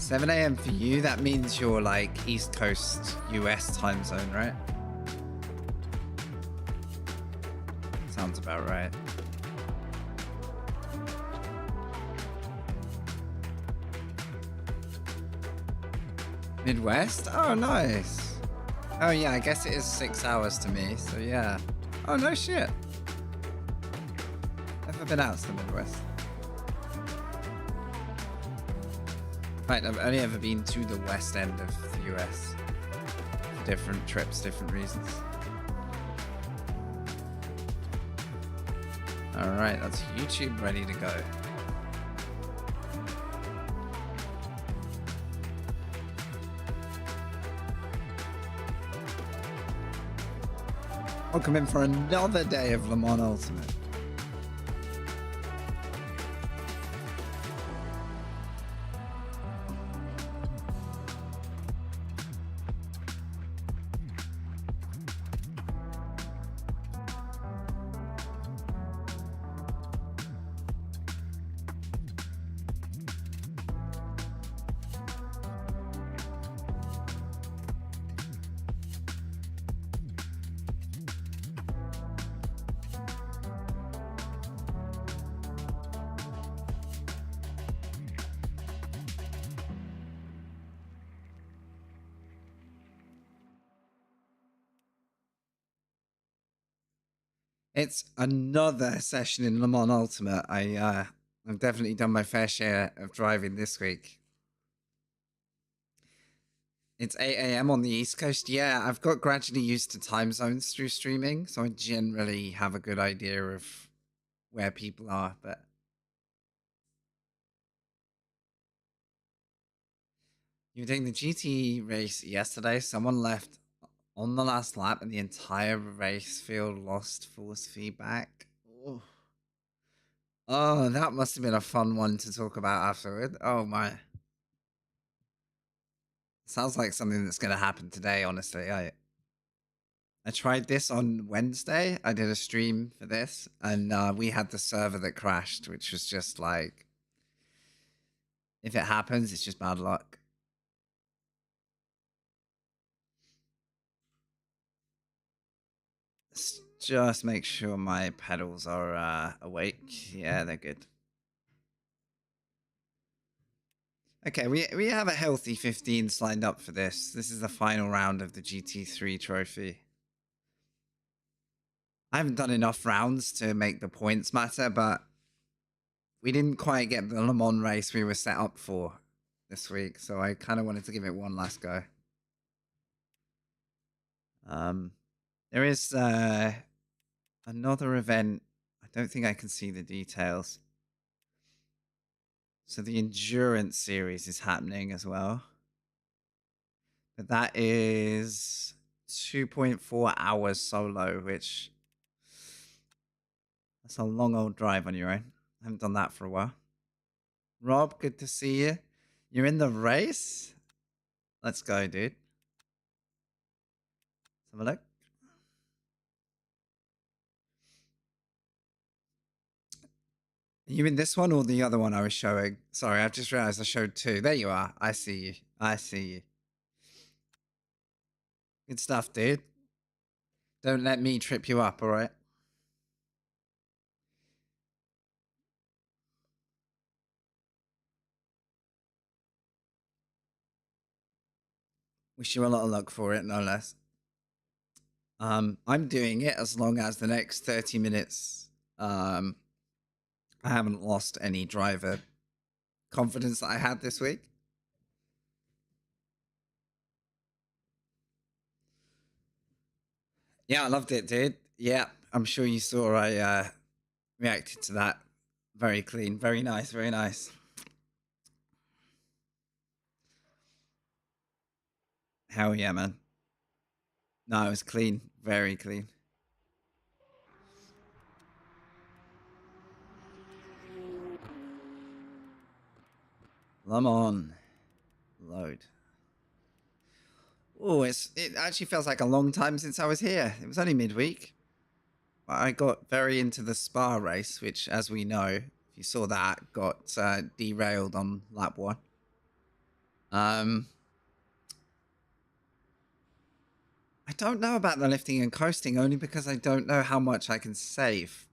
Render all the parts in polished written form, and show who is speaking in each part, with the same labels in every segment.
Speaker 1: 7 a.m. for you, that means you're like East Coast US time zone, right? Sounds about right. Midwest? Oh, nice. Oh, yeah, I guess it is 6 hours to me, so yeah. Oh, no shit. Never been out to the Midwest. In fact, I've only ever been to the west end of the US for different trips, different reasons. Alright, that's YouTube ready to go. Welcome in for another day of Le Mans Ultimate. It's another session in Le Mans Ultimate. I've definitely done my fair share of driving this week. It's 8 a.m. on the East Coast. Yeah, I've got gradually used to time zones through streaming, so I generally have a good idea of where people are, but you were doing the GT race yesterday. Someone left on the last lap and the entire race field lost force feedback. Oh, that must have been a fun one to talk about afterward. Oh my. Sounds like something that's going to happen today, honestly. I tried this on Wednesday. I did a stream for this, and we had the server that crashed, which was just like, if it happens, it's just bad luck. Let's just make sure my pedals are awake. Yeah, they're good. Okay, we have a healthy 15 lined up for this. This is the final round of the GT3 trophy. I haven't done enough rounds to make the points matter, but we didn't quite get the Le Mans race we were set up for this week, so I kind of wanted to give it one last go. There is another event. I don't think I can see the details. So the Endurance Series is happening as well. But that is 2.4 hours solo, which... that's a long old drive on your own. I haven't done that for a while. Rob, good to see you. You're in the race? Let's go, dude. Let's have a look. Are you in this one or the other one I was showing? Sorry, I've just realized I showed two. There you are. I see you. I see you. Good stuff, dude. Don't let me trip you up, all right? Wish you a lot of luck for it, no less. I'm doing it as long as the next 30 minutes. I haven't lost any driver confidence that I had this week. Yeah, I loved it, dude. Yeah, I'm sure you saw I reacted to that. Very clean, very nice, very nice. Hell yeah, man. No, it was clean, very clean. Le Mans. Load. Oh, it actually feels like a long time since I was here. It was only midweek. I got very into the Spa race, which, as we know, if you saw that, got derailed on lap 1. I don't know about the lifting and coasting only because I don't know how much I can save.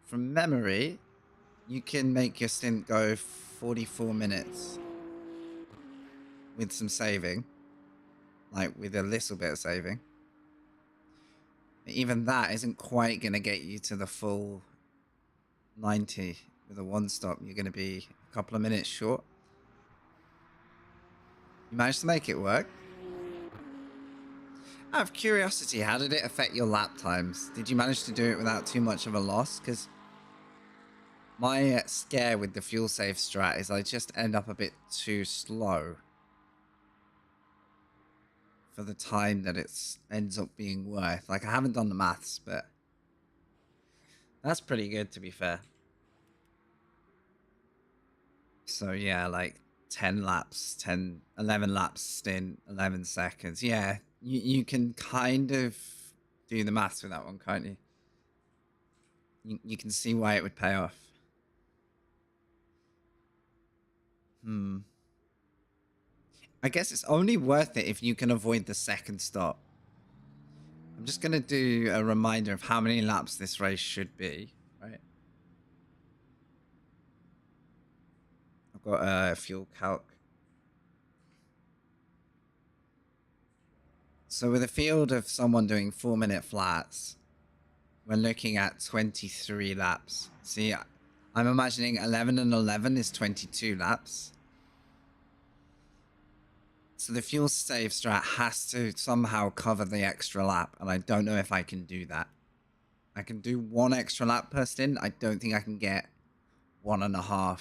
Speaker 1: From memory, you can make your stint go 44 minutes with some saving, like with a little bit of saving. Even that isn't quite going to get you to the full 90 with a one stop. You're going to be a couple of minutes short. You managed to make it work. Out of curiosity, how did it affect your lap times? Did you manage to do it without too much of a loss? Because my scare with the fuel save strat is I just end up a bit too slow for the time that it ends up being worth. Like, I haven't done the maths, but that's pretty good, to be fair. So yeah, like 10 laps, 11 laps stint, 11 seconds. Yeah, you can kind of do the maths with that one, can't you? You can see why it would pay off. I guess it's only worth it if you can avoid the second stop. I'm just going to do a reminder of how many laps this race should be, right? I've got a fuel calc. So with a field of someone doing 4-minute flats, we're looking at 23 laps. See, I'm imagining 11 and 11 is 22 laps. So the fuel save strat has to somehow cover the extra lap, and I don't know if I can do that. I can do 1 extra lap per stint. I don't think I can get 1.5.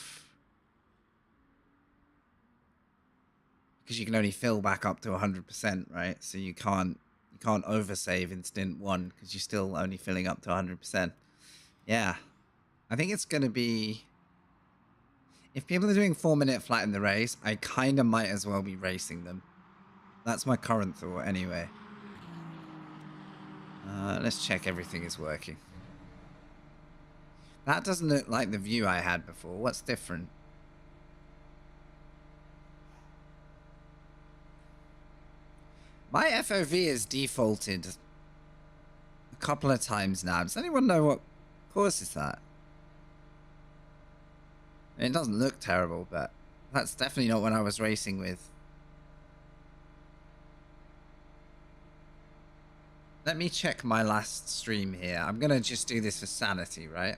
Speaker 1: Because you can only fill back up to 100%, right? So you can't oversave in stint 1 because you're still only filling up to 100%. Yeah. I think it's going to be... If people are doing 4-minute flat in the race, I kind of might as well be racing them. That's my current thought anyway. Let's check everything is working. That doesn't look like the view I had before. What's different? My FOV is defaulted a couple of times now. Does anyone know what causes that? It doesn't look terrible, but that's definitely not what I was racing with. Let me check my last stream here. I'm going to just do this for sanity, right?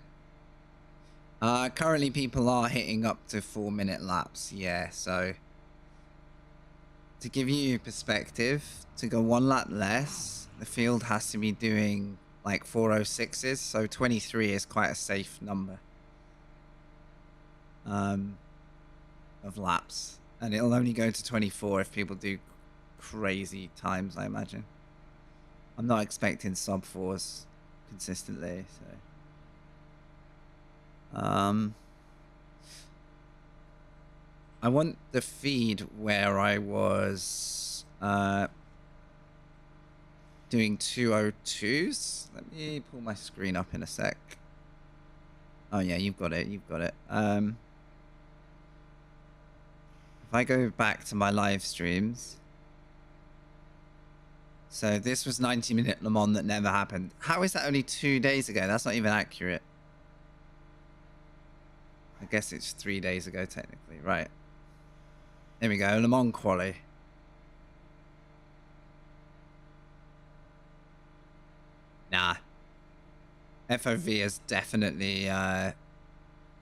Speaker 1: Currently people are hitting up to 4-minute laps. Yeah, so to give you perspective, to go 1 lap less, the field has to be doing like 406s. So 23 is quite a safe number of laps. And it'll only go to 24 if people do crazy times, I imagine. I'm not expecting sub 4s consistently, so... I want the feed where I was doing 202s. Let me pull my screen up in a sec. Oh yeah, you've got it. You've got it. If I go back to my live streams. So this was 90-minute Le Mans that never happened. How is that only 2 days ago? That's not even accurate. I guess it's 3 days ago technically, right? There we go, Le Mans quali. Nah. FOV has definitely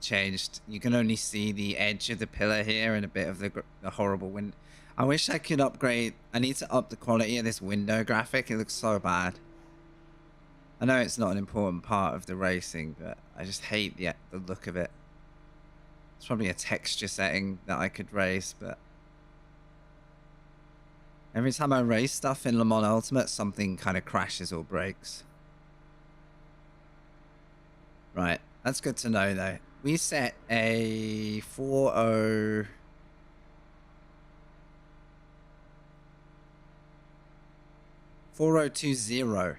Speaker 1: changed. You can only see the edge of the pillar here and a bit of the horrible wind. I wish I could upgrade. I need to up the quality of this window graphic. It looks so bad. I know it's not an important part of the racing, but I just hate the look of it. It's probably a texture setting that I could raise, but every time I race stuff in Le Mans Ultimate, something kind of crashes or breaks. Right, that's good to know though. We set a 40... 4020.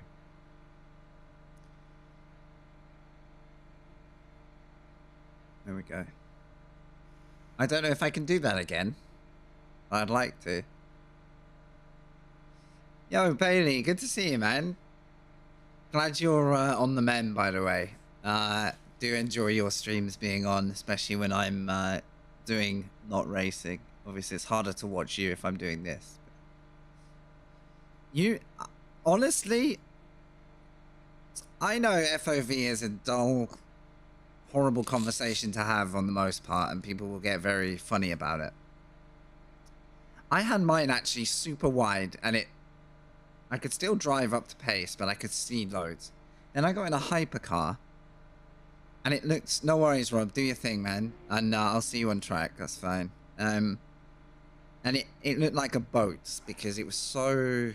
Speaker 1: There we go. I don't know if I can do that again. I'd like to. Yo, Bailey, good to see you, man. Glad you're on the mend, by the way. Do enjoy your streams being on, especially when I'm doing not racing. Obviously, it's harder to watch you if I'm doing this. You, honestly, I know FOV is a dull, horrible conversation to have on the most part, and people will get very funny about it. I had mine actually super wide, and I could still drive up to pace, but I could see loads. Then I got in a hypercar, and it looks... No worries, Rob. Do your thing, man. And I'll see you on track. That's fine. And it looked like a boat because it was so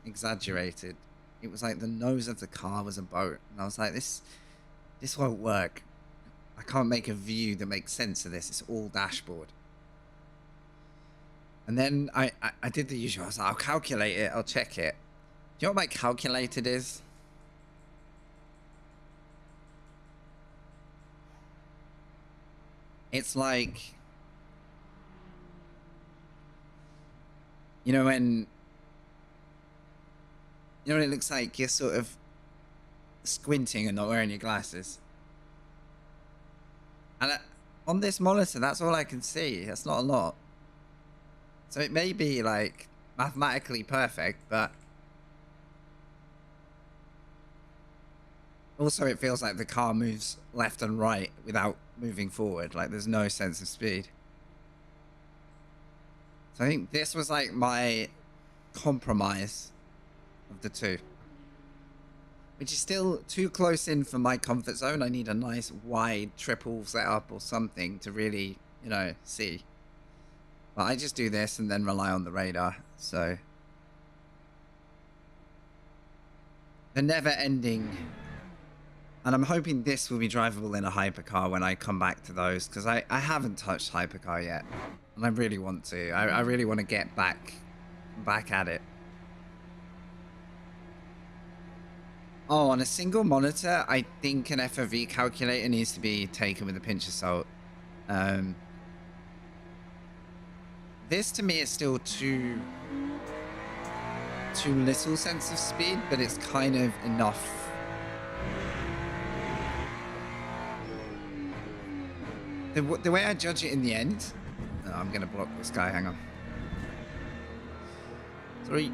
Speaker 1: exaggerated. It was like the nose of the car was a boat. And I was like, this won't work. I can't make a view that makes sense of this. It's all dashboard. And then I did the usual. I was like, I'll calculate it. I'll check it. Do you know what my calculated is? It's like... You know when it looks like you're sort of squinting and not wearing your glasses? And on this monitor, that's all I can see. That's not a lot. So it may be like mathematically perfect, but also it feels like the car moves left and right without moving forward. Like there's no sense of speed. So I think this was like my compromise of the two, which is still too close in for my comfort zone. I need a nice wide triple setup or something to really, you know, see. But I just do this and then rely on the radar. So the never ending. And I'm hoping this will be drivable in a hypercar when I come back to those, because I haven't touched hypercar yet. And I really want to. I really want to get back at it. Oh, on a single monitor, I think an FOV calculator needs to be taken with a pinch of salt. This to me is still too little sense of speed, but it's kind of enough. The way I judge it in the end... Oh, I'm going to block this guy, hang on. 3.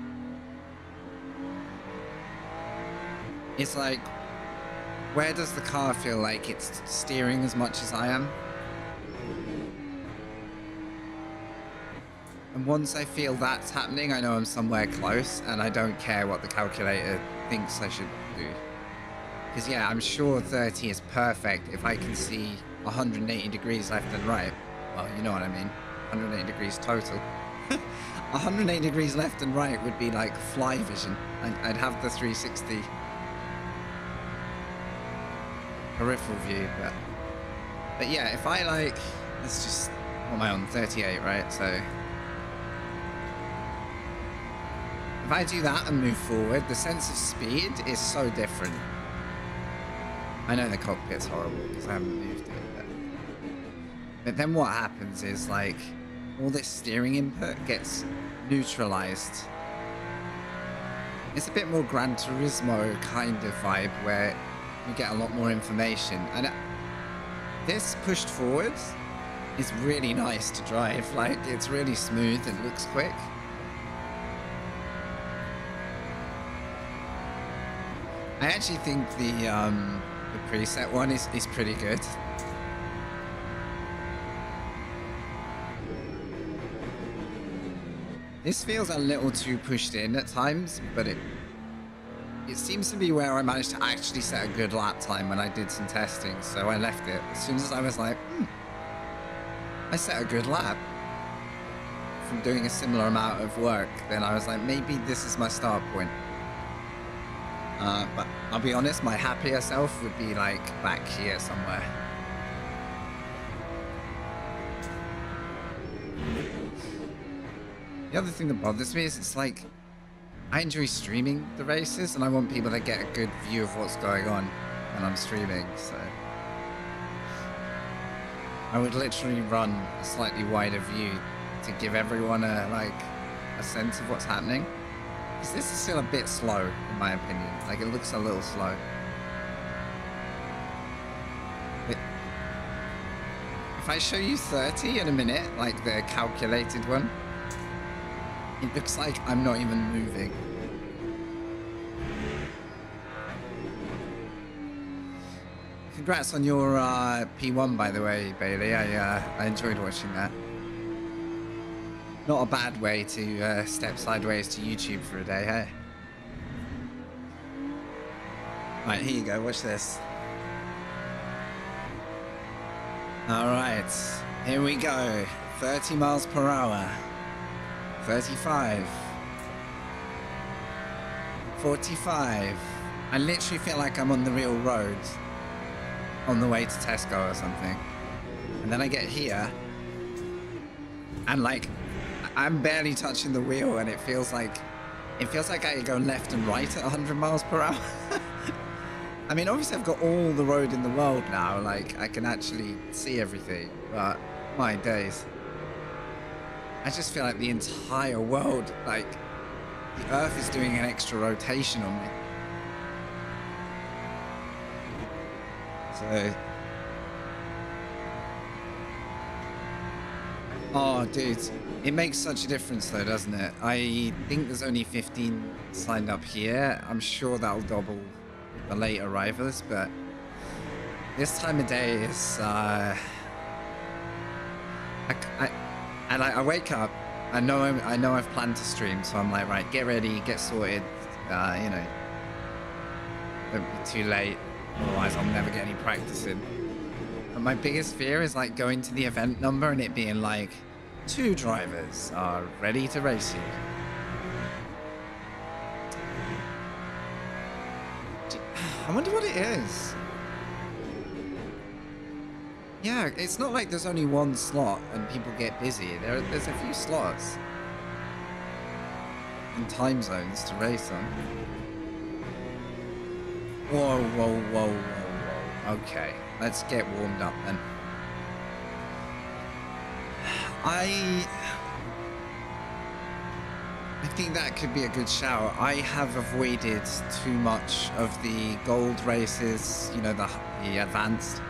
Speaker 1: It's like, where does the car feel like it's steering as much as I am? And once I feel that's happening, I know I'm somewhere close, and I don't care what the calculator thinks I should do. Because yeah, I'm sure 30 is perfect if I can see 180 degrees left and right. Well, you know what I mean. 180 degrees total. 180 degrees left and right would be like fly vision. I'd have the 360 peripheral view, but yeah, if I like, let's just, what am I on? 38, right? So if I do that and move forward, the sense of speed is so different. I know the cockpit's horrible because I haven't moved it. But then what happens is like all this steering input gets neutralized. It's a bit more Gran Turismo kind of vibe where you get a lot more information. And this pushed forwards is really nice to drive. Like it's really smooth and looks quick. I actually think the preset one is pretty good. This feels a little too pushed in at times, but it seems to be where I managed to actually set a good lap time when I did some testing, so I left it. As soon as I was like, I set a good lap from doing a similar amount of work, then I was like, maybe this is my start point. But I'll be honest, my happier self would be like back here somewhere. The other thing that bothers me is it's like, I enjoy streaming the races and I want people to get a good view of what's going on when I'm streaming, so. I would literally run a slightly wider view to give everyone a sense of what's happening. Because this is still a bit slow, in my opinion. Like, it looks a little slow. But if I show you 30 in a minute, like the calculated one, it looks like I'm not even moving. Congrats on your P1, by the way, Bailey. I enjoyed watching that. Not a bad way to step sideways to YouTube for a day, hey? Alright, here you go. Watch this. Alright, here we go. 30 miles per hour. 35. 45. I literally feel like I'm on the real road. On the way to Tesco or something. And then I get here. And like, I'm barely touching the wheel, and it feels like I go left and right at 100 miles per hour. I mean, obviously I've got all the road in the world now, like I can actually see everything, but my days. I just feel like the entire world, like the Earth is doing an extra rotation on me. So, oh dude, it makes such a difference though, doesn't it? I think there's only 15 signed up here. I'm sure that'll double the late arrivals, but this time of day is I wake up, I know I've planned to stream, so I'm like, right, get ready, get sorted, you know, don't be too late, otherwise I'll never get any practice in. But my biggest fear is like going to the event number and it being like, 2 drivers are ready to race you. I wonder what it is. Yeah, it's not like there's only one slot and people get busy. There's a few slots and time zones to race on. Whoa, whoa, whoa, whoa, whoa. Okay, let's get warmed up then. I think that could be a good shout. I have avoided too much of the gold races, you know, the advanced,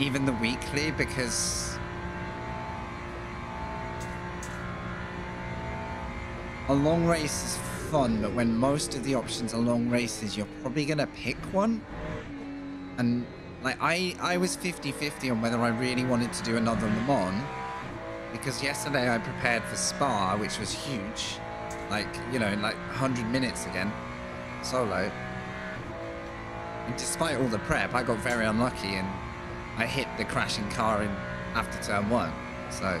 Speaker 1: even the weekly, because a long race is fun, but when most of the options are long races, you're probably gonna pick one. And like I was 50-50 on whether I really wanted to do another Le Mans, because yesterday I prepared for Spa, which was huge, like, you know, like 100 minutes again, solo. And despite all the prep, I got very unlucky and I hit the crashing car in after turn 1. So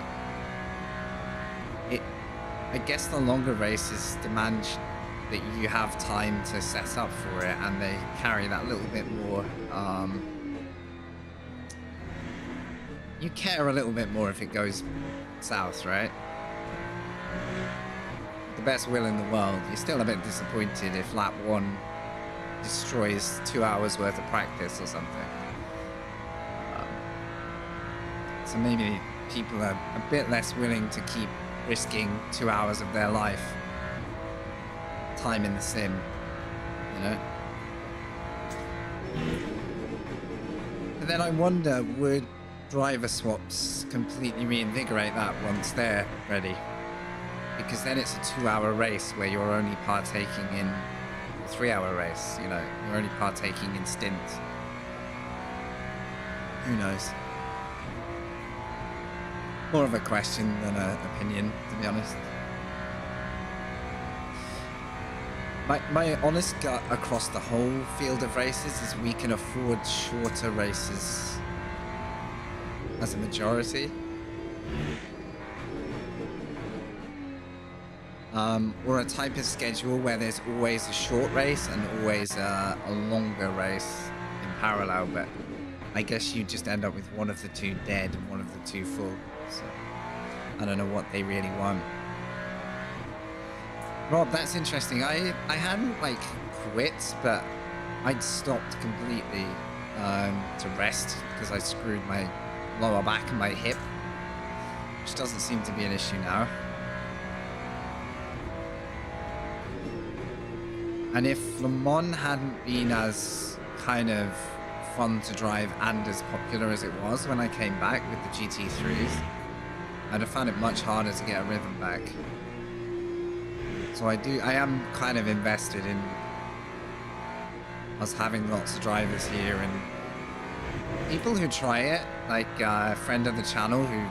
Speaker 1: I guess the longer races demand that you have time to set up for it, and they carry that little bit more, you care a little bit more if it goes south, right? The best will in the world. You're still a bit disappointed if lap 1 destroys 2 hours worth of practice or something. So maybe people are a bit less willing to keep risking 2 hours of their life time in the sim, you know? But then I wonder, would driver swaps completely reinvigorate that once they're ready? Because then it's a 2-hour race where you're only partaking in a 3-hour race, you know? You're only partaking in stints. Who knows? More of a question than an opinion, to be honest. My honest gut across the whole field of races is we can afford shorter races as a majority. Or a type of schedule where there's always a short race and always a longer race in parallel, but I guess you just end up with one of the two dead and one of the two full. So I don't know what they really want. Rob, that's interesting. I hadn't like quit, but I'd stopped completely to rest because I screwed my lower back and my hip, which doesn't seem to be an issue now. And if Le Mans hadn't been as kind of fun to drive and as popular as it was when I came back with the GT3s, I'd have found it much harder to get a rhythm back. So I am kind of invested in us having lots of drivers here, and people who try it, like a friend of the channel who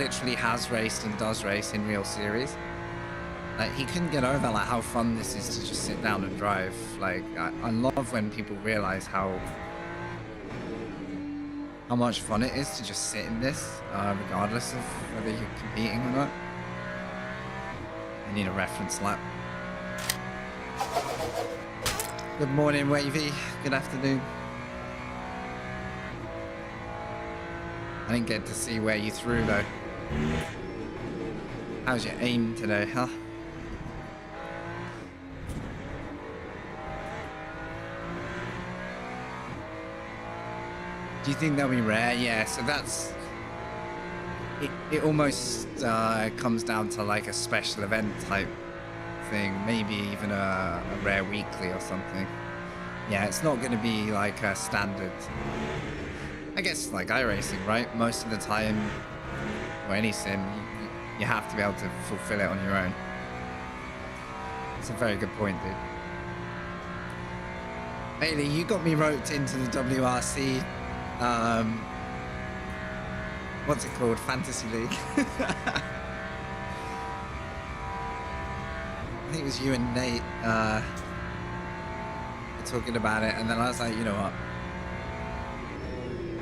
Speaker 1: literally has raced and does race in real series. Like, he couldn't get over like how fun this is to just sit down and drive. Like, I love when people realize how much fun it is to just sit in this, regardless of whether you're competing or not. I need a reference lap. Good morning, Wavy. Good afternoon. I didn't get to see where you threw though. How's your aim today, huh? Do you think they'll be rare? Yeah, so that's... It almost comes down to like a special event type thing. Maybe even a rare weekly or something. Yeah, it's not going to be like a standard... I guess like iRacing, right? Most of the time, or any sim, you have to be able to fulfill it on your own. It's a very good point, dude. Bailey, you got me roped into the WRC... what's it called? Fantasy League. I think it was you and Nate were talking about it, and then I was like, you know what?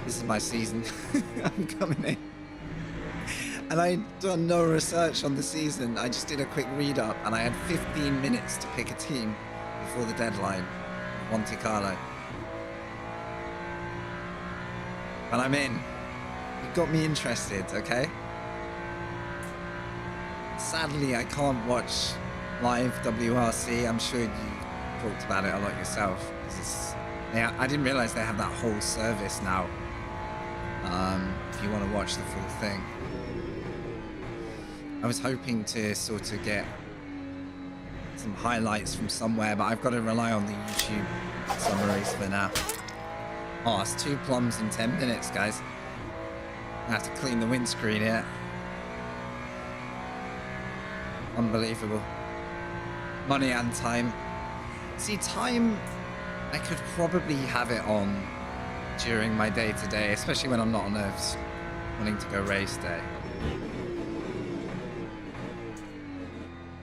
Speaker 1: This is my season. I'm coming in. And I'd done no research on the season. I just did a quick read up, and I had 15 minutes to pick a team before the deadline. Monte Carlo. But I'm in. You got me interested, okay? Sadly, I can't watch live WRC. I'm sure you talked about it a lot yourself. Yeah, I didn't realize they have that whole service now. If you want to watch the full thing. I was hoping to sort of get some highlights from somewhere, but I've got to rely on the YouTube summaries for now. Oh, it's 2 plums in 10 minutes, guys. I have to clean the windscreen here. Unbelievable. Money and time. See, time, I could probably have it on during my day-to-day, especially when I'm not on nerves, wanting to go race day.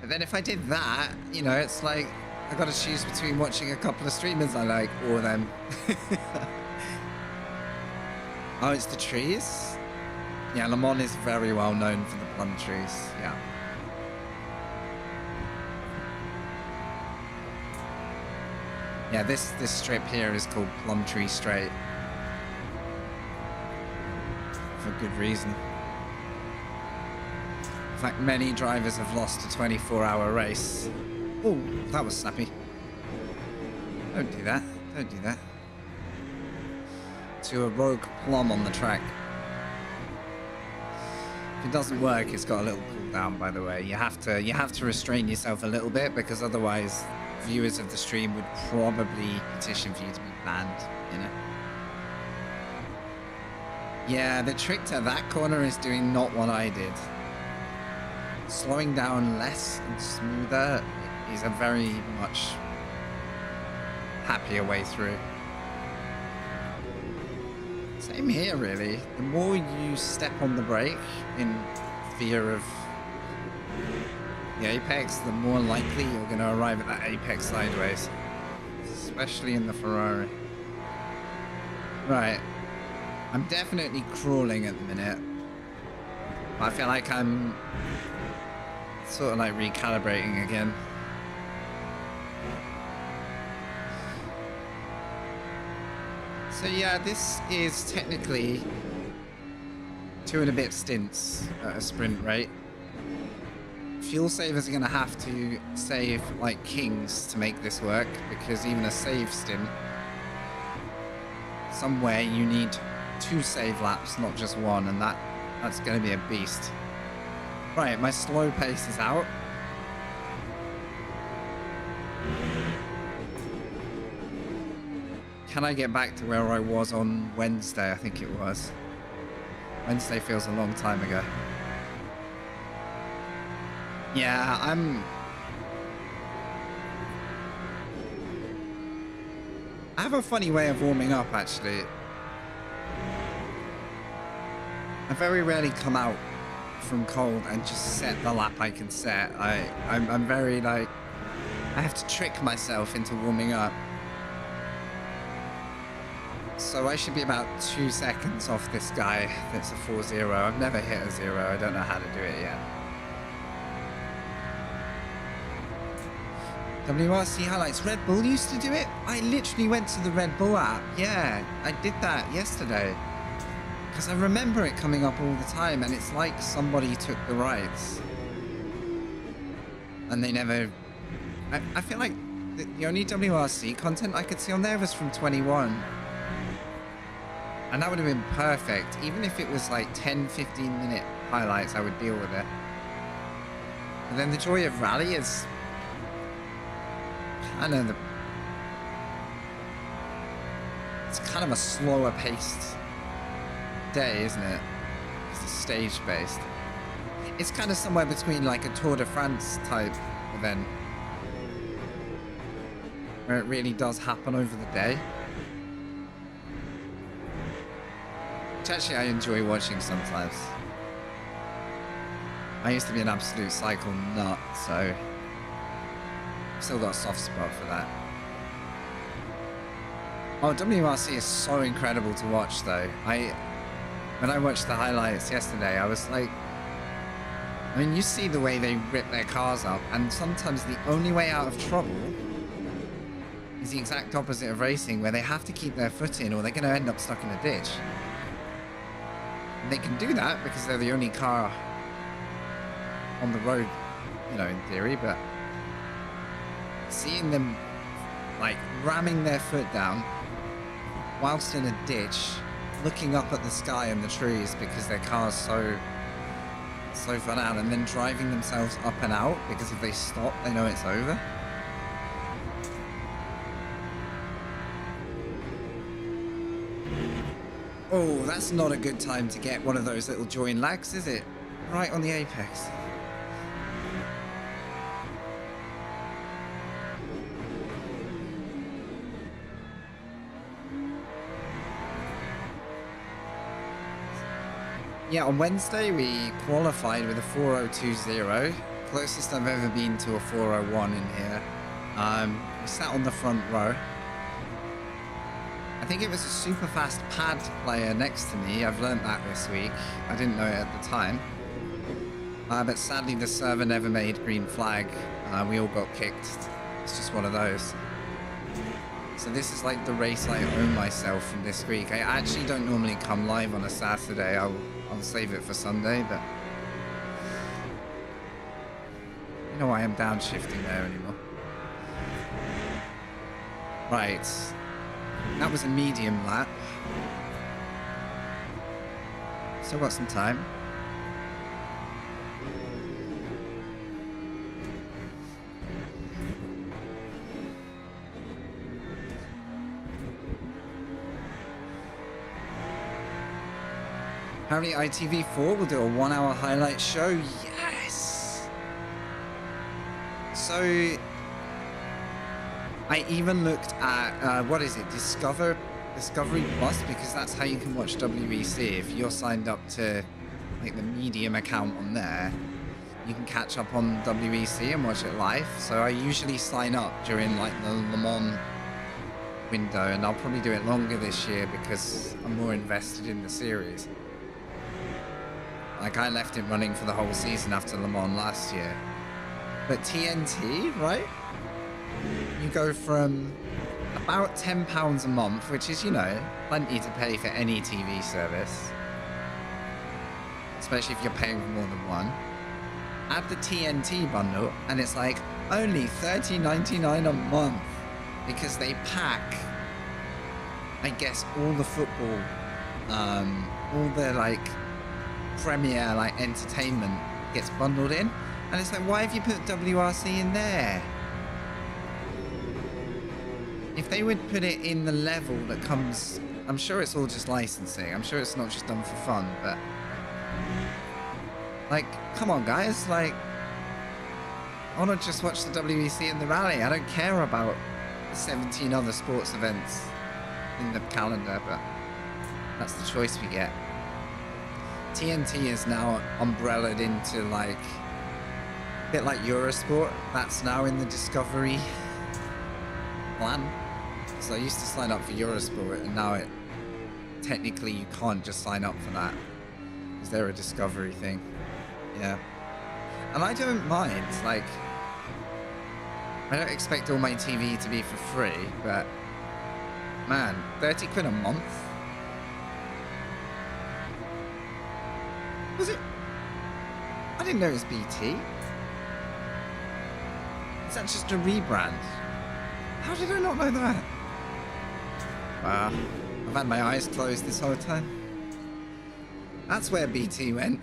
Speaker 1: But then if I did that, you know, it's like I got to choose between watching a couple of streamers I like or them. Oh, it's the trees? Yeah, Le Mans is very well known for the plum trees. Yeah. Yeah, this strip here is called Plum Tree Straight. For good reason. In fact, many drivers have lost a 24-hour race. Oh, that was snappy. Don't do that. Don't do that. To a rogue plum on the track. If it doesn't work, it's got a little cooldown, by the way. You have to restrain yourself a little bit, because otherwise viewers of the stream would probably petition for you to be banned, you know? Yeah, the trick to that corner is doing not what I did. Slowing down less and smoother is a very much happier way through. Same here, really. The more you step on the brake in fear of the apex, the more likely you're going to arrive at that apex sideways. Especially in the Ferrari. Right. I'm definitely crawling at the minute. I feel like I'm sort of like recalibrating again. So yeah, this is technically 2 and a bit stints at a sprint rate. Fuel savers are going to have to save like kings to make this work, because even a save stint somewhere you need 2 save laps, not just 1, and that's going to be a beast. Right, my slow pace is out. Can I get back to where I was on Wednesday? I think it was. Wednesday feels a long time ago. Yeah, I have a funny way of warming up, actually. I very rarely come out from cold and just set the lap I can set. I'm very, like, I have to trick myself into warming up. So I should be about 2 seconds off this guy that's a 4-0. I've never hit a 0. I don't know how to do it yet. WRC highlights. Red Bull used to do it? I literally went to the Red Bull app. Yeah, I did that yesterday. Because I remember it coming up all the time, and it's like somebody took the rights. And they never... I feel like the only WRC content I could see on there was from 21. And that would have been perfect. Even if it was like 10, 15 minute highlights, I would deal with it. But then the joy of rally is kind of it's kind of a slower paced day, isn't it? It's stage based. It's kind of somewhere between like a Tour de France type event, where it really does happen over the day. Which actually I enjoy watching sometimes. I used to be an absolute cycle nut, so I've still got a soft spot for that. Oh, WRC is so incredible to watch though. When I watched the highlights yesterday, I was like, I mean, you see the way they rip their cars up, and sometimes the only way out of trouble is the exact opposite of racing, where they have to keep their foot in or they're going to end up stuck in a ditch. And they can do that because they're the only car on the road, you know, in theory, but seeing them like ramming their foot down whilst in a ditch, looking up at the sky and the trees because their car's so far out, and then driving themselves up and out because if they stop, they know it's over. Oh, that's not a good time to get one of those little join lags, is it? Right on the apex. Yeah, on Wednesday we qualified with a 4.020. Closest I've ever been to a 4.01 in here. We sat on the front row. I think it was a super fast pad player next to me. I've learned that this week. I didn't know it at the time. But sadly the server never made green flag. We all got kicked. It's just one of those. So this is like the race I owe myself from this week. I actually don't normally come live on a Saturday. I'll save it for Sunday, but you know I am downshifting there anymore. Right. That was a medium lap. Still got some time. Apparently ITV4 will do a 1-hour highlight show. Yes! So I even looked at, what is it, Discovery Plus, because that's how you can watch WEC. If you're signed up to like the Medium account on there, you can catch up on WEC and watch it live. So I usually sign up during like the Le Mans window, and I'll probably do it longer this year because I'm more invested in the series. Like, I left it running for the whole season after Le Mans last year. But TNT, right? You go from about £10 a month, which is, you know, plenty to pay for any TV service. Especially if you're paying for more than one. Add the TNT bundle, and it's like only $30.99 a month. Because they pack I guess all the football, all the like premier like entertainment gets bundled in, and it's like, why have you put WRC in there? If they would put it in the level that comes, I'm sure it's all just licensing. I'm sure it's not just done for fun, but like, come on guys, like, I want to just watch the WEC and the rally. I don't care about the 17 other sports events in the calendar, but that's the choice we get. TNT is now umbrellaed into like a bit like Eurosport. That's now in the Discovery plan. So I used to sign up for Eurosport, and now it technically you can't just sign up for that. Is there a Discovery thing? Yeah. And I don't mind, like, I don't expect all my TV to be for free, but man, 30 quid a month? Was it? I didn't know it was BT. Is that just a rebrand? How did I not know that? Wow, I've had my eyes closed this whole time. That's where BT went.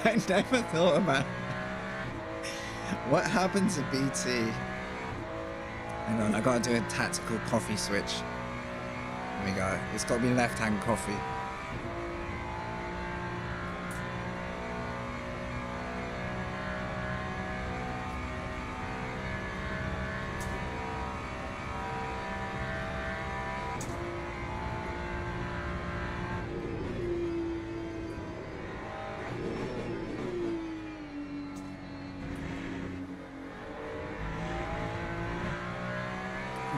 Speaker 1: I never thought about what happened to BT. Hang on, I gotta do a tactical coffee switch. There we go. It's gotta be left-hand coffee.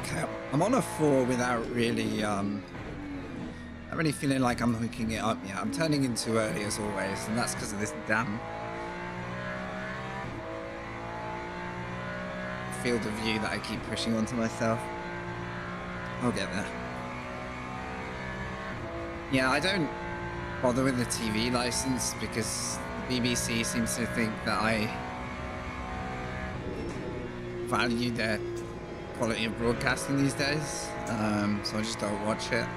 Speaker 1: Okay, I'm on a 4 without really, not really feeling like I'm hooking it up yet. I'm turning in too early as always, and that's because of this damn field of view that I keep pushing onto myself. I'll get there. Yeah, I don't bother with the TV license because the BBC seems to think that I value their quality of broadcasting these days, so I just don't watch it.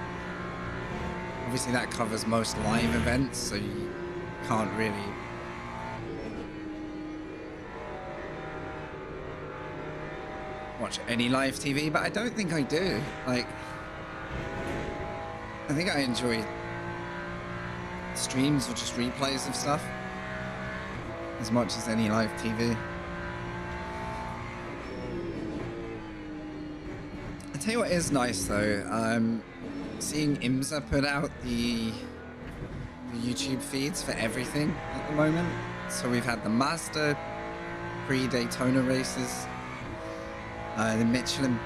Speaker 1: Obviously that covers most live events, so you can't really watch any live TV, but I don't think I do. Like, I think I enjoy streams or just replays of stuff as much as any live TV. I tell you what is nice though, seeing IMSA put out the YouTube feeds for everything at the moment. So we've had the Mazda pre-Daytona races, the Michelin,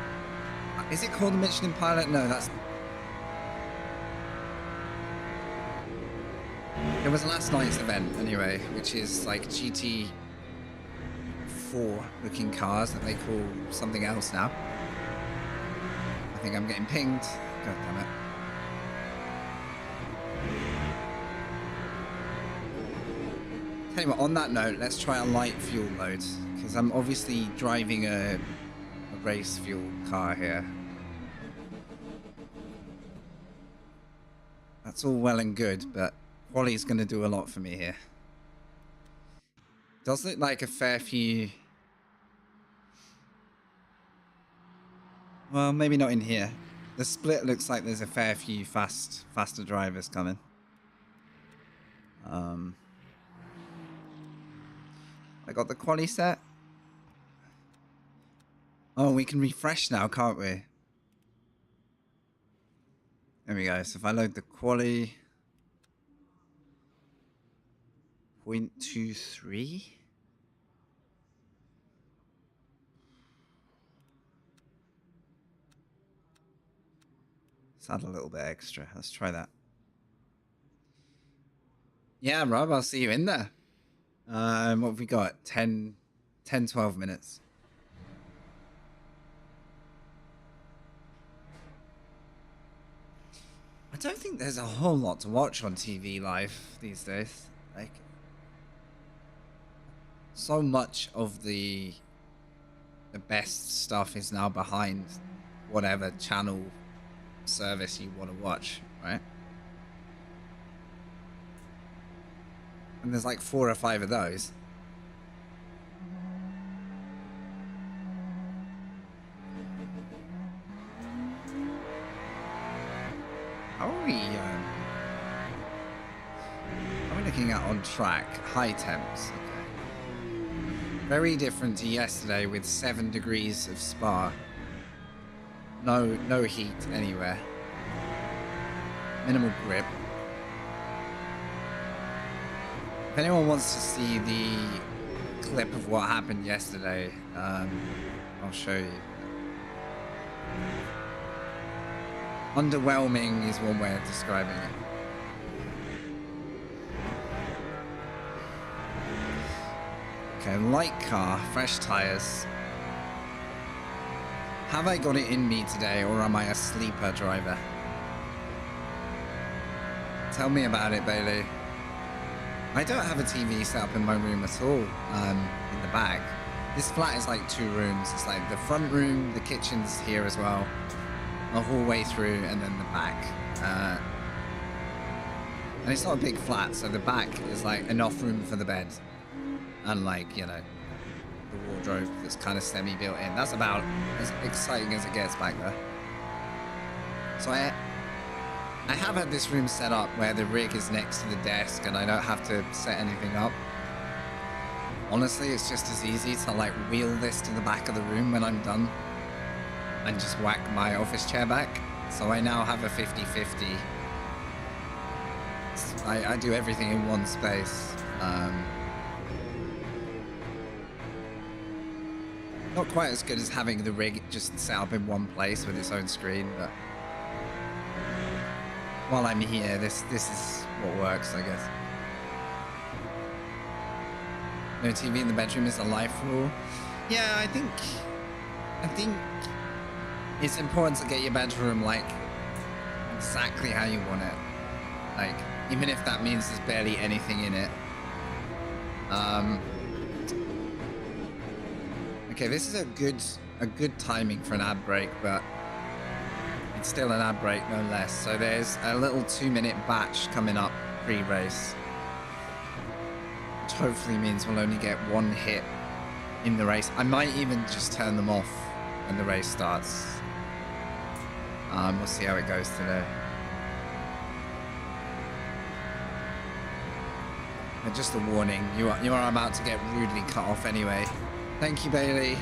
Speaker 1: is it called the Michelin Pilot? No, that's, it was last night's event anyway, which is like GT4 looking cars that they call something else now. I think I'm getting pinged. God damn it. Tell you what, on that note, let's try a light fuel mode, because I'm obviously driving a race fuel car here. That's all well and good, but quali's going to do a lot for me here. Does look like a fair few... Well, maybe not in here. The split looks like there's a fair few faster drivers coming. I got the quali set. Oh, we can refresh now, can't we? There we go. So if I load the quali... 0.23? Let's add a little bit extra. Let's try that. Yeah, Rob, I'll see you in there. What have we got? 10, 12 minutes. I don't think there's a whole lot to watch on TV live these days. Like, so much of the best stuff is now behind whatever channel service you want to watch, right? And there's like 4 or 5 of those. How are we looking at on track? High temps, okay. Very different to yesterday with 7 degrees of Spa. No heat anywhere. Minimal grip. If anyone wants to see the clip of what happened yesterday, I'll show you. Underwhelming is one way of describing it. Okay, light car, fresh tires. Have I got it in me today, or am I a sleeper driver? Tell me about it, Bailey. I don't have a TV set up in my room at all, in the back. This flat is like 2 rooms. It's like the front room, the kitchen's here as well, a hallway through, and then the back. And it's not a big flat, so the back is like enough room for the bed. And like, you know, the wardrobe that's kind of semi-built in. That's about as exciting as it gets back there. So I have had this room set up where the rig is next to the desk and I don't have to set anything up. Honestly, it's just as easy to like wheel this to the back of the room when I'm done and just whack my office chair back. So I now have a 50-50. I do everything in one space. Not quite as good as having the rig just set up in one place with its own screen, but while I'm here, this is what works, I guess. No TV in the bedroom is a life rule. Yeah, I think it's important to get your bedroom like exactly how you want it. Like, even if that means there's barely anything in it. Okay, this is a good timing for an ad break, but it's still an ad break no less. So there's a little 2-minute batch coming up pre-race, which hopefully means we'll only get 1 hit in the race. I might even just turn them off when the race starts. We'll see how it goes today. But just a warning, you are about to get rudely cut off anyway. Thank you, Bailey.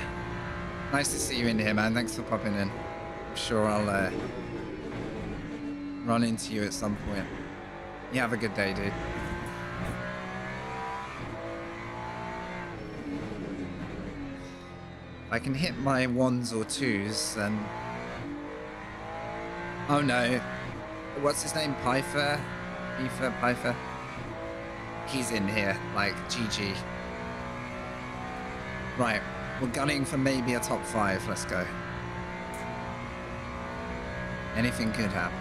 Speaker 1: Nice to see you in here, man. Thanks for popping in. I'm sure I'll run into you at some point. You have a good day, dude. If I can hit my 1s or 2s, then... Oh no. What's his name? Pfeiffer? Pfeiffer? He's in here, like, GG. Right, we're gunning for maybe a top 5. Let's go. Anything could happen.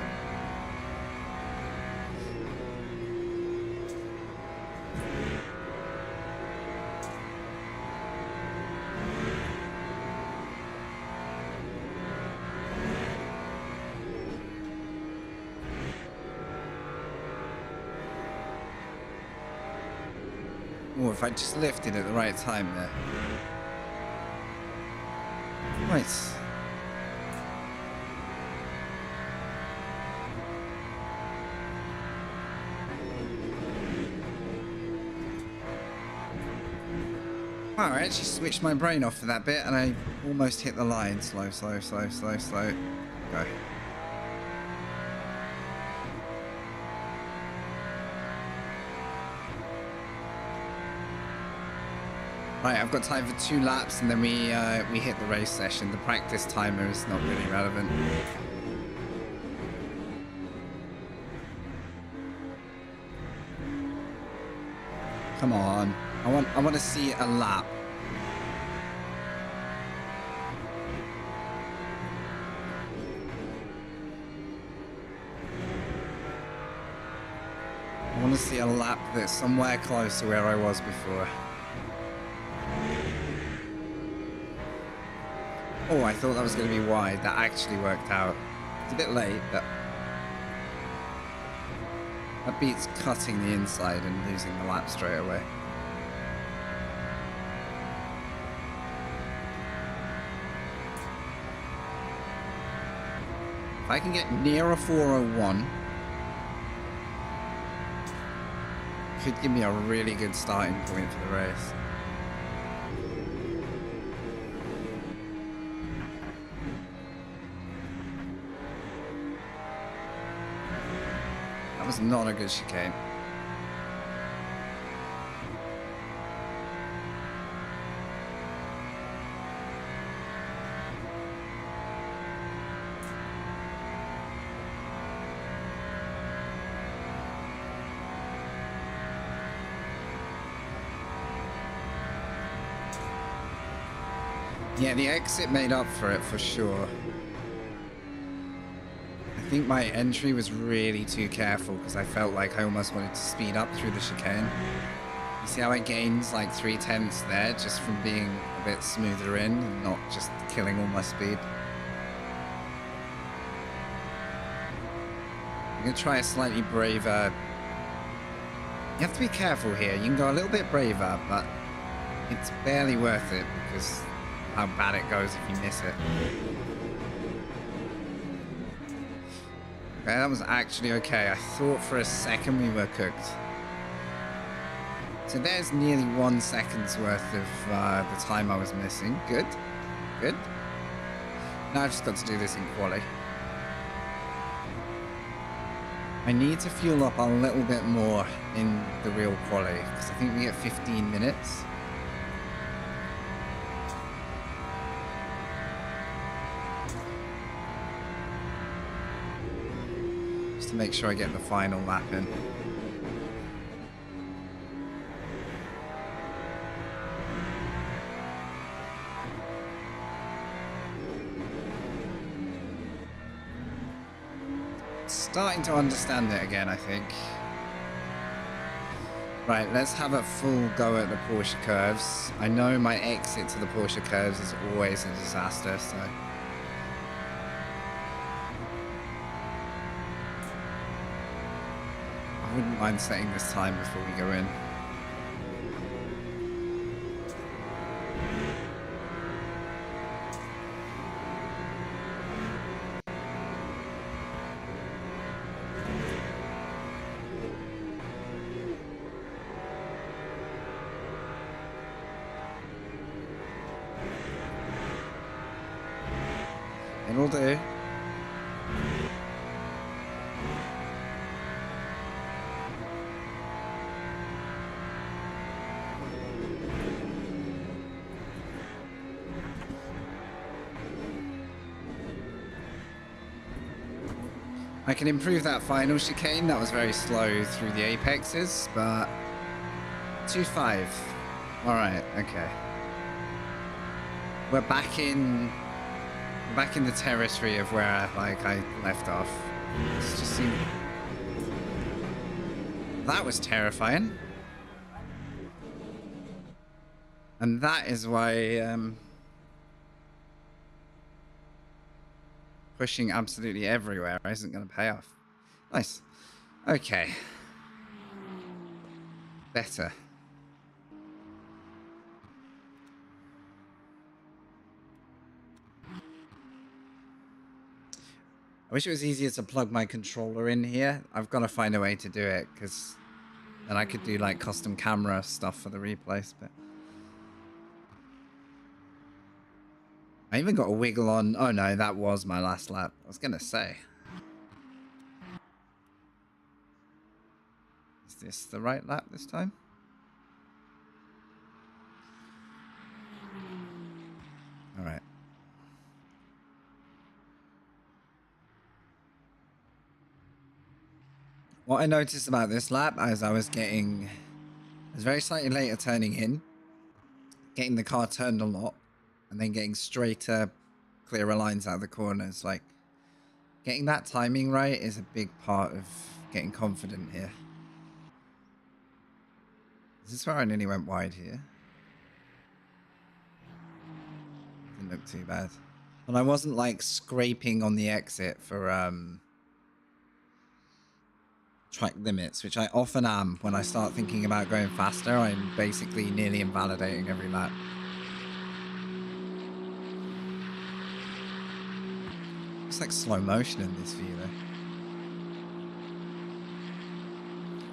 Speaker 1: Oh, if I just lifted at the right time there. Right. Wow, I actually switched my brain off for that bit and I almost hit the line. Slow. Go. Right, I've got time for 2 laps and then we hit the race session. The practice timer is not really relevant. Come on. I want to see a lap. I want to see a lap that's somewhere close to where I was before. Oh, I thought that was going to be wide. That actually worked out. It's a bit late, but that beats cutting the inside and losing the lap straight away. If I can get near a 401, could give me a really good starting point for the race. That was not a good chicane. Yeah, the exit made up for it for sure. I think my entry was really too careful because I felt like I almost wanted to speed up through the chicane. You see how I gained like 3/10 there just from being a bit smoother in and not just killing all my speed. I'm going to try a slightly braver... You have to be careful here. You can go a little bit braver, but it's barely worth it because how bad it goes if you miss it. Okay, that was actually okay. I thought for a second we were cooked. So there's nearly 1 second's worth of the time I was missing. Good. Good. Now I've just got to do this in quali. I need to fuel up a little bit more in the real quali because I think we get 15 minutes. To make sure I get the final lap in. Starting to understand it again, I think. Right, let's have a full go at the Porsche curves. I know my exit to the Porsche curves is always a disaster, so... I wouldn't mind setting this time before we go in. It'll do. I can improve that final chicane. That was very slow through the apexes, but 2.5. All right, okay. We're back in the territory of where I left off. Let's just see. That was terrifying. And that is why pushing absolutely everywhere isn't going to pay off. Nice. Okay. Better. I wish it was easier to plug my controller in here. I've got to find a way to do it because then I could do like custom camera stuff for the replays. But I even got a wiggle on. Oh no, that was my last lap. I was going to say. Is this the right lap this time? All right. What I noticed about this lap as I was very slightly later turning in, getting the car turned a lot, and then getting straighter, clearer lines out of the corners. Like, getting that timing right is a big part of getting confident here. Is this where I nearly went wide here? Didn't look too bad. And I wasn't like scraping on the exit for track limits, which I often am when I start thinking about going faster. I'm basically nearly invalidating every lap. It's like slow motion in this view, though.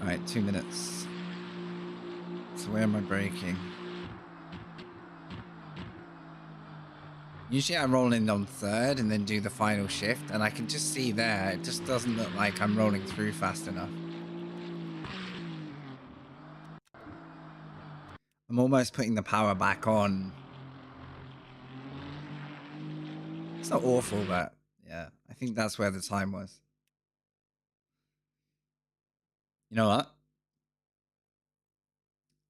Speaker 1: All right, 2 minutes. So where am I braking? Usually I roll in on third and then do the final shift, and I can just see there, it just doesn't look like I'm rolling through fast enough. I'm almost putting the power back on. It's not awful, but yeah, I think that's where the time was. You know what?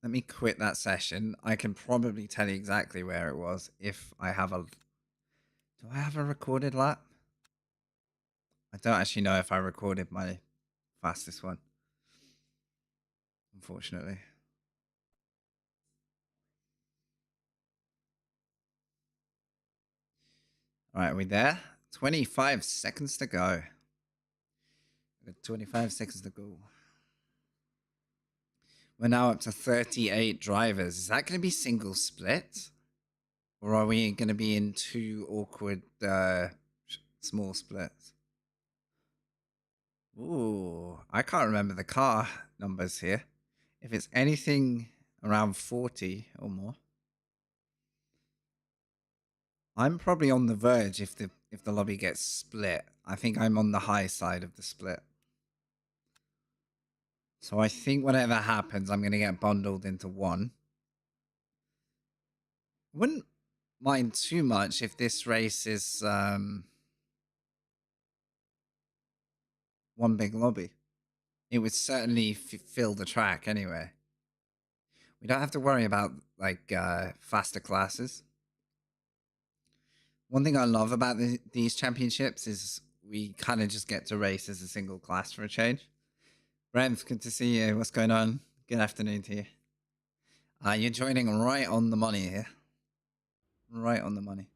Speaker 1: Let me quit that session. I can probably tell you exactly where it was if I have a... Do I have a recorded lap? I don't actually know if I recorded my fastest one, unfortunately. All right, are we there? 25 seconds to go. 25 seconds to go. We're now up to 38 drivers. Is that going to be single split? Or are we going to be in two awkward small splits? Ooh, I can't remember the car numbers here. If it's anything around 40 or more, I'm probably on the verge if the lobby gets split. I think I'm on the high side of the split. So I think whatever happens, I'm going to get bundled into one. Wouldn't mind too much if this race is one big lobby. It would certainly fill the track anyway. We don't have to worry about like faster classes. One thing I love about these championships is we kind of just get to race as a single class for a change. Brent, good to see you. What's going on? Good afternoon to you. You're joining right on the money here. Right on the money.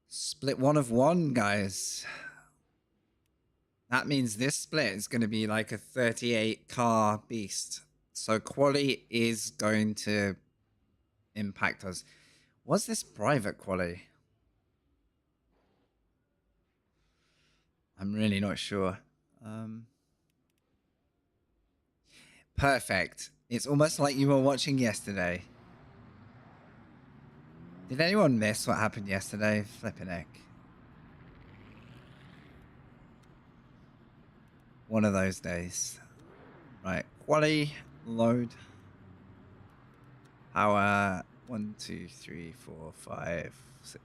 Speaker 1: Split 1 of 1, guys. That means this split is going to be like a 38 car beast. So quali is going to impact us. Was this private quali? I'm really not sure. Perfect. It's almost like you were watching yesterday. Did anyone miss what happened yesterday? Flippin' heck. One of those days. Right. Quali, load. Power. 1, 2, 3, 4, 5, 6,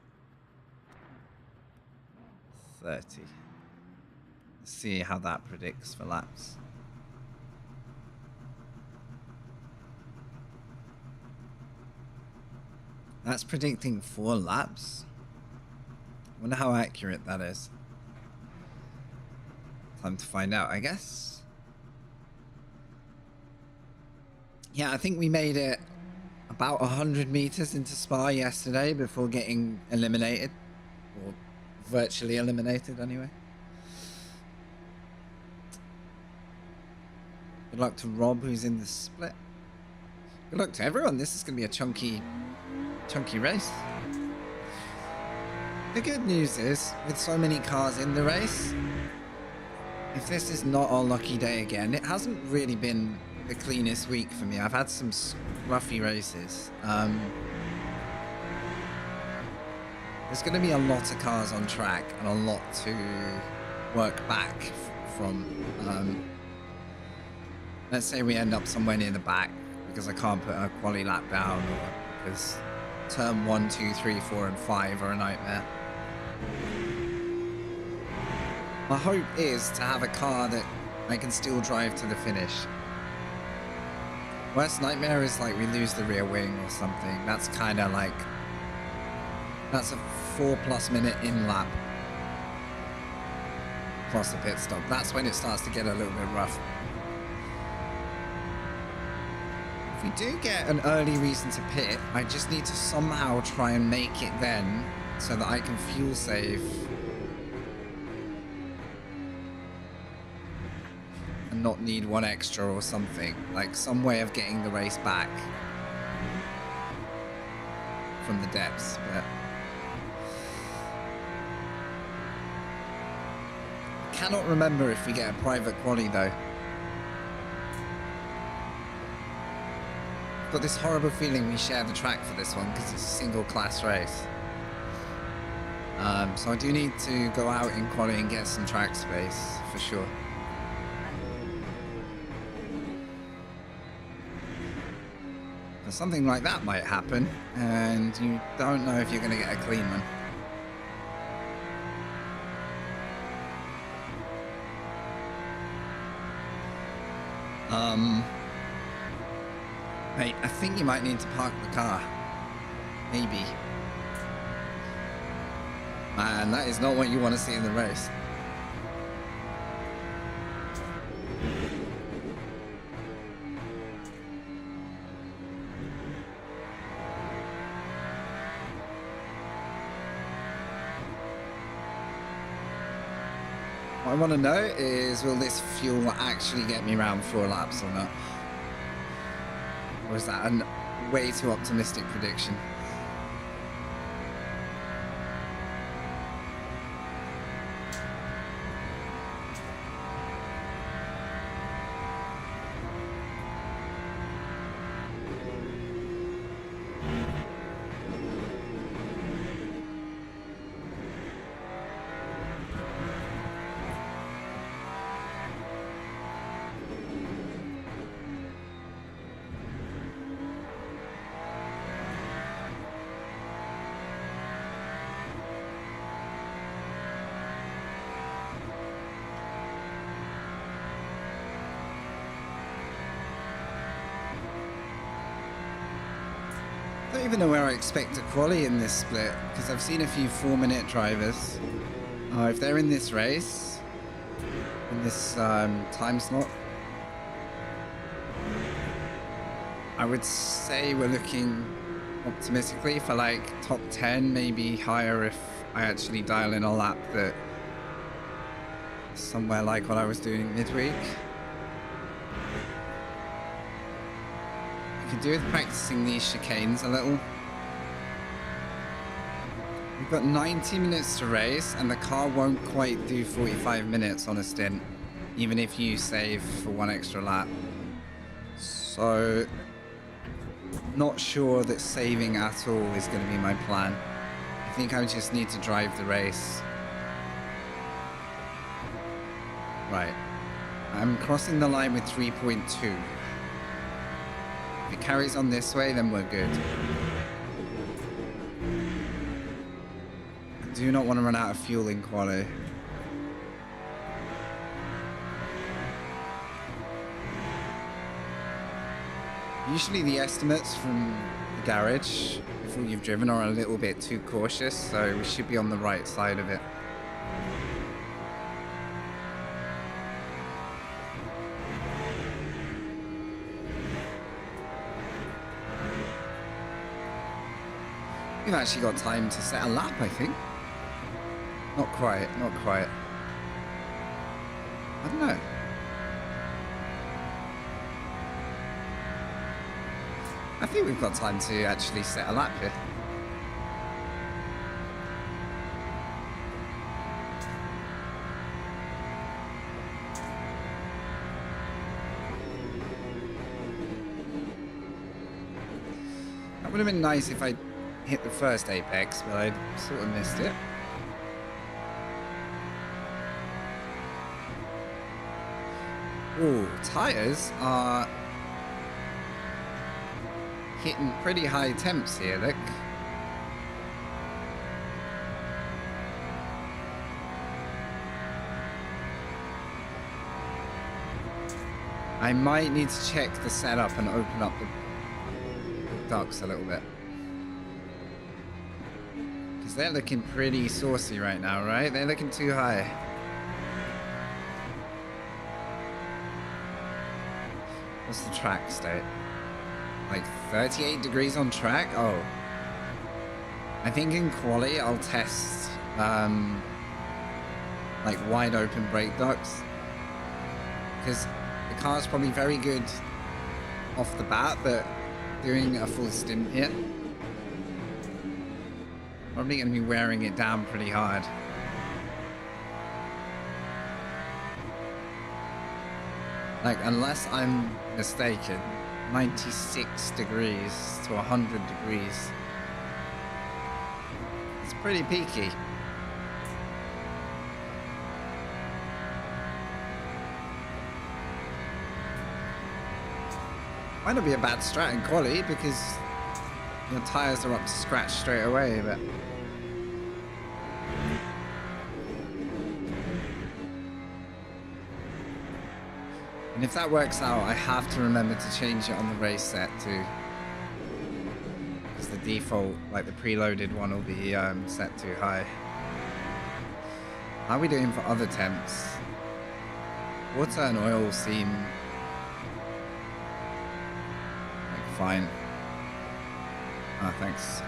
Speaker 1: 30. Let's see how that predicts for laps. That's predicting 4 laps. I wonder how accurate that is. Time to find out, I guess. Yeah, I think we made it about 100 meters into Spa yesterday before getting eliminated. Or virtually eliminated, anyway. Good luck to Rob, who's in the split. Good luck to everyone. This is going to be a chunky race. The good news is, with so many cars in the race, if this is not our lucky day again, it hasn't really been the cleanest week for me. I've had some roughy races. There's going to be a lot of cars on track and a lot to work back from. Let's say we end up somewhere near the back because I can't put a quali lap down, or because turn 1, 2, 3, 4, and 5 are a nightmare. My hope is to have a car that I can still drive to the finish. Worst nightmare is like we lose the rear wing or something. That's kind of like, that's a 4+ minute in lap plus the pit stop. That's when it starts to get a little bit rough. If we do get an early reason to pit, I just need to somehow try and make it then so that I can fuel save. And not need one extra or something. Like some way of getting the race back from the depths. But I cannot remember if we get a private quali though. I've got this horrible feeling we share the track for this one because it's a single class race. So I do need to go out in quali and get some track space for sure. But something like that might happen and you don't know if you're going to get a clean one. Mate, I think you might need to park the car. Maybe. Man, that is not what you want to see in the race. What I want to know is, will this fuel actually get me around 4 laps or not? Or is that a way too optimistic prediction? I don't even know where I expect a quali in this split, because I've seen a few 4-minute drivers. If they're in this race, in this time slot, I would say we're looking optimistically for like top 10, maybe higher if I actually dial in a lap that somewhere like what I was doing midweek. Could do with practicing these chicanes a little. We've got 90 minutes to race and the car won't quite do 45 minutes on a stint, even if you save for 1 extra lap. So not sure that saving at all is going to be my plan. I think I just need to drive the race. Right, I'm crossing the line with 3.2. If it carries on this way, then we're good. I do not want to run out of fuel in quali. Usually the estimates from the garage before you've driven are a little bit too cautious, so we should be on the right side of it. We've actually got time to set a lap, I think. Not quite, not quite. I don't know. I think we've got time to actually set a lap here. That would have been nice if I hit the first apex, but I sort of missed it. Ooh, tires are hitting pretty high temps here, look. I might need to check the setup and open up the ducts a little bit. Because they're looking pretty saucy right now, right? They're looking too high. What's the track state? like 38 degrees on track. Oh, I think in quali I'll test like wide open brake ducts, because the car's probably very good off the bat, but doing a full stint here, probably going to be wearing it down pretty hard. Like, unless I'm mistaken, 96 degrees to 100 degrees. It's pretty peaky. Might not be a bad strat in quali because your tires are up to scratch straight away, but and if that works out, I have to remember to change it on the race set too, because the default, like the preloaded one, will be set too high. How are we doing for other temps? Water and oil seem like fine. Ah, thanks.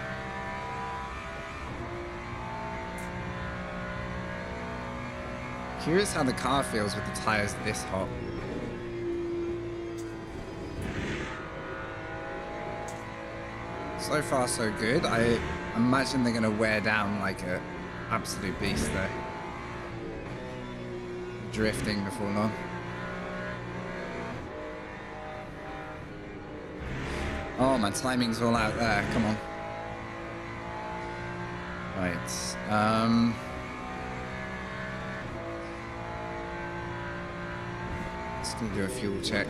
Speaker 1: Curious how the car feels with the tires this hot. So far, so good. I imagine they're going to wear down like an absolute beast, though. Drifting before long. Oh, my timing's all out there. Come on. Right. Just going to do a fuel check.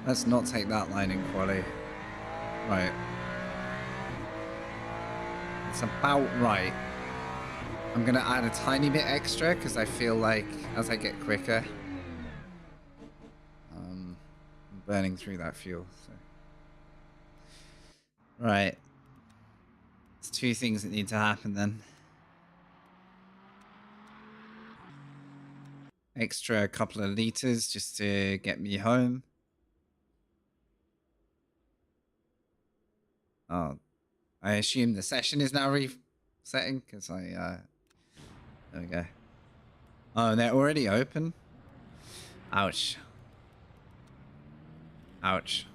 Speaker 1: Let's not take that line in quali. Right. It's about right. I'm going to add a tiny bit extra because I feel like as I get quicker, I'm burning through that fuel. So. Right. There's two things that need to happen then. Extra couple of liters just to get me home. Oh, I assume the session is now resetting because there we go. Oh, they're already open? Ouch. Ouch.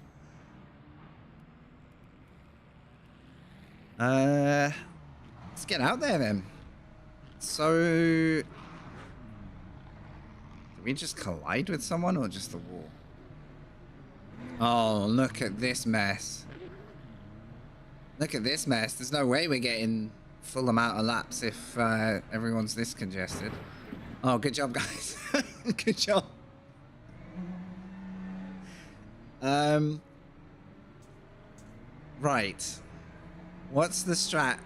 Speaker 1: Let's get out there then. So, did we just collide with someone or just the wall? Oh, look at this mess. Look at this mess. There's no way we're getting full amount of laps if everyone's this congested. Oh, good job, guys. Good job. Right. What's the strat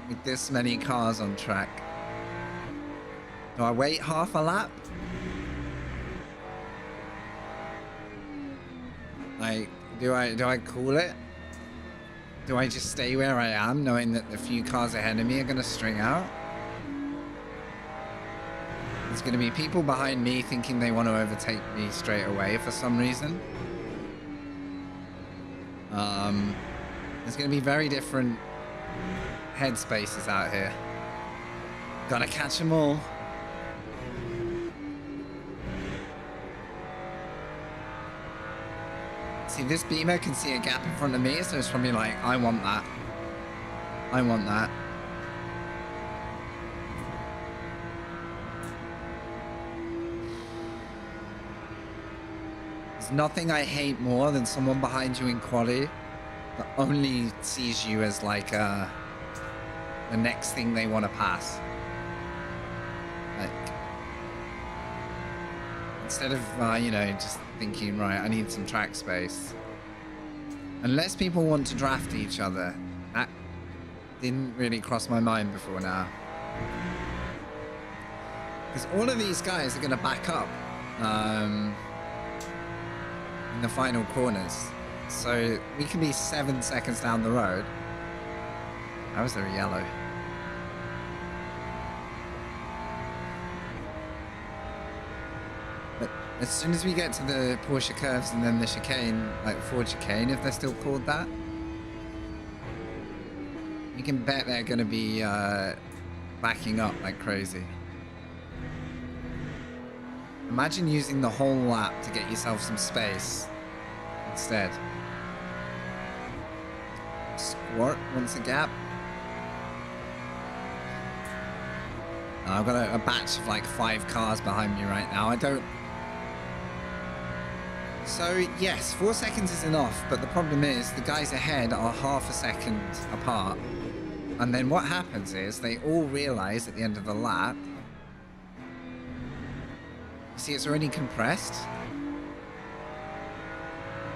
Speaker 1: with this many cars on track? Do I wait half a lap? Like, do I call it? Do I just stay where I am, knowing that the few cars ahead of me are going to string out? There's going to be people behind me thinking they want to overtake me straight away for some reason. There's going to be very different headspaces out here. Gotta catch them all. See, this Beamer can see a gap in front of me, so it's probably like, I want that. I want that. There's nothing I hate more than someone behind you in quali that only sees you as like the next thing they want to pass. Like, instead of, you know, just thinking, right, I need some track space. Unless people want to draft each other. That didn't really cross my mind before now. Because all of these guys are going to back up in the final corners. So we can be 7 seconds down the road. How is there a yellow? But as soon as we get to the Porsche curves and then the chicane, like Ford chicane, if they're still called that, you can bet they're going to be backing up like crazy. Imagine using the whole lap to get yourself some space instead. Squirt wants a gap. I've got a batch of like 5 cars behind me right now. I don't... So yes, 4 seconds is enough, but the problem is the guys ahead are half a second apart. And then what happens is they all realize at the end of the lap, you see it's already compressed.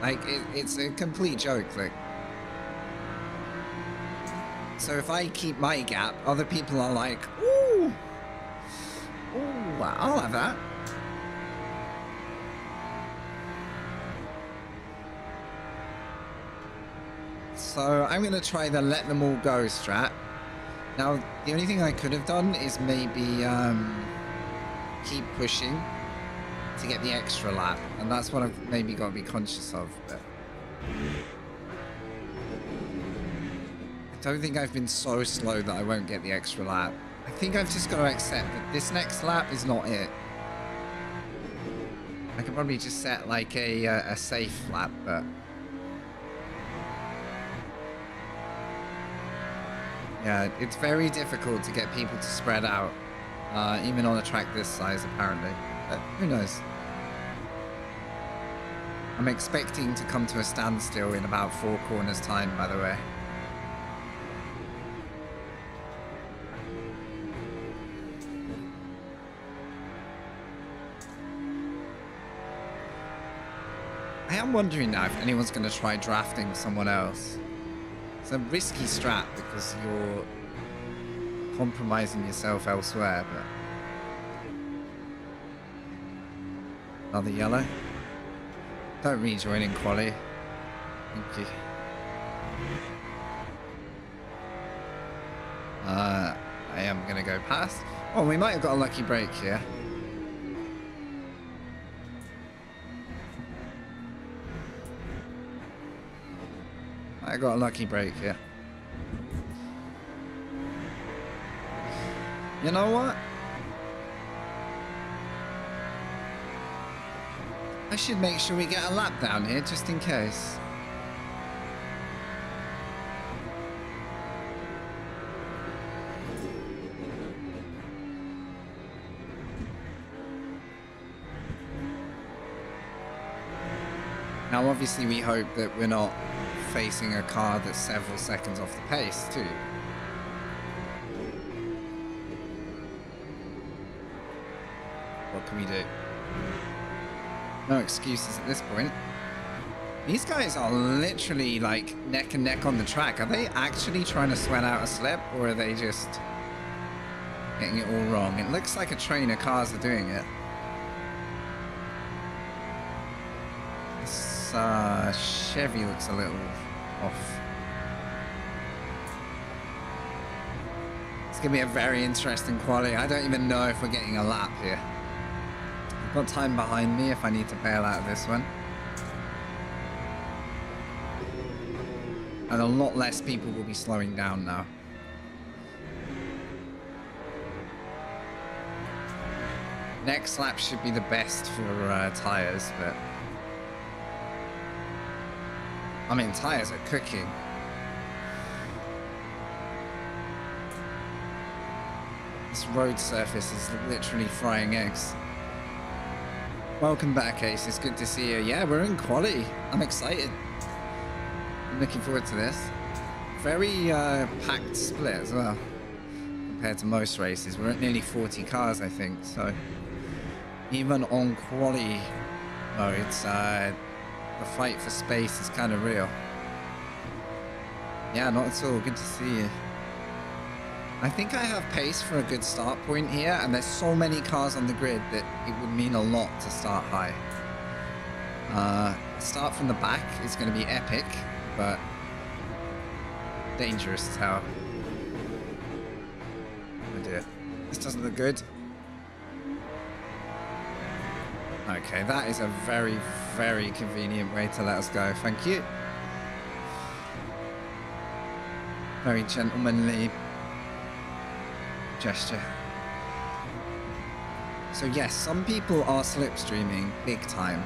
Speaker 1: Like, it's a complete joke, like. So if I keep my gap, other people are like, ooh, ooh, I'll have that. So I'm going to try the let them all go strat. Now, the only thing I could have done is maybe keep pushing to get the extra lap. And that's what I've maybe got to be conscious of. But I don't think I've been so slow that I won't get the extra lap. I think I've just got to accept that this next lap is not it. I could probably just set like a safe lap, but... yeah, it's very difficult to get people to spread out, even on a track this size, apparently. But who knows? I'm expecting to come to a standstill in about 4 corners time, by the way. I am wondering now if anyone's going to try drafting someone else. It's a risky strat because you're compromising yourself elsewhere, but... another yellow. Don't rejoin in quali. Thank you. I am going to go past. Oh, we might have got a lucky break here. I got a lucky break here. You know what? I should make sure we get a lap down here just in case. Now obviously we hope that we're not facing a car that's several seconds off the pace too. What can we do? No excuses at this point. These guys are literally like neck and neck on the track. Are they actually trying to sweat out a slip, or are they just getting it all wrong? It looks like a train of cars are doing it. This Chevy looks a little off. It's gonna be a very interesting quali. I don't even know if we're getting a lap here. I've got time behind me if I need to bail out of this one. And a lot less people will be slowing down now. Next lap should be the best for tyres, but... I mean, tyres are cooking. This road surface is literally frying eggs. Welcome back, Ace. It's good to see you. Yeah, we're in quali. I'm excited. I'm looking forward to this. Very packed split as well, compared to most races. We're at nearly 40 cars, I think. So even on quali modes, the fight for space is kind of real. Yeah, not at all. Good to see you. I think I have pace for a good start point here, and there's so many cars on the grid that it would mean a lot to start high. Start from the back is going to be epic, but dangerous as hell. Oh dear. This doesn't look good. Okay, that is a very, very convenient way to let us go. Thank you. Very gentlemanly gesture. So yes, some people are slipstreaming big time.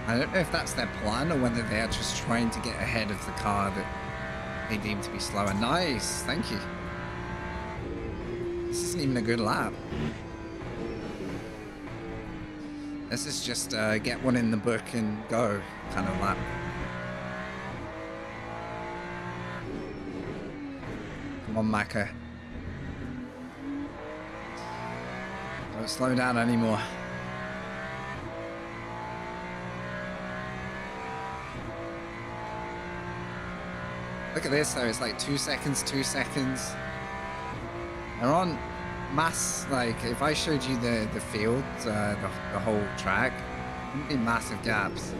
Speaker 1: I don't know if that's their plan or whether they are just trying to get ahead of the car that they deem to be slower. Nice, thank you. This isn't even a good lap. This is just get one in the book and go kind of lap. Come on, Maka. Don't slow down anymore. Look at this though, it's like 2 seconds, 2 seconds. They're on mass, like if I showed you the field, the whole track, it wouldn't be massive gaps.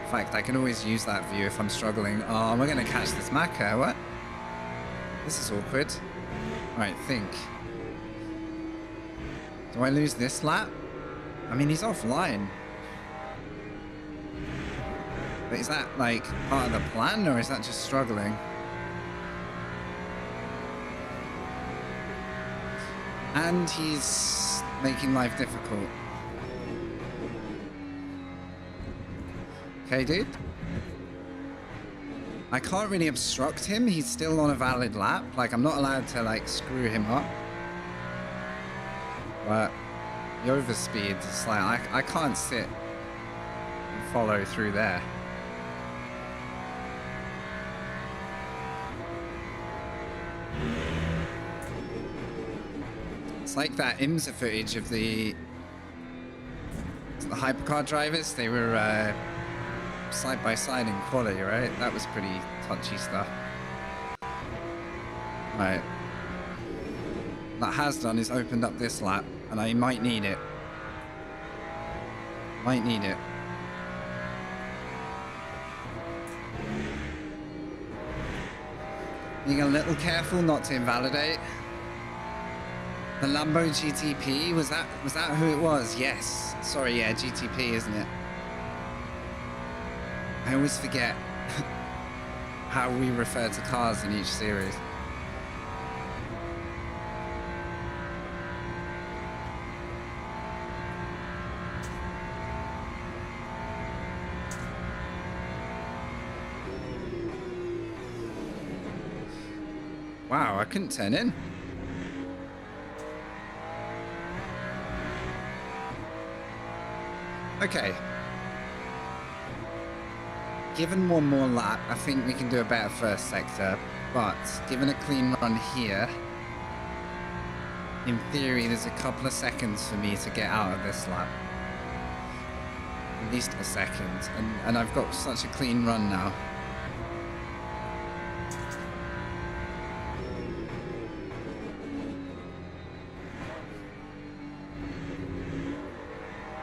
Speaker 1: In fact, I can always use that view if I'm struggling. Oh, we're gonna catch this Maka, what? This is awkward. Alright, think. Do I lose this lap? I mean, he's offline. But is that like part of the plan or is that just struggling? And he's making life difficult. Okay, dude. I can't really obstruct him. He's still on a valid lap. Like, I'm not allowed to, like, screw him up. But the overspeed is like, I can't sit and follow through there. It's like that IMSA footage of the hypercar drivers. They were side by side in quality, right? That was pretty touchy stuff. Right. That has done is opened up this lap, and I might need it. Might need it. Being a little careful not to invalidate. The Lambo GTP, was that who it was? Yes. Sorry, yeah, GTP, isn't it? I always forget how we refer to cars in each series. Wow, I couldn't turn in. Okay. Given one more lap, I think we can do a better first sector, but given a clean run here, in theory, there's a couple of seconds for me to get out of this lap. At least a second, and I've got such a clean run now.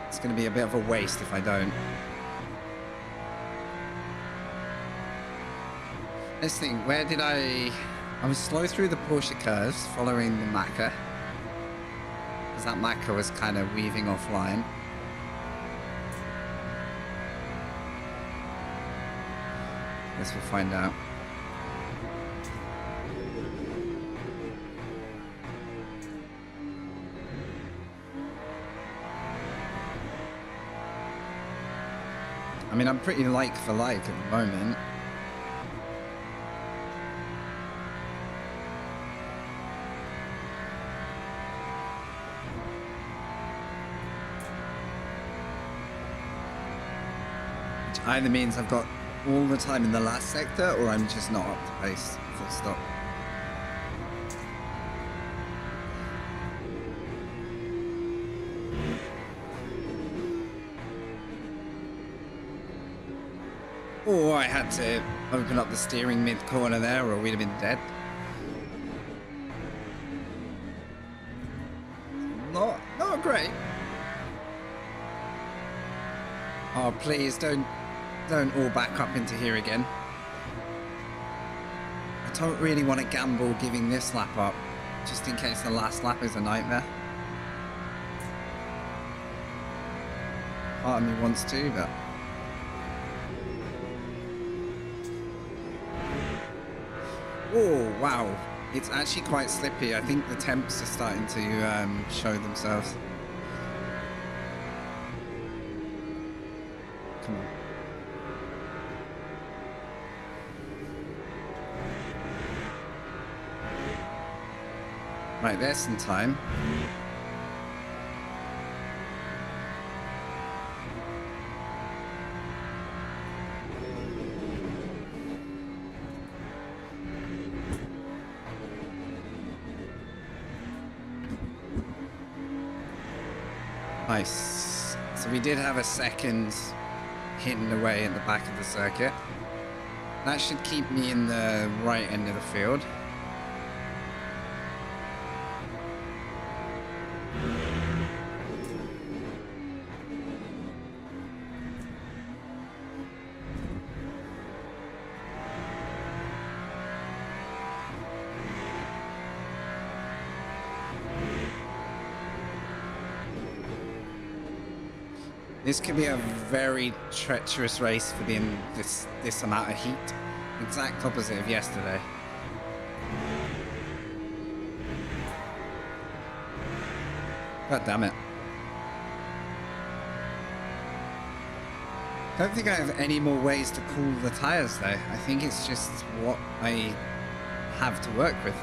Speaker 1: It's going to be a bit of a waste if I don't. Let's think, where did I was slow through the Porsche curves following the Maka. Because that Maka was kind of weaving offline. Guess we'll find out. I mean, I'm pretty like for like at the moment. Which either means I've got all the time in the last sector, or I'm just not up to pace. Full stop. Oh, I had to open up the steering mid-corner there, or we'd have been dead. Not great. Oh, please don't all back up into here again. I don't really want to gamble giving this lap up. Just in case the last lap is a nightmare. Part of me wants to, but... Oh, wow. It's actually quite slippy. I think the temps are starting to show themselves. Come on. Right, there's some time. Nice. So we did have a second hidden away at the back of the circuit. That should keep me in the right end of the field. This could be a very treacherous race for being this amount of heat. Exact opposite of yesterday. God damn it. I don't think I have any more ways to cool the tires though. I think it's just what I have to work with.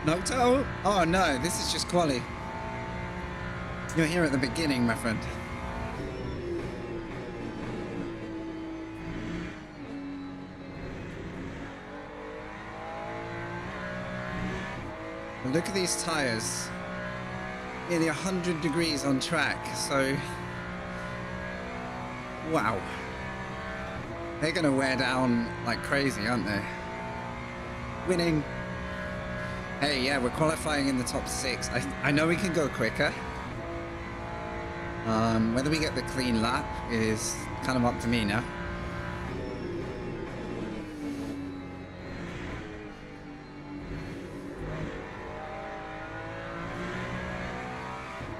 Speaker 1: Noto? Oh no, this is just quali. You're here at the beginning, my friend. Well, look at these tires. Nearly 100 degrees on track, so... Wow. They're gonna wear down like crazy, aren't they? Winning. Hey, yeah, we're qualifying in the top 6. I know we can go quicker. Whether we get the clean lap is kind of up to me now.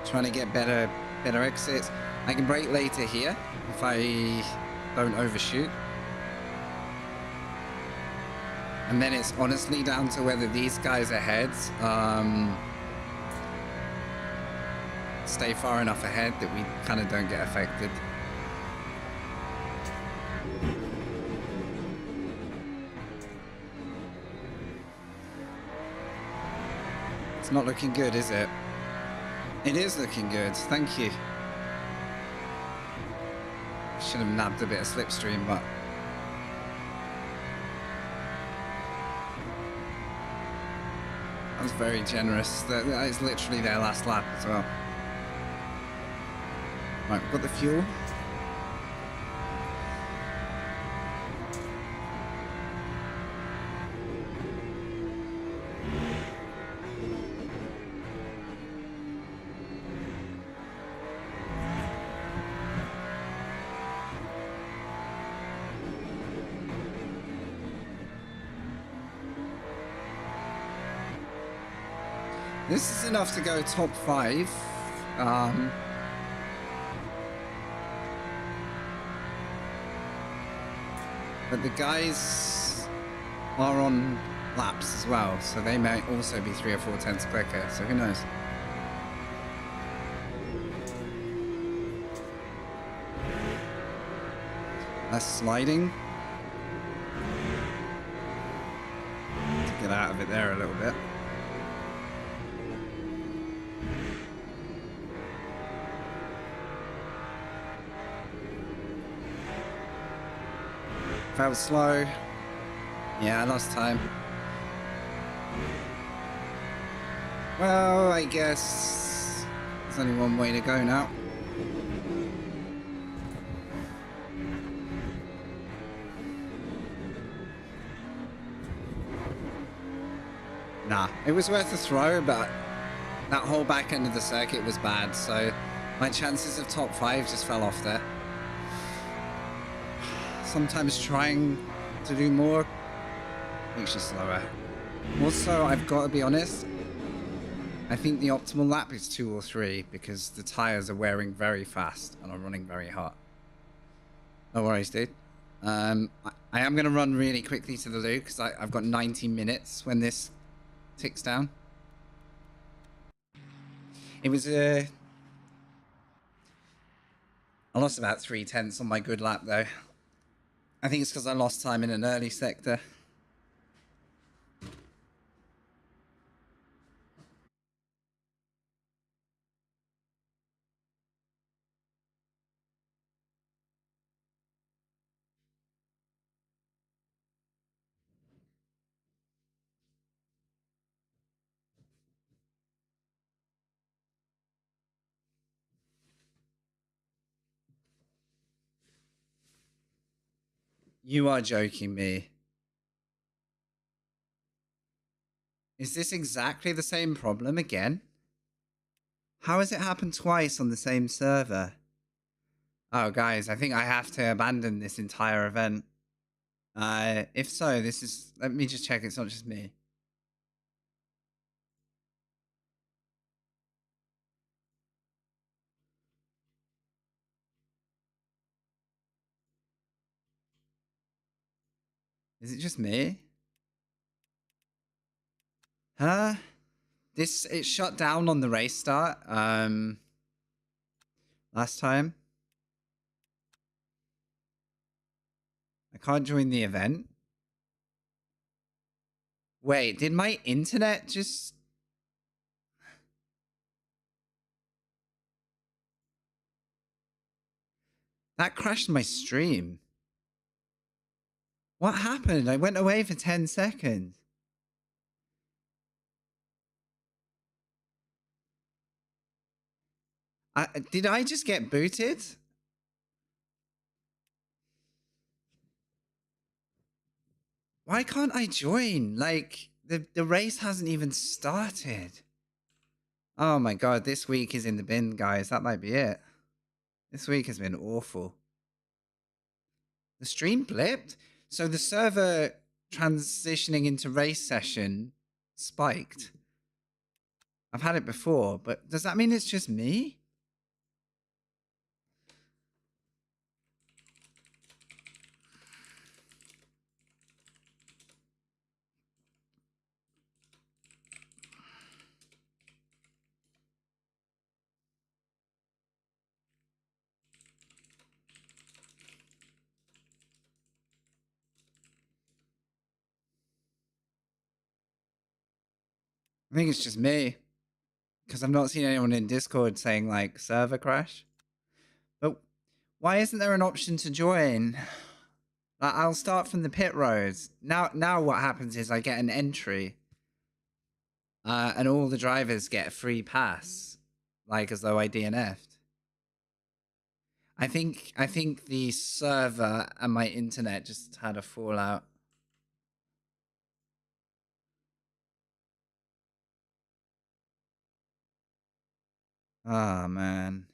Speaker 1: Trying to get better exits. I can brake later here if I don't overshoot. And then it's honestly down to whether these guys ahead stay far enough ahead that we kind of don't get affected. It's not looking good, is it? It is looking good, thank you. Should have nabbed a bit of slipstream, but... That's very generous. That is literally their last lap as well. Right, we've got the fuel. This is enough to go top 5. But the guys are on laps as well, so they may also be 3 or 4 tenths quicker, so who knows. Less sliding. To get out of it there a little bit. Felt slow. Yeah, I lost time. Well, I guess there's only one way to go now. Nah, it was worth a throw, but that whole back end of the circuit was bad, so my chances of top 5 just fell off there. sometimes trying to do more makes you slower. Also, I've got to be honest, I think the optimal lap is 2 or 3 because the tires are wearing very fast and I'm running very hot. No worries, dude. I am going to run really quickly to the loo because I've got 90 minutes when this ticks down. It was I lost about 3/10 on my good lap though. I think it's because I lost time in an early sector. You are joking me. Is this exactly the same problem again? How has it happened twice on the same server? Oh, guys, I think I have to abandon this entire event. If so, this is... Let me just check it's not just me. Is it just me? Huh? It shut down on the race start, last time. I can't join the event. Wait, did my internet just... That crashed my stream. What happened? I went away for 10 seconds. Did I just get booted? Why can't I join? Like, the race hasn't even started. Oh my god, this week is in the bin, guys. That might be it. This week has been awful. The stream blipped? So the server transitioning into race session spiked. I've had it before, but does that mean it's just me? I think it's just me. Because I've not seen anyone in Discord saying, like, server crash. But why isn't there an option to join? I'll start from the pit roads. Now what happens is I get an entry. And all the drivers get a free pass. Like, as though I DNF'd. I think the server and my internet just had a fallout. Oh, man.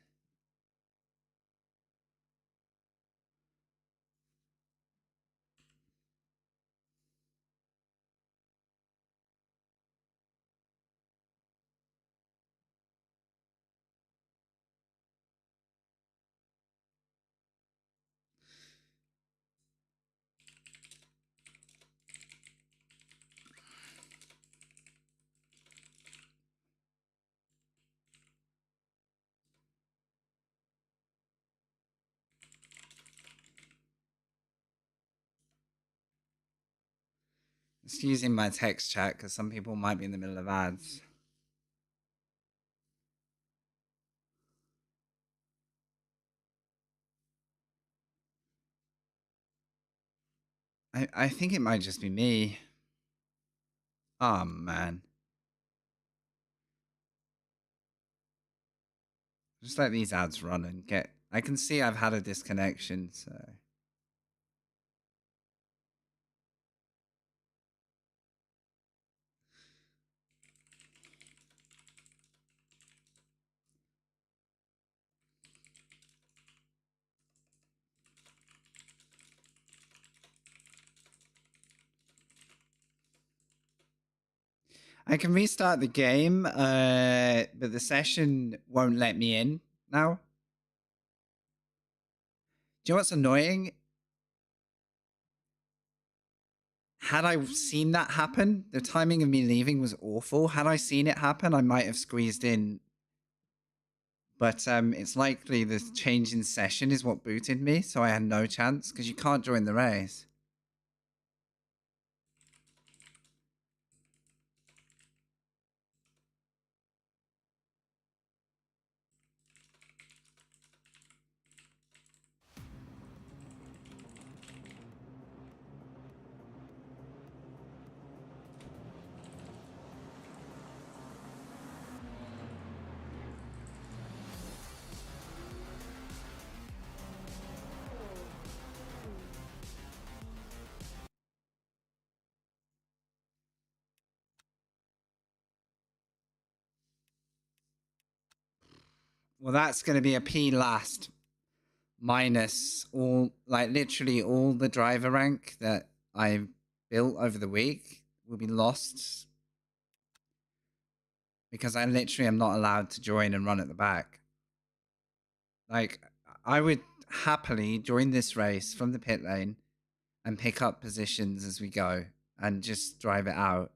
Speaker 1: Just using my text chat because some people might be in the middle of ads. I think it might just be me. Oh, man. Just let these ads run and get... I can see I've had a disconnection, so... I can restart the game, but the session won't let me in now. Do you know what's annoying? Had I seen that happen, the timing of me leaving was awful. Had I seen it happen, I might have squeezed in. But it's likely the change in session is what booted me, so I had no chance, because you can't join the race. Well, that's going to be a P last minus all, like literally all the driver rank that I built over the week will be lost because I literally am not allowed to join and run at the back. Like, I would happily join this race from the pit lane and pick up positions as we go and just drive it out.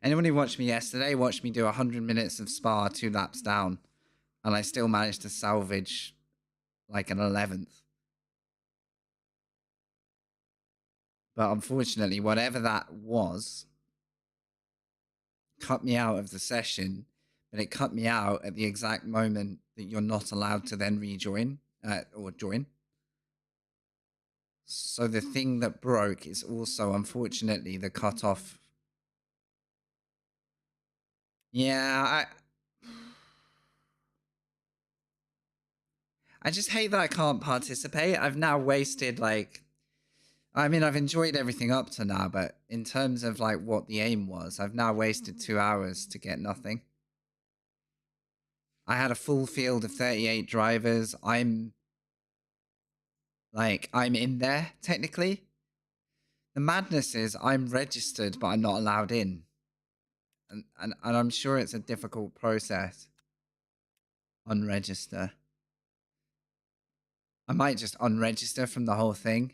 Speaker 1: Anyone who watched me yesterday watched me do 100 minutes of Spa 2 laps down, and I still managed to salvage like an 11th. But unfortunately, whatever that was cut me out of the session, but it cut me out at the exact moment that you're not allowed to then rejoin or join. So the thing that broke is also, unfortunately, the cutoff. Yeah, I just hate that I can't participate. I've now wasted like, I mean, I've enjoyed everything up to now, but in terms of like what the aim was, I've now wasted 2 hours to get nothing. I had a full field of 38 drivers. I'm in there technically. The madness is I'm registered, but I'm not allowed in. And I'm sure it's a difficult process. Unregister. I might just unregister from the whole thing.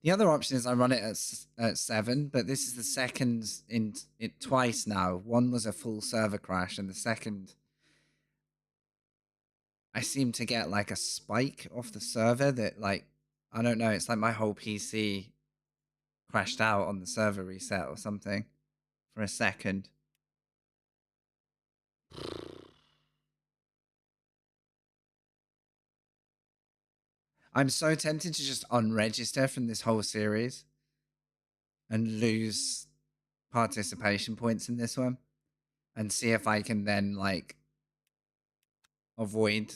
Speaker 1: The other option is I run it at 7, but this is the second in it twice now. One was a full server crash, and the second, I seem to get like a spike off the server that like, I don't know, it's like my whole PC crashed out on the server reset or something for a second. I'm so tempted to just unregister from this whole series and lose participation points in this one and see if I can then like avoid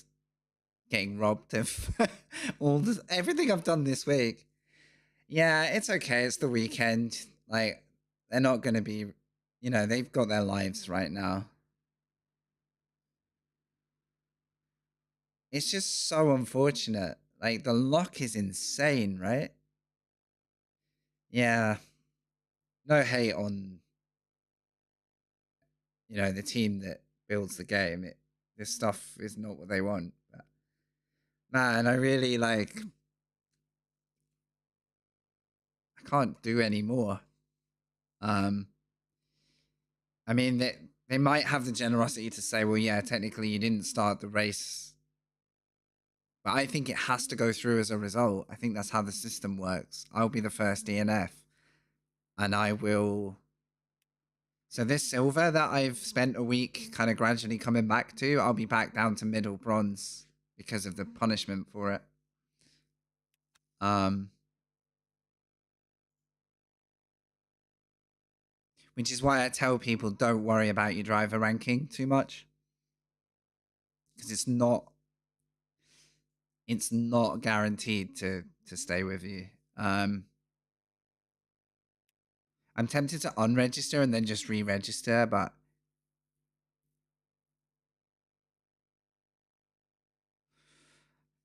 Speaker 1: getting robbed of everything I've done this week. Yeah, it's okay. It's the weekend. Like, they're not going to be, they've got their lives right now. It's just so unfortunate. Like, the luck is insane, right? Yeah. No hate on, the team that builds the game. This stuff is not what they want. But, man, I really, like, I can't do any more. I mean, they might have the generosity to say, well, yeah, technically you didn't start the race. But I think it has to go through as a result. I think that's how the system works. I'll be the first DNF. And I will... So this silver that I've spent a week kind of gradually coming back to, I'll be back down to middle bronze because of the punishment for it. Which is why I tell people don't worry about your driver ranking too much. Because it's not guaranteed to stay with you. I'm tempted to unregister and then just re-register, but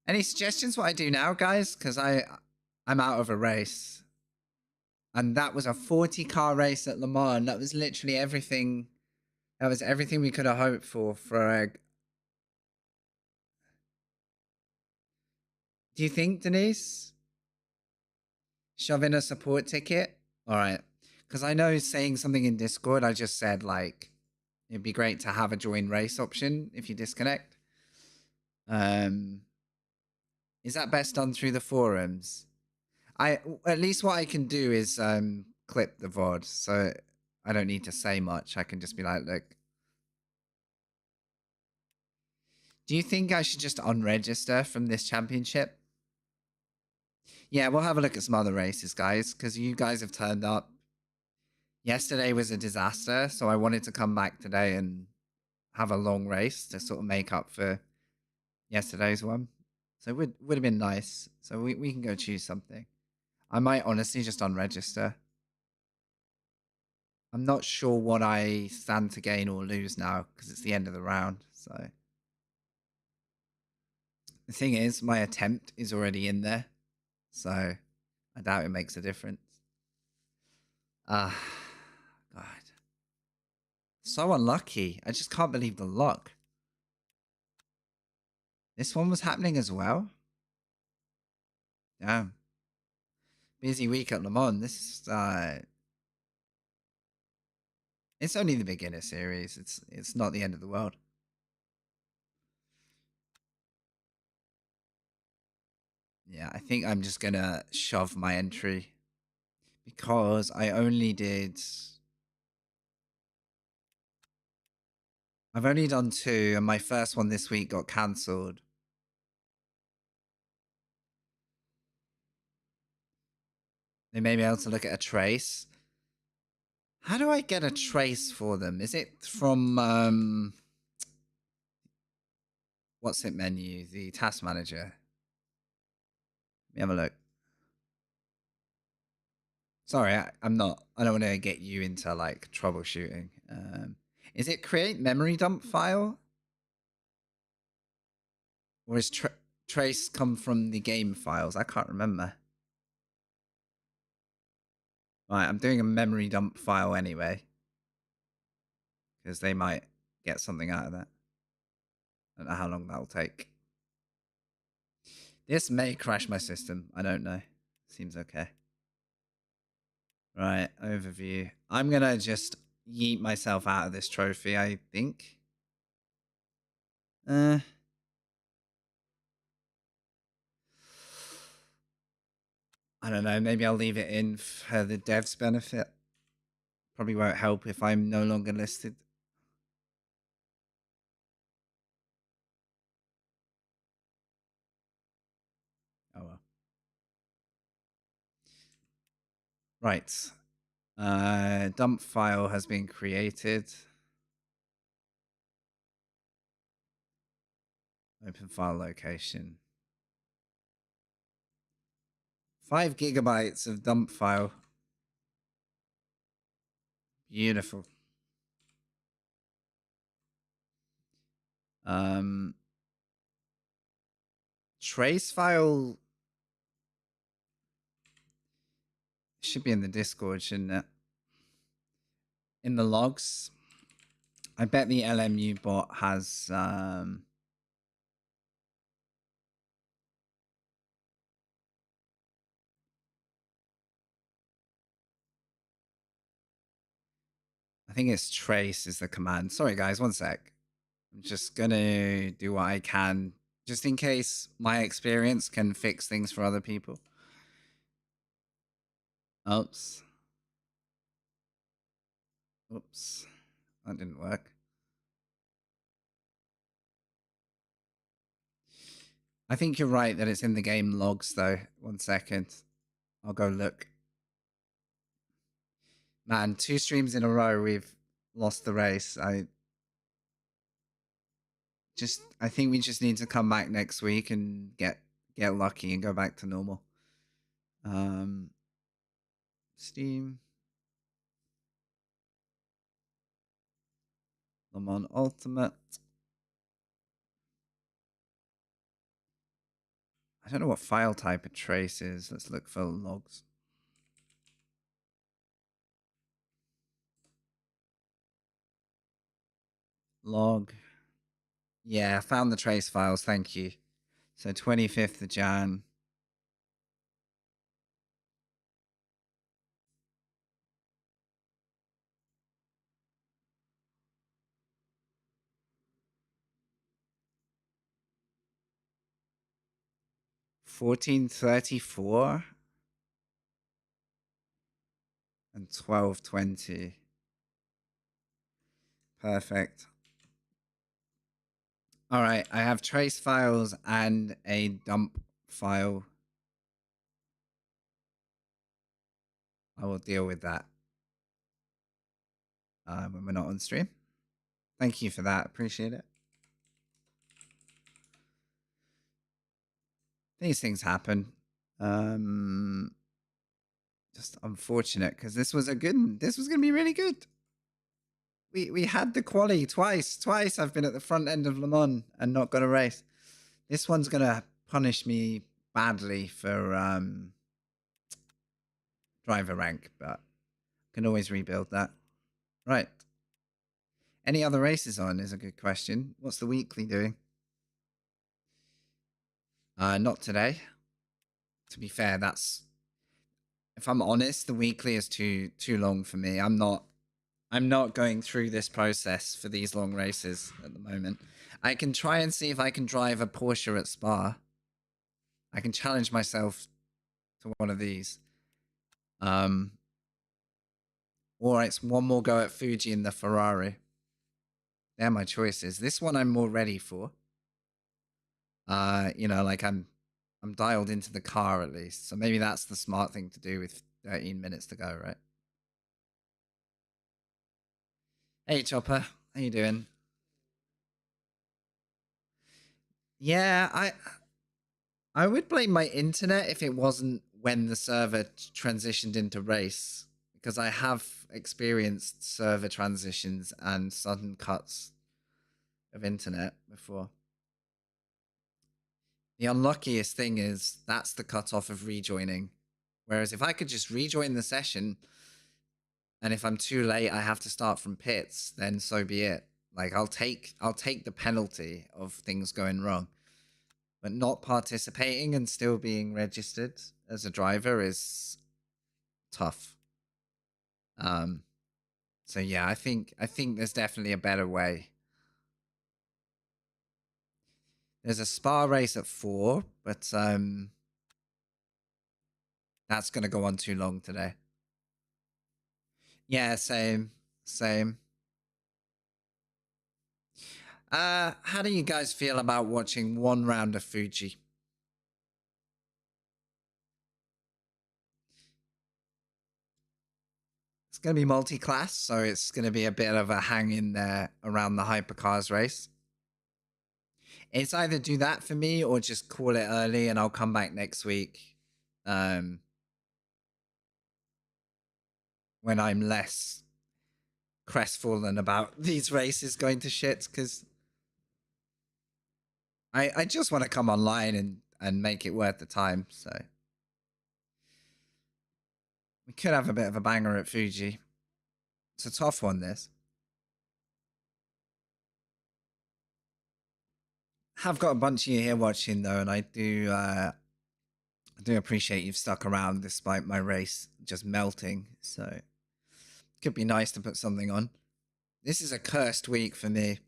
Speaker 1: any suggestions what I do now, guys? Because I'm out of a race. And that was a 40-car race at Le Mans. That was literally everything. That was everything we could have hoped for a... Do you think, Denise? Shove in a support ticket? All right. Because I know saying something in Discord, I just said, like, it'd be great to have a join race option if you disconnect. Is that best done through the forums? At least what I can do is clip the VOD, so I don't need to say much. I can just be like, look, do you think I should just unregister from this championship? Yeah, we'll have a look at some other races, guys, because you guys have turned up. Yesterday was a disaster, so I wanted to come back today and have a long race to sort of make up for yesterday's one. So it would have been nice. So we can go choose something. I might honestly just unregister. I'm not sure what I stand to gain or lose now because it's the end of the round. So the thing is, my attempt is already in there. So I doubt it makes a difference. Ah, God. So unlucky. I just can't believe the luck. This one was happening as well. Damn. Busy week at Le Mans. This is, it's only the beginner series. It's not the end of the world. Yeah, I think I'm just gonna shove my entry because I only did... I've only done 2 and my first one this week got cancelled. They may be able to look at a trace. How do I get a trace for them? Is it from what's it menu? The task manager. Let me have a look. Sorry, I'm not. I don't want to get you into like troubleshooting. Is it create memory dump file, or is trace come from the game files? I can't remember. Right, I'm doing a memory dump file anyway because they might get something out of that. I don't know how long that'll take. This may crash my system. I don't know. Seems okay. Right, overview. I'm going to just yeet myself out of this trophy, I think. I don't know. Maybe I'll leave it in for the devs' benefit. Probably won't help if I'm no longer listed. Oh well. Right. Dump file has been created. Open file location. 5 gigabytes of dump file. Beautiful. Trace file should be in the Discord, shouldn't it? In the logs. I bet the LMU bot has I think it's trace is the command. Sorry guys, one sec. I'm just gonna do what I can just in case my experience can fix things for other people. Oops. Oops. That didn't work. I think you're right that it's in the game logs though. One second. I'll go look. Man, 2 streams in a row we've lost the race. I think we just need to come back next week and get lucky and go back to normal. Steam. Le Mans Ultimate. I don't know what file type a trace is. Let's look for logs. log. Yeah, I found the trace files. Thank you. So 25th of Jan. $14.34 and $12.20. Perfect. All right, I have trace files and a dump file. I will deal with that when we're not on stream. Thank you for that. Appreciate it. These things happen. Just unfortunate because this was going to be really good. We had the quali twice. I've been at the front end of Le Mans and not got a race. This one's going to punish me badly for driver rank, but can always rebuild that. Right. Any other races on is a good question. What's the weekly doing? Not today. To be fair, that's, if I'm honest, the weekly is too long for me. I'm not going through this process for these long races at the moment. I can try and see if I can drive a Porsche at Spa. I can challenge myself to one of these. Or it's one more go at Fuji in the Ferrari. They're my choices. This one I'm more ready for. You know, like I'm dialed into the car at least. So maybe that's the smart thing to do with 13 minutes to go, right? Hey Chopper, how you doing? Yeah, I would blame my internet if it wasn't when the server transitioned into race, because I have experienced server transitions and sudden cuts of internet before. The unluckiest thing is that's the cutoff of rejoining. Whereas if I could just rejoin the session, and if I'm too late, I have to start from pits, then so be it. Like I'll take the penalty of things going wrong. But not participating and still being registered as a driver is tough. So yeah, I think there's definitely a better way. There's a Spa race at 4, but that's gonna go on too long today. Yeah, same. How do you guys feel about watching one round of Fuji? It's going to be multi-class, so it's going to be a bit of a hang in there around the hypercars race. It's either do that for me or just call it early and I'll come back next week when I'm less crestfallen about these races going to shit, because I just want to come online and make it worth the time. So we could have a bit of a banger at Fuji. It's a tough one, this. Have got a bunch of you here watching though, and I do appreciate you've stuck around despite my race just melting. So it could be nice to put something on. This is a cursed week for me.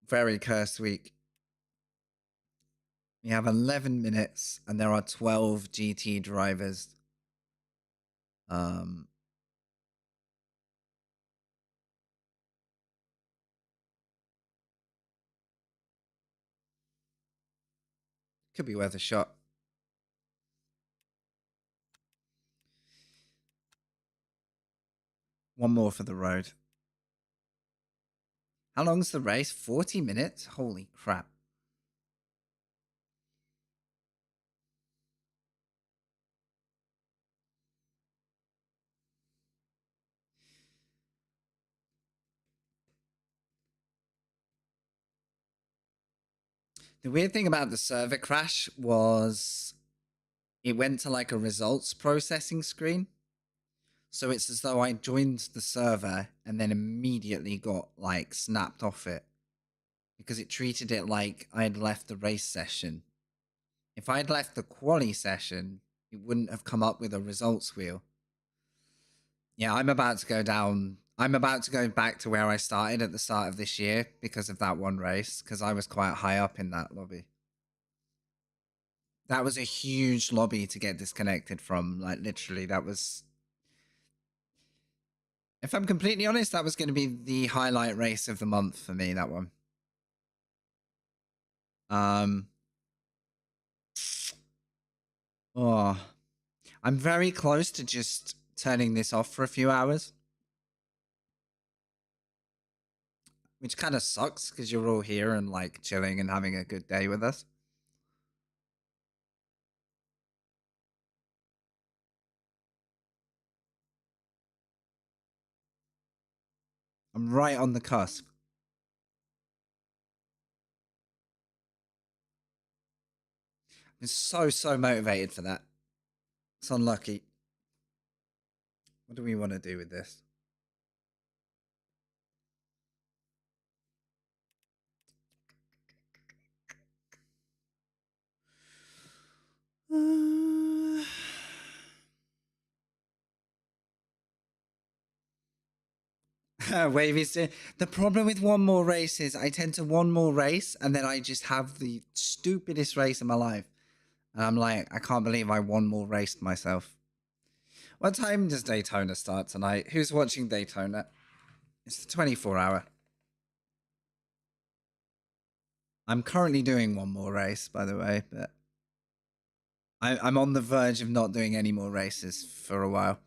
Speaker 1: Very cursed week. We have 11 minutes and there are 12 GT drivers. Could be worth a shot. One more for the road. How long's the race? 40 minutes? Holy crap. The weird thing about the server crash was it went to like a results processing screen. So it's as though I joined the server and then immediately got like snapped off it because it treated it like I'd left the race session. If I'd left the quali session, it wouldn't have come up with a results wheel. Yeah, I'm about to go down. I'm about to go back to where I started at the start of this year because of that one race, because I was quite high up in that lobby. That was a huge lobby to get disconnected from. Like, literally, that was... If I'm completely honest, that was going to be the highlight race of the month for me, that one. Oh, I'm very close to just turning this off for a few hours. Which kind of sucks because you're all here and like chilling and having a good day with us. I'm right on the cusp. I'm so motivated for that. It's unlucky. What do we want to do with this? Wavy's doing... The problem with one more race is I tend to one more race and then I just have the stupidest race of my life. And I'm like, I can't believe I one more raced myself. What time does Daytona start tonight? Who's watching Daytona? It's the 24-hour. I'm currently doing one more race, by the way, but I'm on the verge of not doing any more races for a while,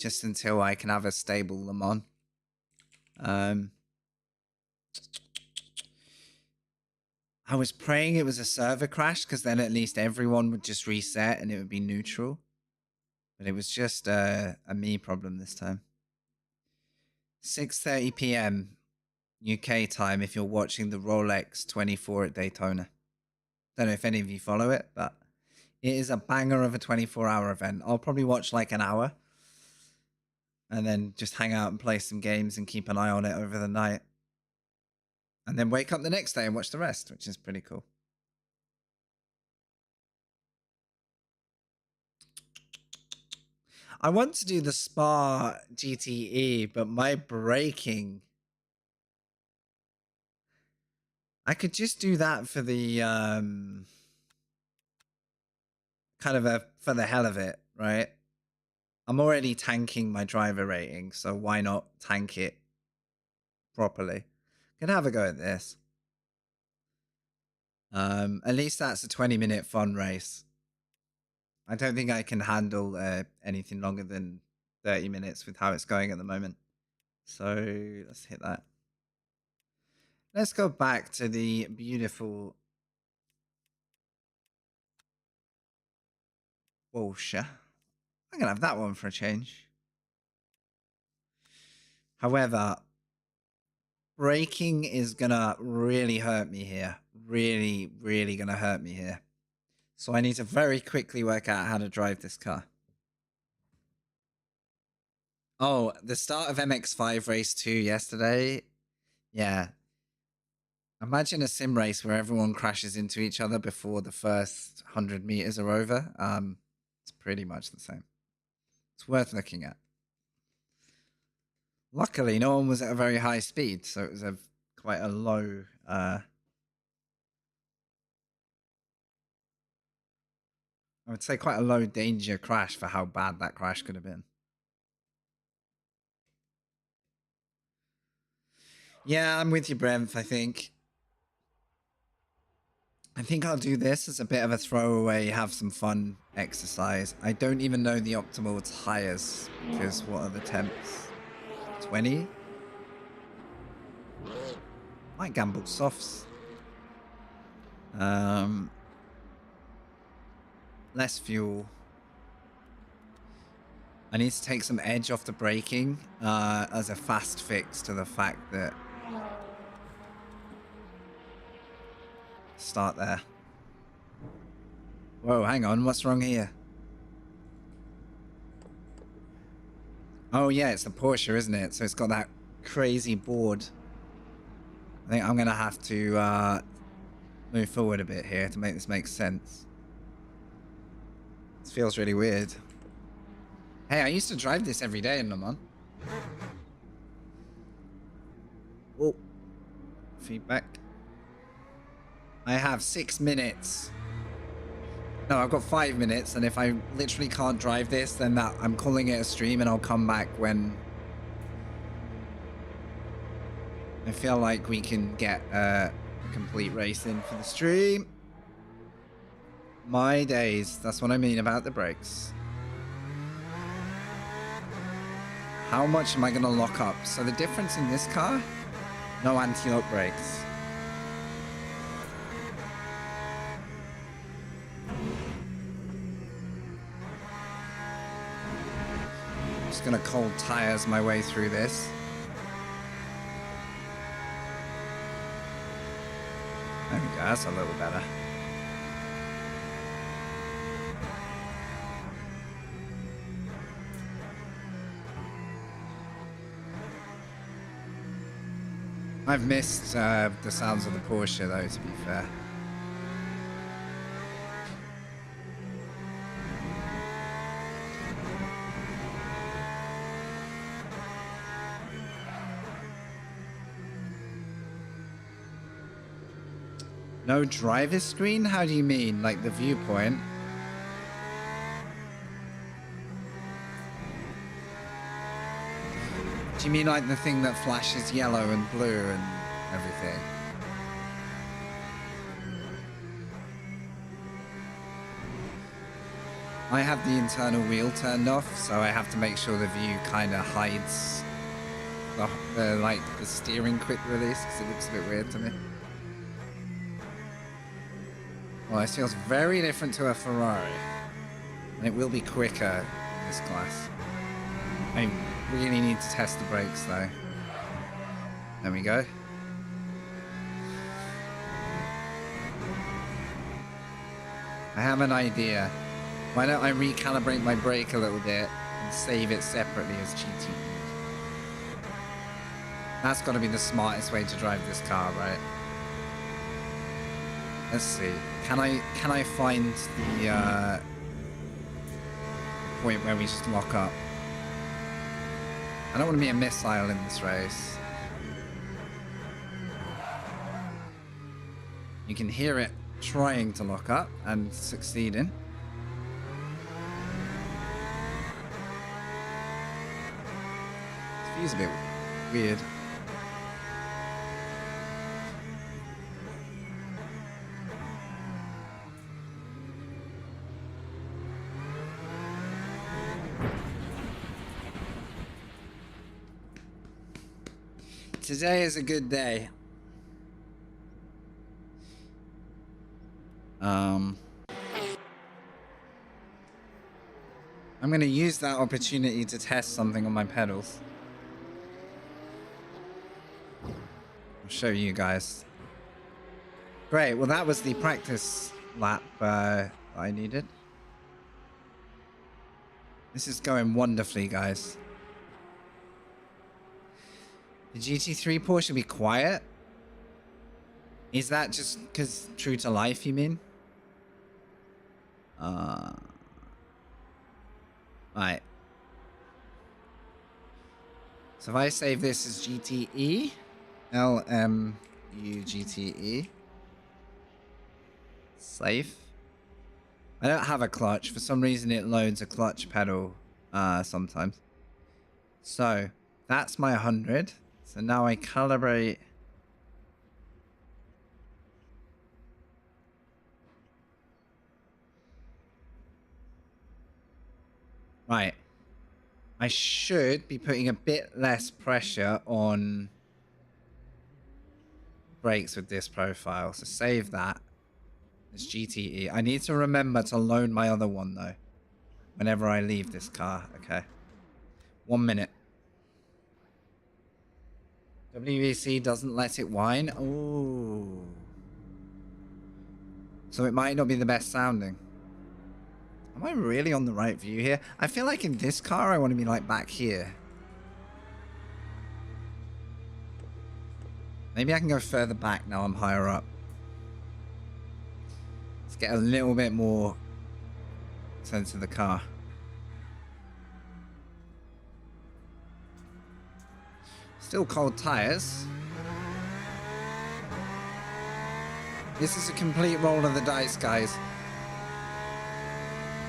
Speaker 1: just until I can have a stable Le Mans. I was praying it was a server crash, because then at least everyone would just reset and it would be neutral. But it was just a me problem this time. 6:30 p.m. UK time if you're watching the Rolex 24 at Daytona. Don't know if any of you follow it, but it is a banger of a 24-hour event. I'll probably watch like an hour and then just hang out and play some games and keep an eye on it over the night. And then wake up the next day and watch the rest, which is pretty cool. I want to do the Spa GTE, but my braking... I could just do that for the... kind of for the hell of it, right? I'm already tanking my driver rating, so why not tank it properly? Can have a go at this. At least that's a 20-minute fun race. I don't think I can handle anything longer than 30 minutes with how it's going at the moment. So let's hit that. Let's go back to the beautiful Porsche. I'm going to have that one for a change. However, braking is going to really hurt me here. Really going to hurt me here. So I need to very quickly work out how to drive this car. Oh, the start of MX5 Race 2 yesterday. Yeah. Imagine a sim race where everyone crashes into each other before the first 100 meters are over. It's pretty much the same. It's worth looking at. Luckily, no one was at a very high speed, so it was quite a low... I would say quite a low danger crash for how bad that crash could have been. Yeah, I'm with you, Brent, I think. I think I'll do this as a bit of a throwaway, have some fun exercise. I don't even know the optimal tires, because what are the temps? 20? Might gamble softs. Less fuel. I need to take some edge off the braking as a fast fix to the fact that... Start there. Whoa, hang on. What's wrong here? Oh yeah, it's the Porsche, isn't it? So it's got that crazy board. I think I'm gonna have to move forward a bit here to make this make sense. This feels really weird. Hey, I used to drive this every day in Le Mans. Oh, feedback. I have 6 minutes. No, I've got 5 minutes, and if I literally can't drive this, then I'm calling it a stream, and I'll come back when I feel like we can get a complete race in for the stream. My days, that's what I mean about the brakes. How much am I going to lock up? So the difference in this car, no anti-lock brakes. Just going to cold tires my way through this. There we go, that's a little better. I've missed the sounds of the Porsche though, to be fair. No driver's screen? How do you mean? Like the viewpoint? Do you mean like the thing that flashes yellow and blue and everything? I have the internal wheel turned off, so I have to make sure the view kind of hides like the steering quick release, because it looks a bit weird to me. Well, this feels very different to a Ferrari, and it will be quicker in this class. I really need to test the brakes though. There we go. I have an idea. Why don't I recalibrate my brake a little bit and save it separately as GT? That's got to be the smartest way to drive this car, right? Let's see. Can I find the point where we just lock up? I don't want to be a missile in this race. You can hear it trying to lock up and succeeding. This view's a bit weird. Today is a good day. I'm going to use that opportunity to test something on my pedals. I'll show you guys. Great, well that was the practice lap I needed. This is going wonderfully, guys. The GT3 Porsche should be quiet? Is that just because true to life, you mean? Right. So if I save this as GTE, LMGT3, save. I don't have a clutch. For some reason it loads a clutch pedal sometimes. So that's my 100. So now I calibrate. Right. I should be putting a bit less pressure on brakes with this profile. So save that. It's GTE. I need to remember to loan my other one though, whenever I leave this car. Okay. 1 minute. WEC doesn't let it whine. Ooh. So it might not be the best sounding. Am I really on the right view here? I feel like in this car I want to be like back here. Maybe I can go further back now I'm higher up. Let's get a little bit more sense of the car. Still cold tires. This is a complete roll of the dice, guys.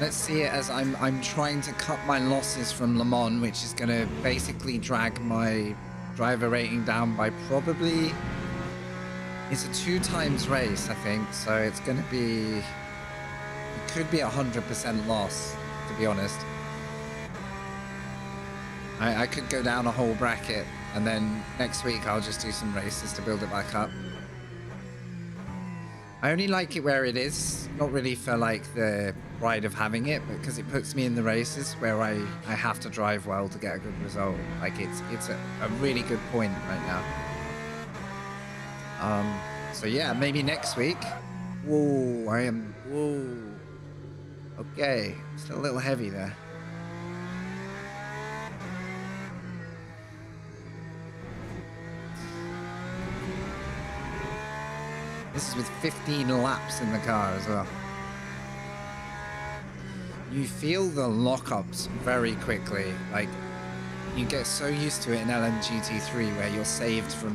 Speaker 1: Let's see it as I'm trying to cut my losses from Le Mans, which is going to basically drag my driver rating down by probably... It's a 2 times race, I think, so it's going to be... It could be 100% loss, to be honest. I could go down a whole bracket, and then next week I'll just do some races to build it back up. I only like it where it is, not really for like the pride of having it, but because it puts me in the races where I have to drive well to get a good result. Like it's a really good point right now. So yeah, maybe next week. Whoa, whoa. Okay, still a little heavy there. This is with 15 laps in the car as well. You feel the lockups very quickly. Like, you get so used to it in LMGT3 where you're saved from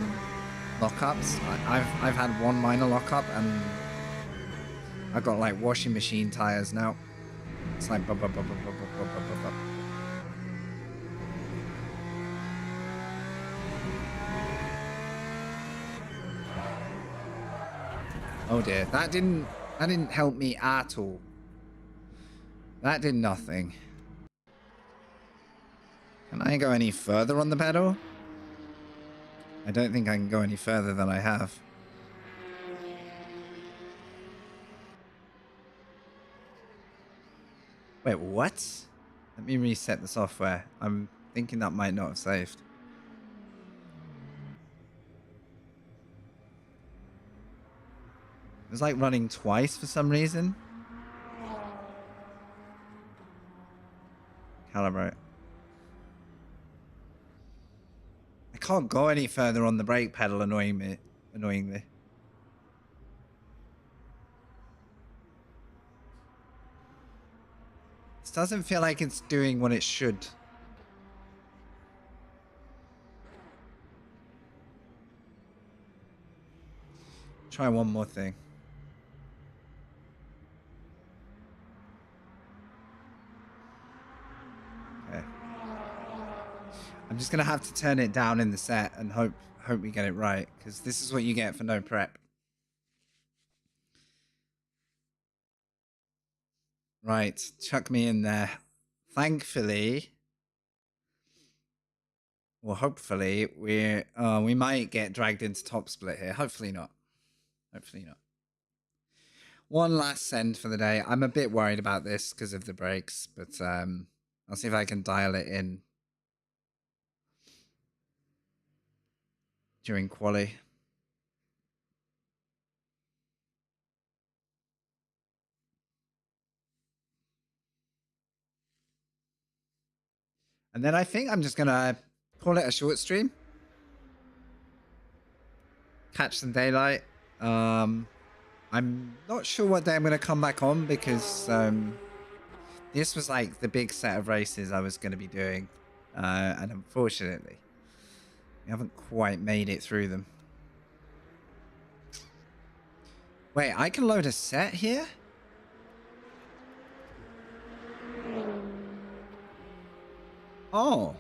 Speaker 1: lockups. I've had one minor lockup and I've got like washing machine tires now. It's like bub, bub, bub, bub, bub, bub, bub, bub. Oh dear, that didn't help me at all. That did nothing. Can I go any further on the pedal? I don't think I can go any further than I have. Wait, what? Let me reset the software. I'm thinking that might not have saved. It was like running twice for some reason. Calibrate. I can't go any further on the brake pedal, annoyingly. This doesn't feel like it's doing what it should. Try one more thing. Okay. I'm just gonna have to turn it down in the set and hope we get it right, because this is what you get for no prep. Right, chuck me in there. Thankfully, well, hopefully, we might get dragged into top split here. Hopefully not. Hopefully not. One last send for the day. I'm a bit worried about this because of the brakes, but I'll see if I can dial it in during quali. And then I think I'm just going to call it a short stream. Catch some daylight. I'm not sure what day I'm going to come back on because this was like the big set of races I was going to be doing. And unfortunately, we haven't quite made it through them. Wait, I can load a set here? Oh.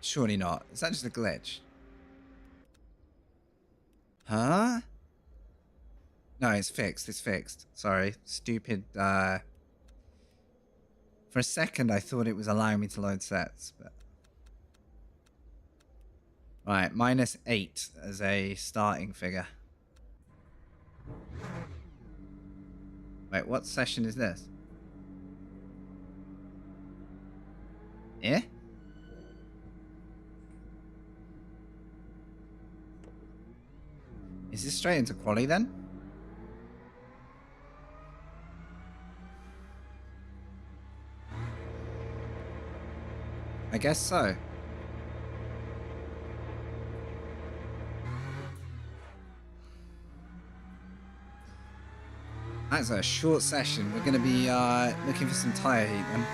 Speaker 1: Surely not. Is that just a glitch? Huh? No, it's fixed. It's fixed. Sorry. Stupid. For a second, I thought it was allowing me to load sets, but... Right, -8 as a starting figure. Wait, what session is this? Eh? Is this straight into quali then? I guess so. That's a short session. We're going to be looking for some tire heat then.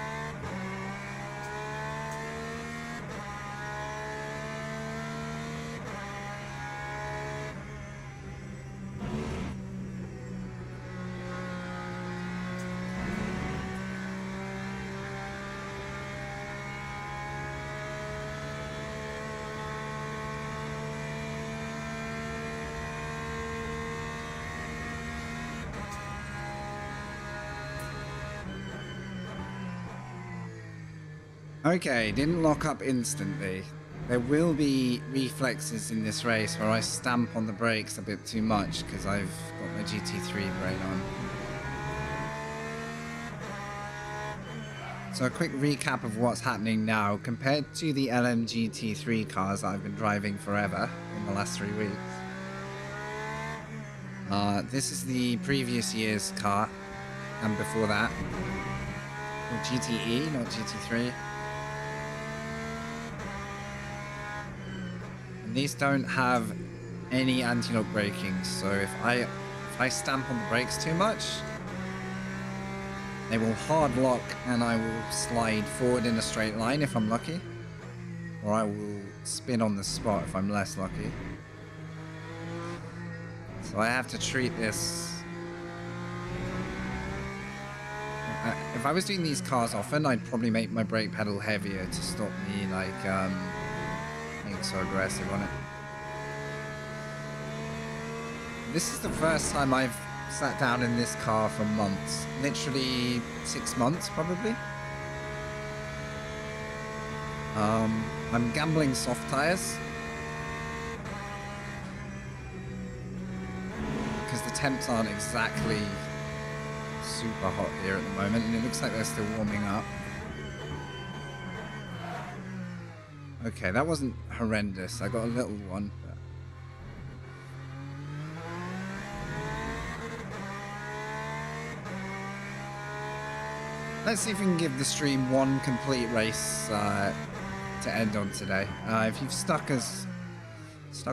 Speaker 1: Okay, didn't lock up instantly. There will be reflexes in this race where I stamp on the brakes a bit too much because I've got my GT3 brain on. So a quick recap of what's happening now compared to the LMGT3 cars that I've been driving forever in the last 3 weeks. This is the previous year's car and before that. Or GTE, not GT3. These don't have any anti-lock braking, so if I stamp on the brakes too much, they will hard lock and I will slide forward in a straight line if I'm lucky, or I will spin on the spot if I'm less lucky. So I have to treat this... if I was doing these cars often, I'd probably make my brake pedal heavier to stop me like being so aggressive on it. This is the first time I've sat down in this car for months. Literally 6 months, probably. I'm gambling soft tires. Because the temps aren't exactly super hot here at the moment, and it looks like they're still warming up. Okay, that wasn't horrendous. I got a little one. But... let's see if we can give the stream one complete race to end on today. If you've stuck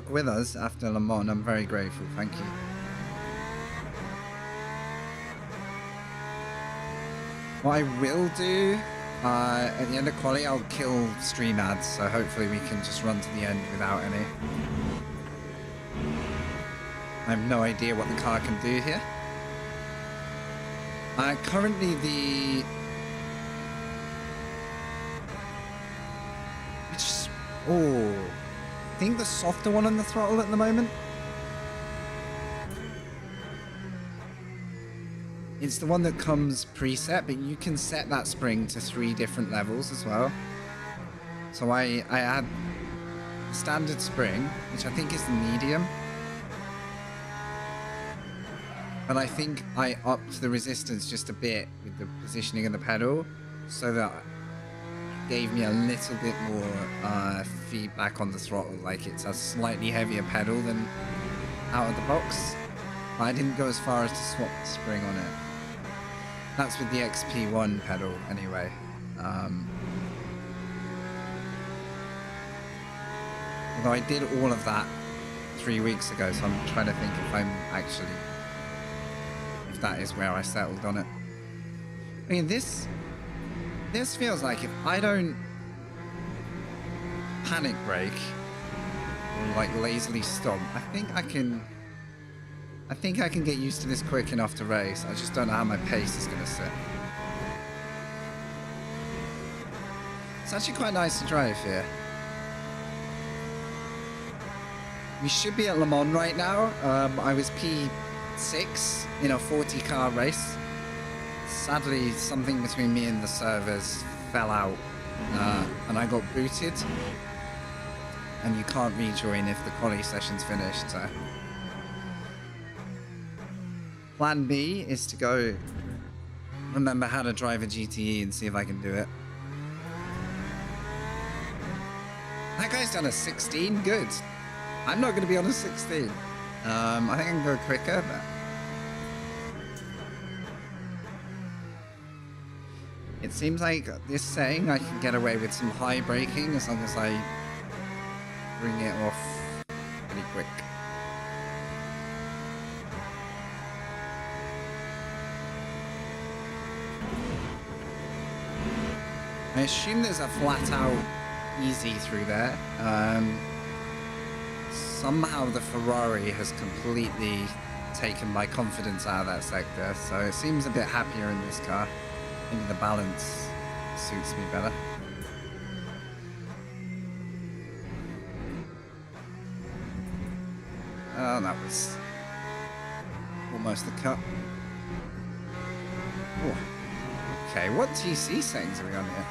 Speaker 1: with us after Le Mans, I'm very grateful. Thank you. What I will do at the end of quali, I'll kill stream ads, so hopefully we can just run to the end without any. I have no idea what the car can do here. Currently I think the softer one on the throttle at the moment. It's the one that comes preset, but you can set that spring to 3 different levels as well. So I add the standard spring, which I think is the medium. But I think I upped the resistance just a bit with the positioning of the pedal, so that it gave me a little bit more feedback on the throttle. Like it's a slightly heavier pedal than out of the box. But I didn't go as far as to swap the spring on it. That's with the XP1 pedal anyway. Although I did all of that 3 weeks ago, so I'm trying to think if that is where I settled on it. I mean, this feels like if I don't panic brake or like lazily stop, I think I can get used to this quick enough to race. I just don't know how my pace is going to sit. It's actually quite nice to drive here. We should be at Le Mans right now. I was P6 in a 40 car race. Sadly, something between me and the servers fell out and I got booted. And you can't rejoin if the quali session's finished, so... Plan B is to go remember how to drive a GTE and see if I can do it. That guy's done a 16, good. I'm not going to be on a 16. I think I can go quicker, but... it seems like this saying I can get away with some high braking as long as I bring it off pretty quick. I assume there's a flat out easy through there. Somehow the Ferrari has completely taken my confidence out of that sector, so it seems a bit happier in this car. Maybe the balance suits me better. Oh, that was almost the cut. Oh. Okay, what TC settings are we on here?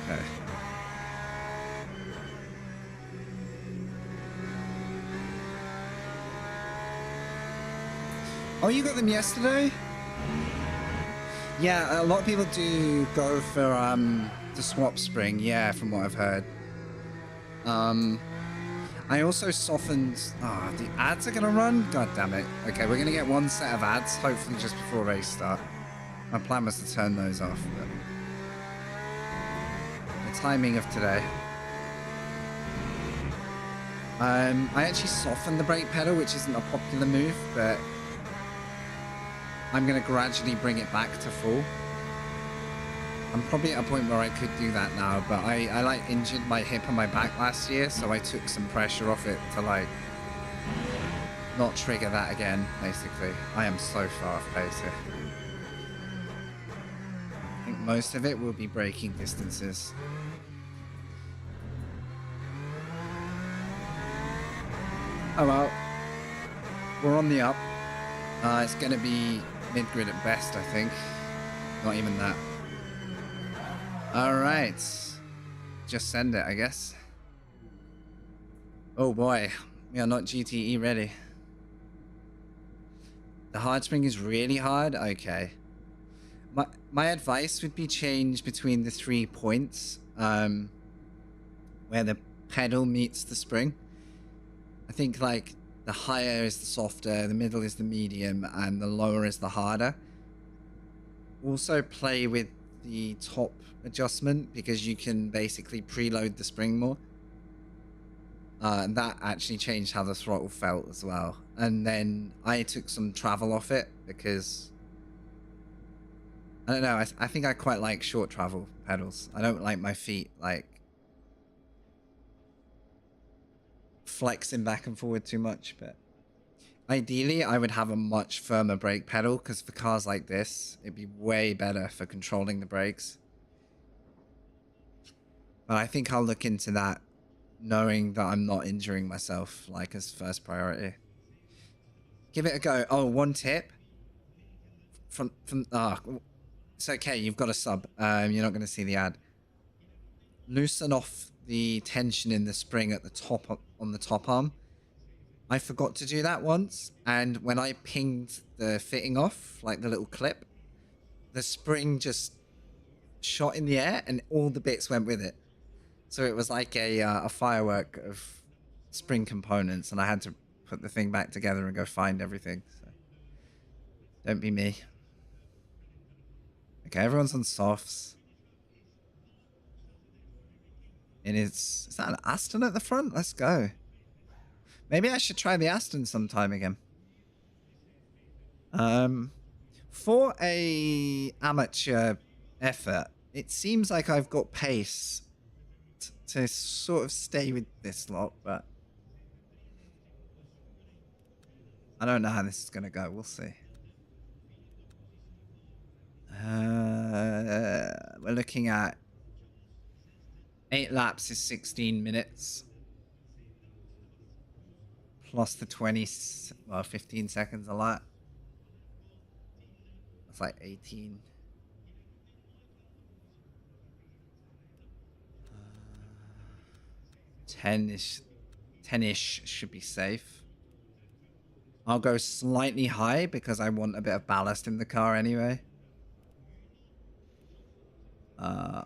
Speaker 1: Okay. Oh, you got them yesterday? Yeah, a lot of people do go for the swap spring, yeah, from what I've heard. I also softened... Ah, the ads are going to run? God damn it. Okay, we're going to get one set of ads, hopefully just before race start. My plan was to turn those off, but... The timing of today. I actually softened the brake pedal, which isn't a popular move, but... I'm going to gradually bring it back to full. I'm probably at a point where I could do that now, but I like injured my hip and my back last year, so I took some pressure off it to like not trigger that again, basically. I am so far off pace here. I think most of it will be braking distances. Oh well, we're on the up. It's going to be mid-grid at best, I think. Not even that. Alright. Just send it, I guess. Oh boy. We are not GTE ready. The hard spring is really hard? Okay. My advice would be change between the 3 points. Where the pedal meets the spring. I think like the higher is the softer, the middle is the medium, and the lower is the harder. Also play with the top adjustment because you can basically preload the spring more. And that actually changed how the throttle felt as well. And then I took some travel off it because... I don't know, I think I quite like short travel pedals. I don't like my feet like flexing back and forward too much, but ideally I would have a much firmer brake pedal because for cars like this it'd be way better for controlling the brakes. But I think I'll look into that knowing that I'm not injuring myself like as first priority. Give it a go. Oh, one tip from it's okay, you've got a sub. You're not going to see the ad. Loosen off the tension in the spring at the top on the top arm. I forgot to do that once, and when I pinged the fitting off, like the little clip, the spring just shot in the air and all the bits went with it. So it was like a firework of spring components, and I had to put the thing back together and go find everything. So don't be me. Okay, everyone's on softs. And is that an Aston at the front? Let's go. Maybe I should try the Aston sometime again. For a amateur effort, it seems like I've got pace to sort of stay with this lot, but I don't know how this is going to go. We'll see. We're looking at 8 laps is 16 minutes. Plus the 15 seconds a lap. That's like 18. 10-ish should be safe. I'll go slightly high because I want a bit of ballast in the car anyway.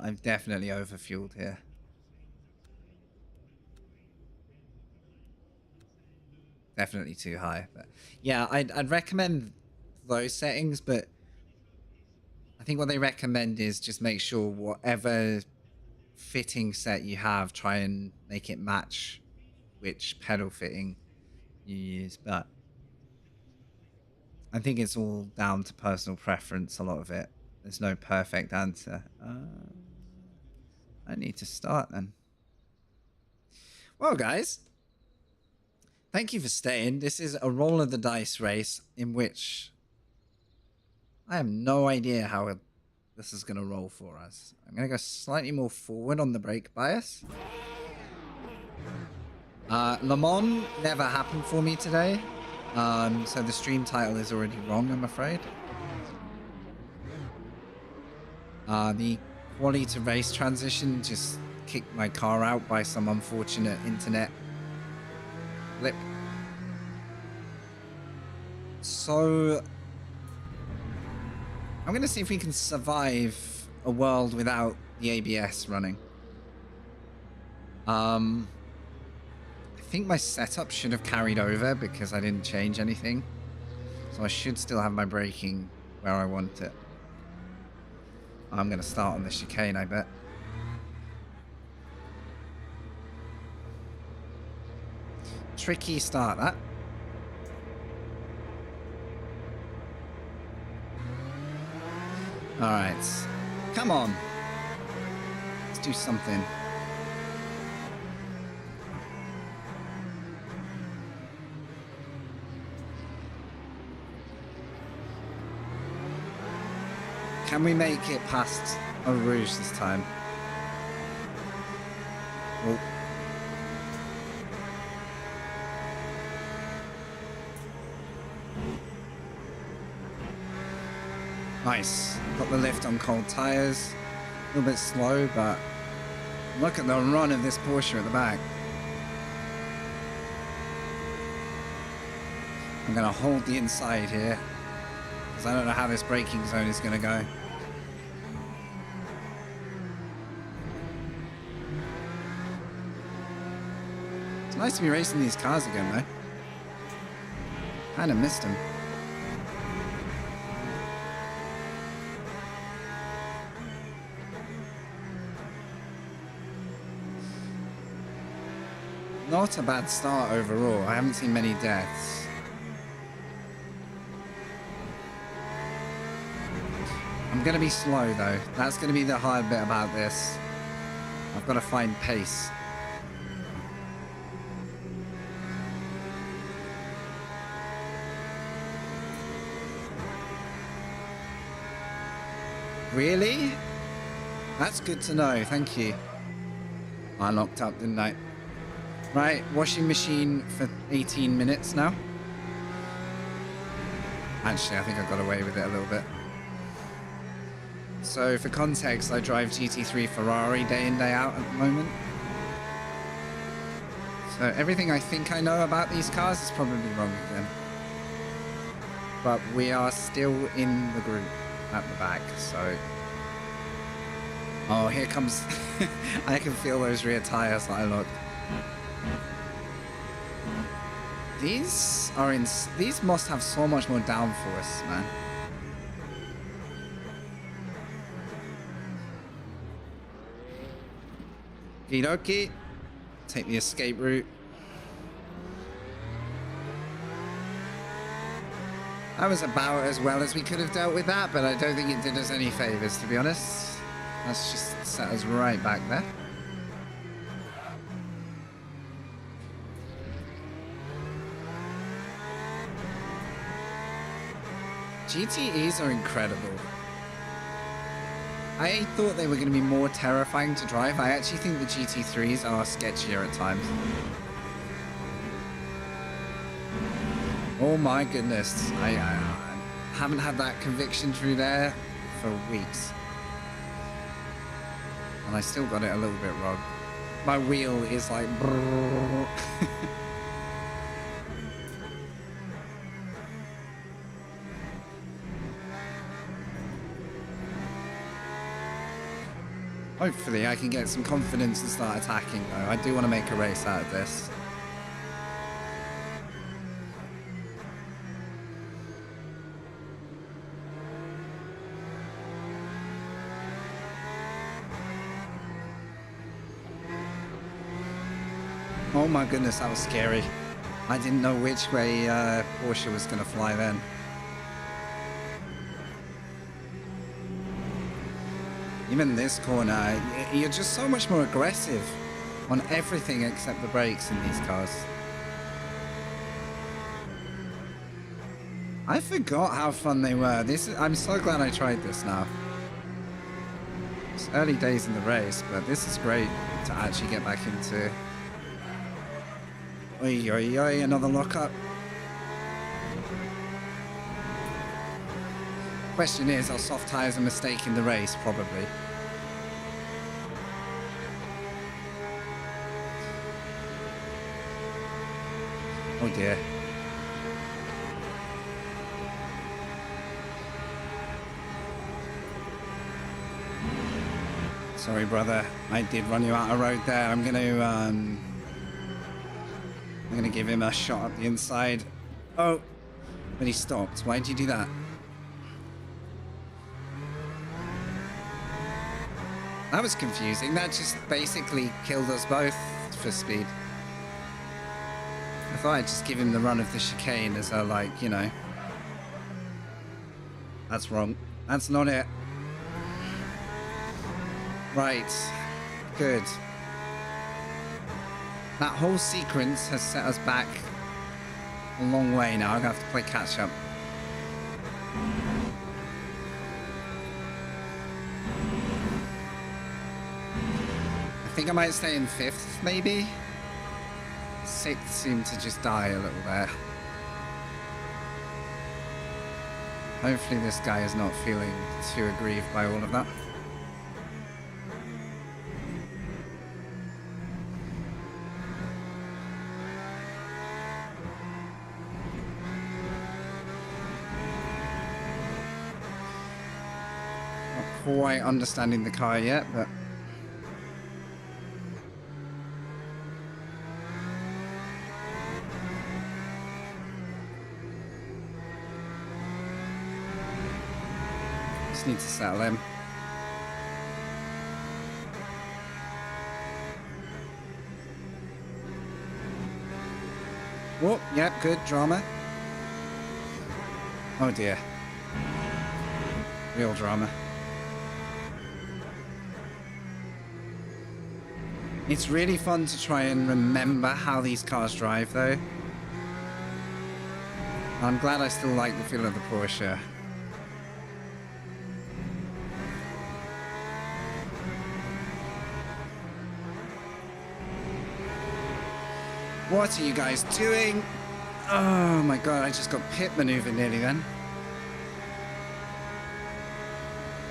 Speaker 1: I've definitely overfueled here. Definitely too high, but yeah, I'd recommend those settings, but I think what they recommend is just make sure whatever fitting set you have, try and make it match which pedal fitting you use. But I think it's all down to personal preference, a lot of it. There's no perfect answer. I need to start then. Well, guys, thank you for staying. This is a roll of the dice race in which I have no idea how this is going to roll for us. I'm going to go slightly more forward on the brake bias. Le Mans never happened for me today. So the stream title is already wrong, I'm afraid. The quality to race transition just kicked my car out by some unfortunate internet blip. So I'm going to see if we can survive a world without the ABS running. I think my setup should have carried over because I didn't change anything. So I should still have my braking where I want it. I'm going to start on the chicane, I bet. Tricky start, that. Alright. Come on. Let's do something. Can we make it past Eau Rouge this time? Oh. Nice. Got the lift on cold tires. A little bit slow, but look at the run of this Porsche at the back. I'm going to hold the inside here because I don't know how this braking zone is going to go. It's nice to be racing these cars again, though. Kind of missed them. Not a bad start overall. I haven't seen many deaths. I'm going to be slow, though. That's going to be the hard bit about this. I've got to find pace. Really? That's good to know. Thank you. I locked up, didn't I? Right, washing machine for 18 minutes now. Actually, I think I got away with it a little bit. So, for context, I drive GT3 Ferrari day in, day out at the moment. So, everything I think I know about these cars is probably wrong again. But we are still in the group at the back, so... Oh, here comes... I can feel those rear tires that I looked. These are in... These must have so much more downforce, man. Okie. Take the escape route. That was about as well as we could have dealt with that, but I don't think it did us any favors, to be honest. Let's just set us right back there. GTEs are incredible. I thought they were going to be more terrifying to drive. I actually think the GT3s are sketchier at times. Oh my goodness. I haven't had that conviction through there for weeks. And I still got it a little bit wrong. My wheel is like... Hopefully I can get some confidence and start attacking, though. I do want to make a race out of this. Oh my goodness, that was scary. I didn't know which way Porsche was going to fly then. Even this corner, you're just so much more aggressive on everything except the brakes in these cars. I forgot how fun they were. I'm so glad I tried this now. It's early days in the race, but this is great to actually get back into. Oi, oi, oi, another lockup. Question is, are soft tires a mistake in the race? Probably. Oh dear. Sorry, brother. I did run you out of road there. I'm gonna give him a shot up the inside. Oh, but he stopped. Why did you do that? That was confusing. That just basically killed us both for speed. I thought I'd just give him the run of the chicane as a, like, you know. That's wrong. That's not it. Right. Good. That whole sequence has set us back a long way now. I'm going to have to play catch up. I think I might stay in 5th, maybe? 6th seemed to just die a little there. Hopefully this guy is not feeling too aggrieved by all of that. Not quite understanding the car yet, but need to settle him. Whoop, yep, good drama. Oh dear. Real drama. It's really fun to try and remember how these cars drive though. I'm glad I still like the feel of the Porsche. What are you guys doing? Oh my god, I just got pit maneuvered nearly then.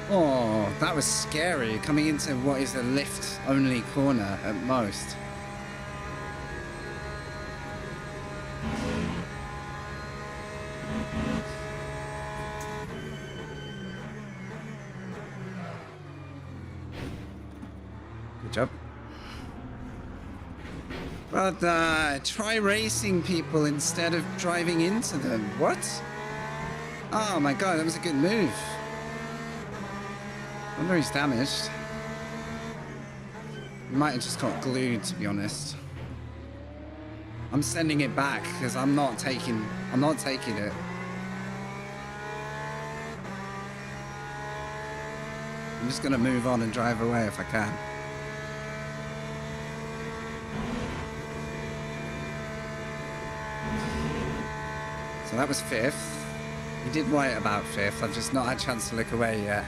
Speaker 1: Oh, that was scary. Coming into what is a lift-only corner at most. Good job. But try racing people instead of driving into them. What? Oh my god, that was a good move. I wonder he's damaged. He might have just got glued, to be honest. I'm sending it back because I'm not taking it. I'm just gonna move on and drive away if I can. So that was 5th. He did right about 5th. I've just not had a chance to look away yet.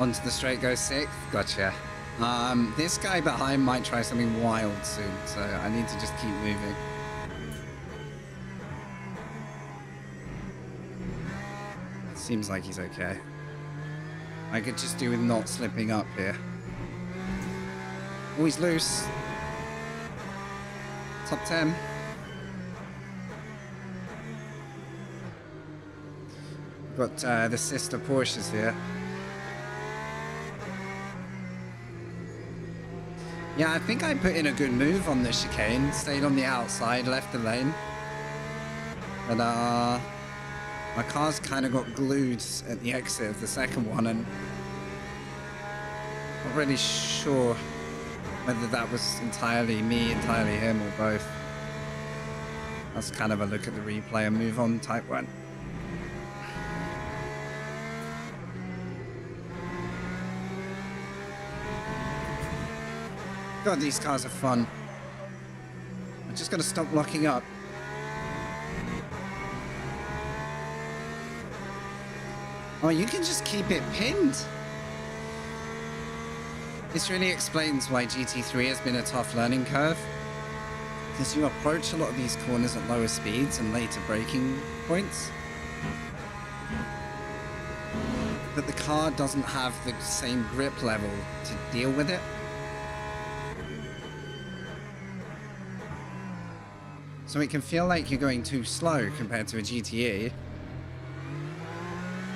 Speaker 1: Onto the straight goes 6th. Gotcha. This guy behind might try something wild soon, so I need to just keep moving. Seems like he's okay. I could just do with not slipping up here. Oh, he's loose. Top 10. Got the sister Porsches here. Yeah, I think I put in a good move on the chicane. Stayed on the outside, left the lane. But my car's kind of got glued at the exit of the second one, and not really sure Whether that was entirely me, entirely him, or both. That's kind of a look at the replay and move on type one. God, these cars are fun. I'm just gonna stop locking up. Oh, you can just keep it pinned. This really explains why GT3 has been a tough learning curve. Because you approach a lot of these corners at lower speeds and later braking points. But the car doesn't have the same grip level to deal with it. So it can feel like you're going too slow compared to a GTE.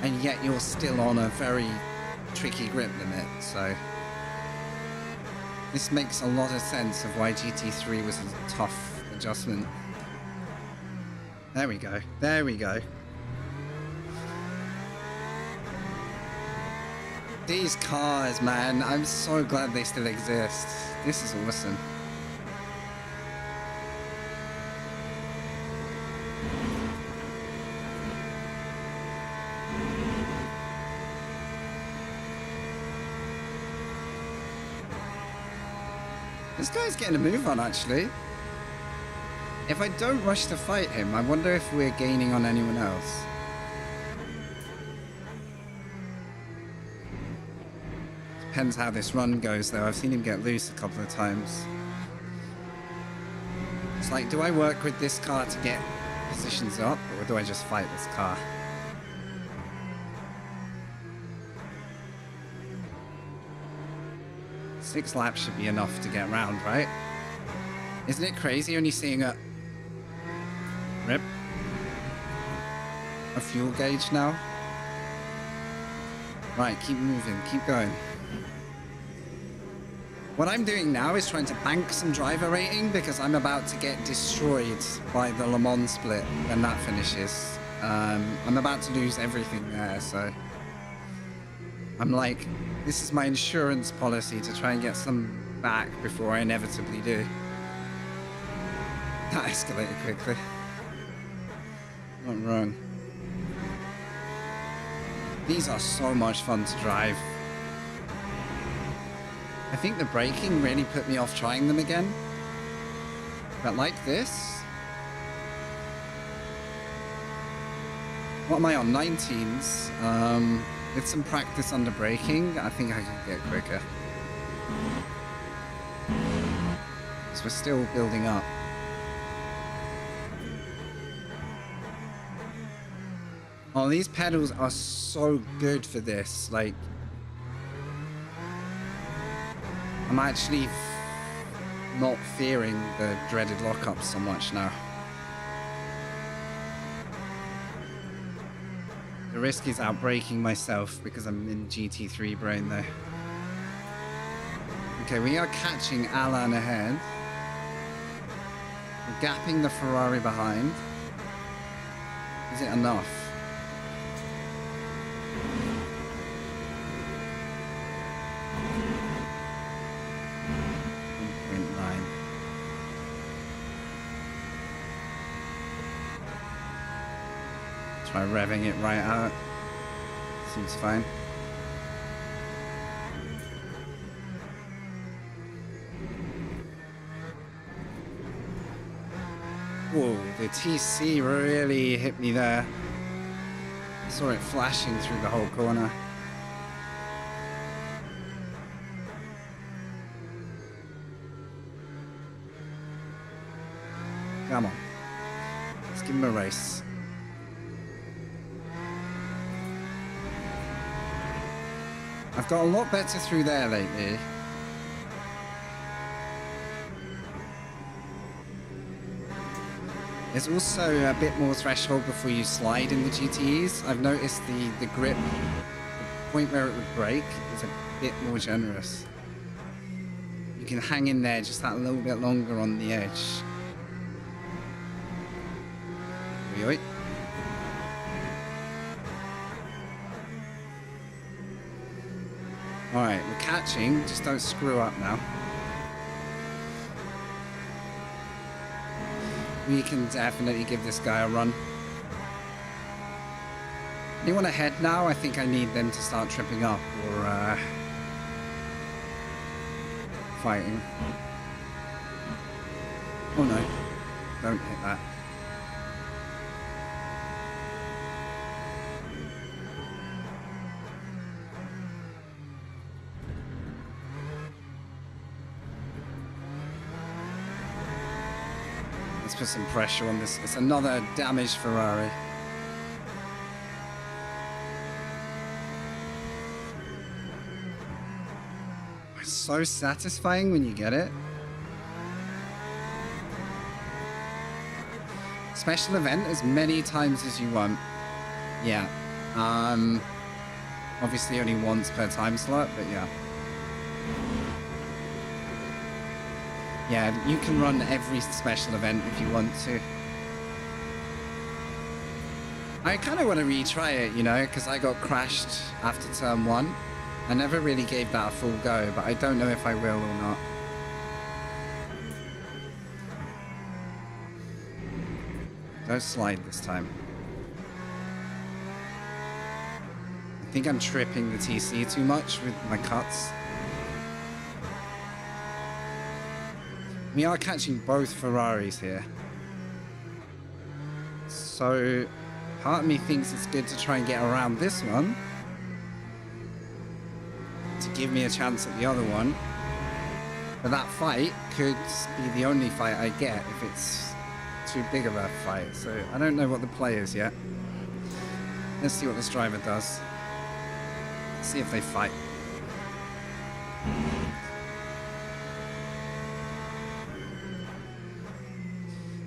Speaker 1: And yet you're still on a very tricky grip limit, so... This makes a lot of sense of why GT3 was a tough adjustment. There we go. There we go. These cars, man. I'm so glad they still exist. This is awesome. This guy's getting a move on, actually. If I don't rush to fight him, I wonder if we're gaining on anyone else. Depends how this run goes, though. I've seen him get loose a couple of times. It's like, do I work with this car to get positions up, or do I just fight this car? Six laps should be enough to get round, right? Isn't it crazy only seeing a fuel gauge now? Right, keep moving, keep going. What I'm doing now is trying to bank some driver rating because I'm about to get destroyed by the Le Mans split when that finishes. I'm about to lose everything there, so... I'm like, this is my insurance policy to try and get some back before I inevitably do. That escalated quickly. Not wrong. These are so much fun to drive. I think the braking really put me off trying them again. But like this... What am I on? 19s? With some practice under braking, I think I could get quicker. So we're still building up. Oh, these pedals are so good for this. Like, I'm actually not fearing the dreaded lockups so much now. The risk is outbraking myself because I'm in GT3 brain though. Okay, we are catching Alan ahead. We're gapping the Ferrari behind. Is it enough? Try revving it right out. Seems fine. Whoa, the TC really hit me there. Saw it flashing through the whole corner. Come on. Let's give him a race. I've got a lot better through there lately. There's also a bit more threshold before you slide in the GTEs. I've noticed the grip, the point where it would break is a bit more generous. You can hang in there just that little bit longer on the edge. Oi, oi. Alright, we're catching, just don't screw up now. We can definitely give this guy a run. Anyone ahead now? I think I need them to start tripping up or fighting. Oh no, don't hit that. Let's put some pressure on this. It's another damaged Ferrari. It's so satisfying when you get it. Special event as many times as you want. Yeah. Obviously only once per time slot, but yeah. Yeah, you can run every special event if you want to. I kind of want to retry it, you know, because I got crashed after turn 1. I never really gave that a full go, but I don't know if I will or not. Don't slide this time. I think I'm tripping the TC too much with my cuts. We are catching both Ferraris here. So, part of me thinks it's good to try and get around this one to give me a chance at the other one. But that fight could be the only fight I get if it's too big of a fight. So, I don't know what the play is yet. Let's see what this driver does. Let's see if they fight.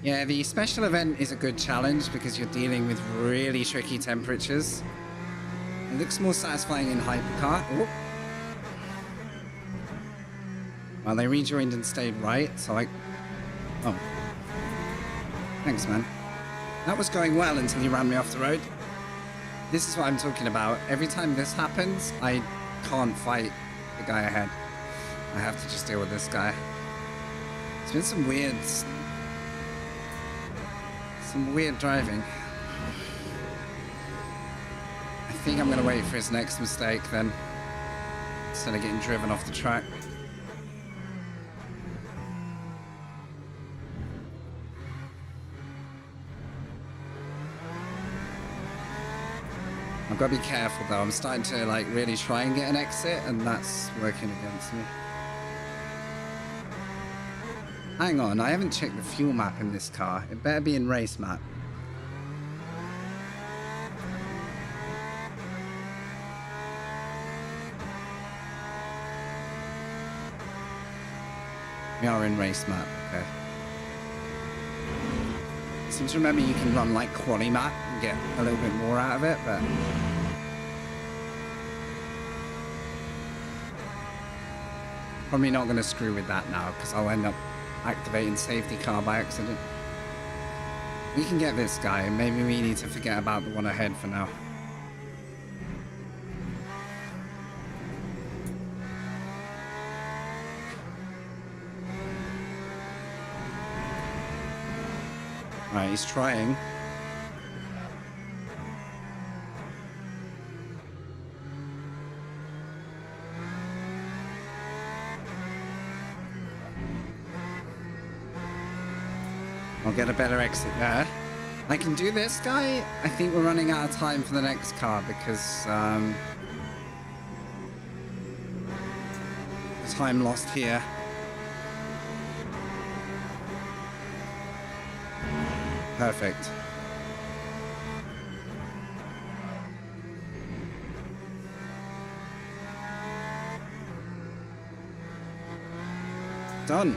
Speaker 1: Yeah, the special event is a good challenge because you're dealing with really tricky temperatures. It looks more satisfying in hypercar. Oh. Well, they rejoined and stayed right, so I... Oh. Thanks, man. That was going well until you ran me off the road. This is what I'm talking about. Every time this happens, I can't fight the guy ahead. I have to just deal with this guy. It's been some weird driving. I think I'm going to wait for his next mistake then, instead of getting driven off the track. I've got to be careful though. I'm starting to like really try and get an exit, and that's working against me. Hang on, I haven't checked the fuel map in this car. It better be in race map. We are in race map, okay. I seem to remember you can run like quali map and get a little bit more out of it, but... probably not going to screw with that now, because I'll end up activating safety car by accident. We can get this guy, and maybe we need to forget about the one ahead for now. Right, he's trying. I'll get a better exit there. I can do this guy. I think we're running out of time for the next car because the time lost here. Perfect. Done.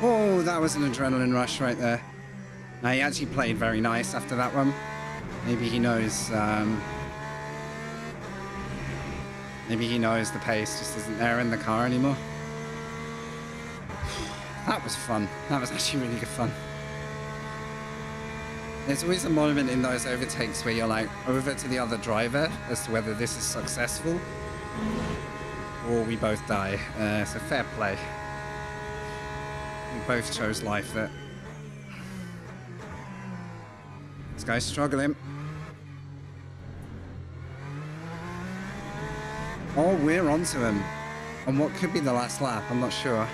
Speaker 1: Oh, that was an adrenaline rush right there. Now, he actually played very nice after that one. Maybe he knows, maybe he knows the pace just isn't there in the car anymore. That was fun. That was actually really good fun. There's always a moment in those overtakes where you're like over to the other driver as to whether this is successful or we both die. So fair play. We both chose life there. This guy's struggling. Oh, we're onto him. On what could be the last lap, I'm not sure.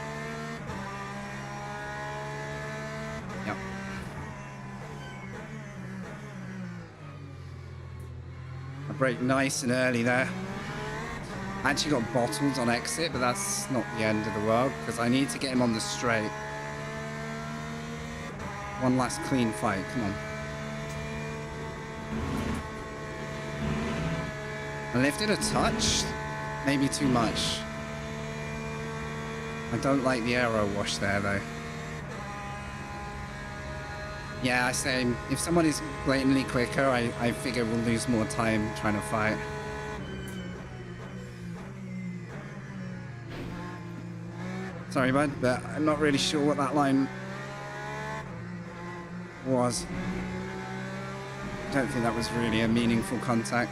Speaker 1: Yep. I brake nice and early there. I actually got bottled on exit, but that's not the end of the world because I need to get him on the straight. One last clean fight, come on. I lifted a touch, maybe too much. I don't like the aero wash there though. Yeah, I say if someone is blatantly quicker, I figure we'll lose more time trying to fight. Sorry, bud, but I'm not really sure what that line was. I don't think that was really a meaningful contact.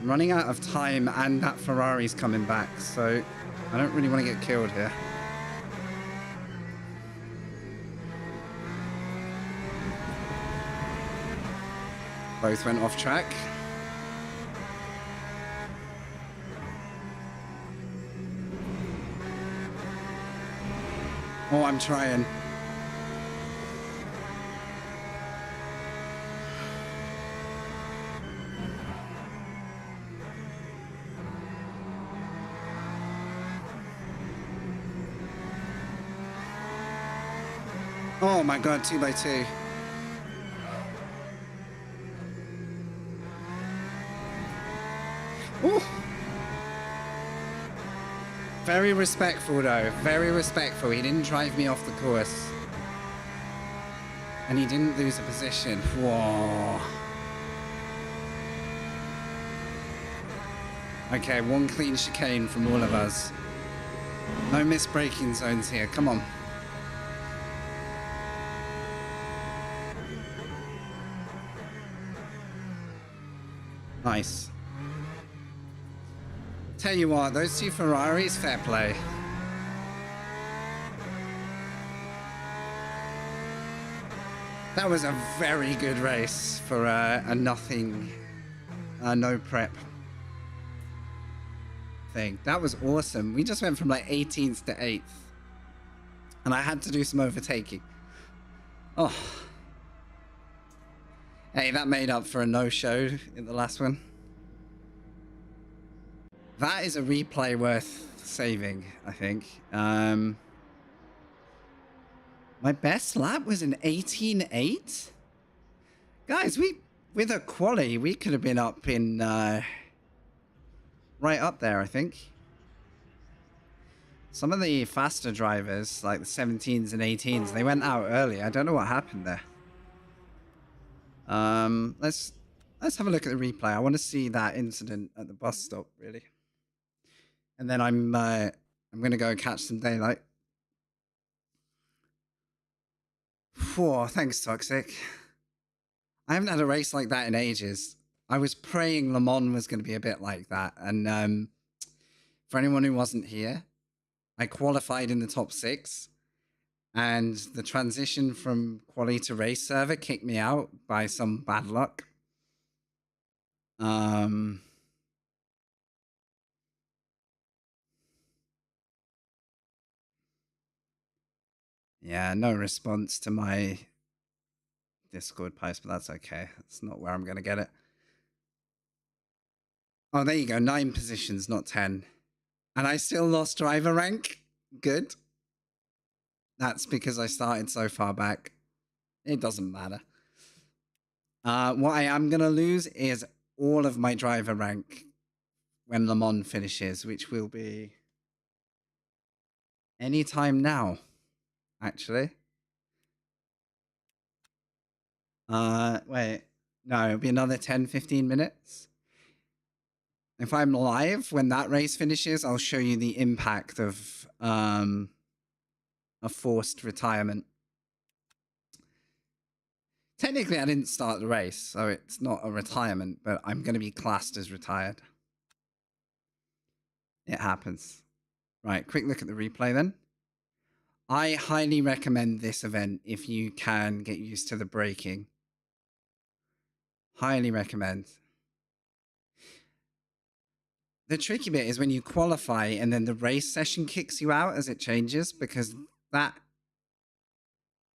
Speaker 1: I'm running out of time and that Ferrari's coming back, so I don't really want to get killed here. Both went off track. Oh, I'm trying. Oh my god, 2x2. Ooh. Very respectful though, very respectful. He didn't drive me off the course. And he didn't lose a position. Whoa. Okay, one clean chicane from all of us. No missed braking zones here, come on. Nice. Tell you what, those two Ferraris, fair play. That was a very good race for a nothing, no prep thing. That was awesome. We just went from like 18th to 8th. And I had to do some overtaking. Oh. Hey, that made up for a no-show in the last one. That is a replay worth saving, I think. My best lap was an 18.8. Guys, with a quali, we could have been up in right up there, I think. Some of the faster drivers, like the 17s and 18s, they went out early. I don't know what happened there. Let's have a look at the replay. I want to see that incident at the bus stop, really. And then I'm gonna go catch some daylight. Whoa, thanks, Toxic. I haven't had a race like that in ages. I was praying Le Mans was going to be a bit like that. And for anyone who wasn't here, I qualified in the top 6. And the transition from quali to race server kicked me out by some bad luck. Yeah, no response to my Discord post, but that's okay. That's not where I'm going to get it. Oh, there you go. 9 positions, not 10. And I still lost driver rank. Good. That's because I started so far back. It doesn't matter. What I am going to lose is all of my driver rank when Le Mans finishes, which will be anytime now, actually. Wait. No, it'll be another 10, 15 minutes. If I'm live when that race finishes, I'll show you the impact of a forced retirement. Technically, I didn't start the race, so it's not a retirement, but I'm going to be classed as retired. It happens. Right, quick look at the replay then. I highly recommend this event if you can get used to the braking. Highly recommend. The tricky bit is when you qualify and then the race session kicks you out as it changes, because that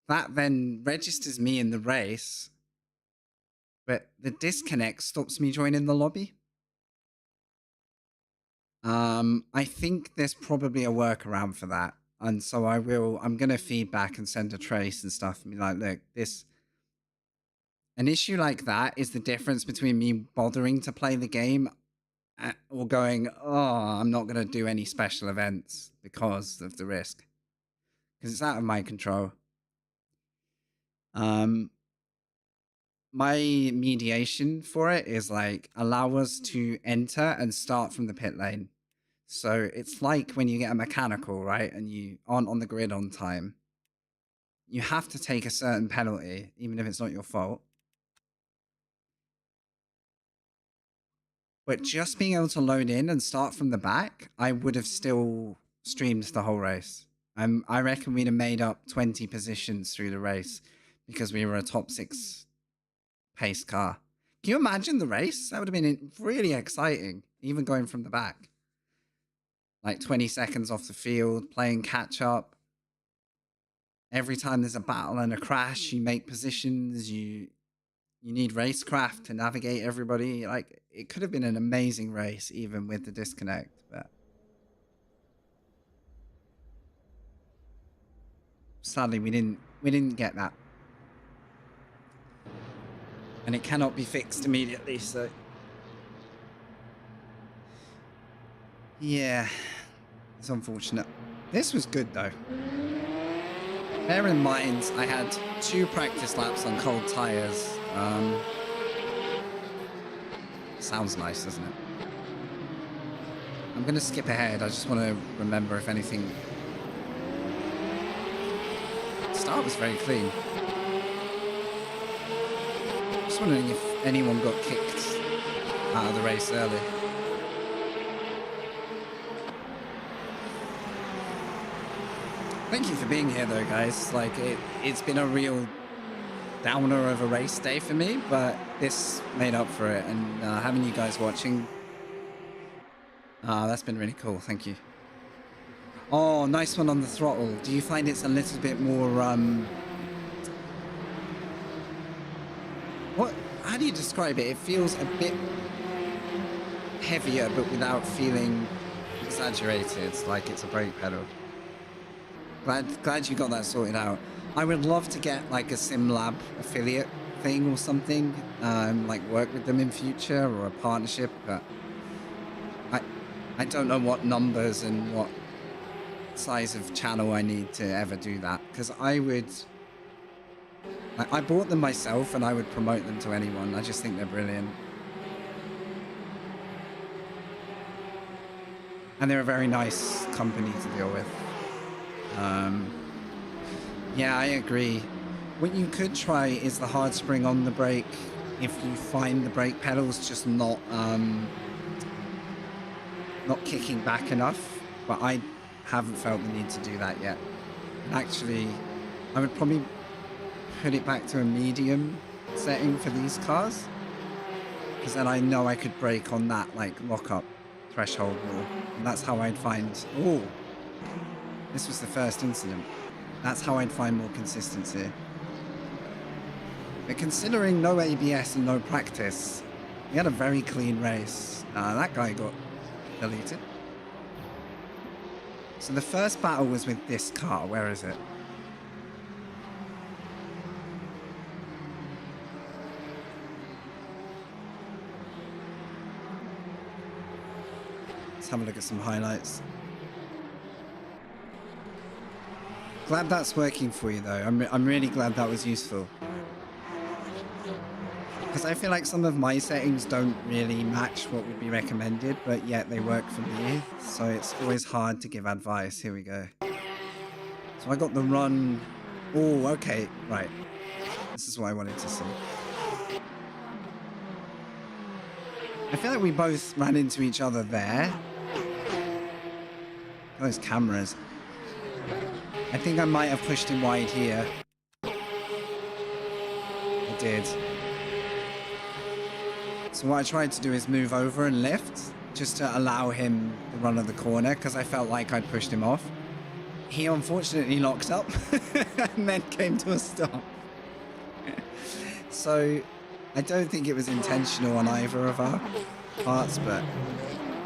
Speaker 1: then registers me in the race, but the disconnect stops me joining the lobby. I think there's probably a workaround for that. And so I'm going to feedback and send a trace and stuff and be like, look, an issue like that is the difference between me bothering to play the game or going, oh, I'm not going to do any special events because of the risk. Because it's out of my control. My mediation for it is like, allow us to enter and start from the pit lane. So it's like when you get a mechanical, right? And you aren't on the grid on time. You have to take a certain penalty, even if it's not your fault. But just being able to load in and start from the back, I would have still streamed the whole race. I reckon we'd have made up 20 positions through the race because we were a top 6 pace car. Can you imagine the race? That would have been really exciting, even going from the back. Like 20 seconds off the field, playing catch up. Every time there's a battle and a crash, you make positions, you need racecraft to navigate everybody. Like, it could have been an amazing race, even with the disconnect. But sadly, we didn't get that, and it cannot be fixed immediately. So, yeah, it's unfortunate. This was good though. Bear in mind, I had 2 practice laps on cold tires. Sounds nice, doesn't it? I'm going to skip ahead. I just want to remember if anything... The start was very clean. Just wondering if anyone got kicked out of the race early. Thank you for being here, though, guys. Like, it's been a real downer of a race day for me, but this made up for it. And having you guys watching, that's been really cool. Thank you. Oh, nice one on the throttle. Do you find it's a little bit more... How do you describe it? It feels a bit heavier, but without feeling exaggerated, like it's a brake pedal. Glad you got that sorted out. I would love to get like a SimLab affiliate thing or something, like work with them in future or a partnership, but I don't know what numbers and what size of channel I need to ever do that, because I bought them myself and I would promote them to anyone. I just think they're brilliant. And they're a very nice company to deal with. Yeah, I agree. What you could try is the hard spring on the brake if you find the brake pedals just not kicking back enough, but I haven't felt the need to do that yet. And actually, I would probably put it back to a medium setting for these cars, because then I know I could brake on that like lock-up threshold wall, and that's how I'd find... Oh, this was the first incident. That's how I'd find more consistency. But considering no ABS and no practice, we had a very clean race. That guy got deleted. So the first battle was with this car. Where is it? Let's have a look at some highlights. Glad that's working for you, though. I'm really glad that was useful. Because I feel like some of my settings don't really match what would be recommended, but yet they work for me. So it's always hard to give advice. Here we go. So I got the run. Oh, okay. Right. This is what I wanted to see. I feel like we both ran into each other there. Those cameras. I think I might have pushed him wide here. I did. So what I tried to do is move over and lift, just to allow him the run of the corner, because I felt like I'd pushed him off. He unfortunately locked up and then came to a stop. So I don't think it was intentional on either of our parts, but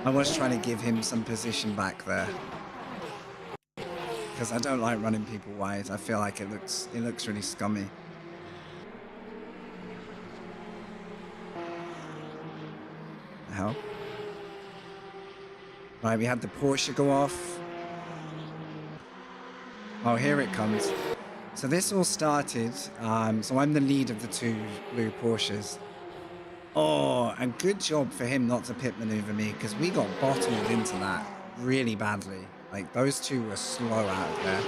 Speaker 1: I was trying to give him some position back there. Because I don't like running people wide. I feel like it looks really scummy. The hell? Right, we had the Porsche go off. Oh, here it comes. So this all started, so I'm the lead of the two blue Porsches. Oh, and good job for him not to pit maneuver me, because we got bottled into that really badly. Like, those two were slow out of there.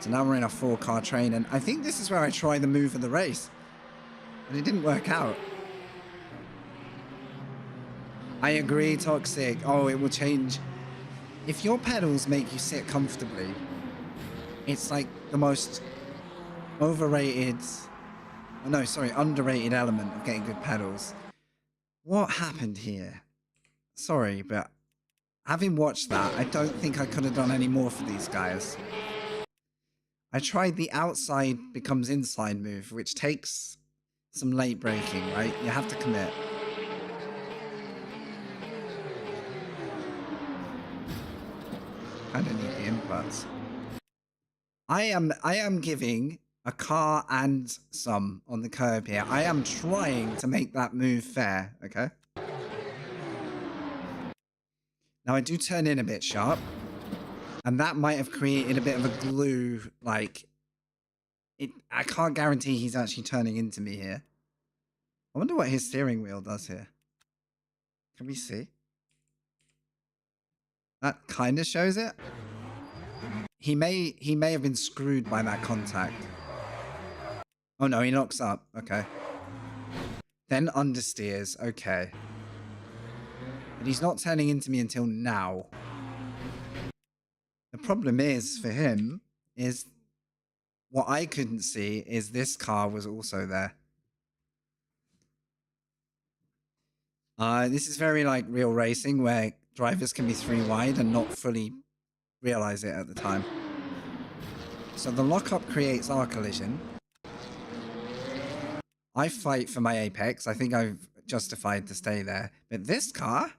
Speaker 1: So now we're in a 4-car train, and I think this is where I try the move of the race. But it didn't work out. I agree, Toxic. Oh, it will change. If your pedals make you sit comfortably, it's like the most overrated... Oh, no, sorry, underrated element of getting good pedals. What happened here? Sorry, but having watched that, I don't think I could have done any more for these guys. I tried the outside becomes inside move, which takes some late braking, right? You have to commit. Kind of need the inputs. I am giving a car and some on the curb here. I am trying to make that move fair, okay? Now I do turn in a bit sharp, and that might have created a bit of a glue, like, I can't guarantee he's actually turning into me here. I wonder what his steering wheel does here. Can we see? That kind of shows it. He may have been screwed by that contact. Oh no, he knocks up. Okay. Then understeers. Okay. But he's not turning into me until now. The problem is, for him, is what I couldn't see is this car was also there. This is very like real racing, where drivers can be 3 wide and not fully realize it at the time. So the lockup creates our collision. I fight for my apex. I think I've justified to stay there. But this car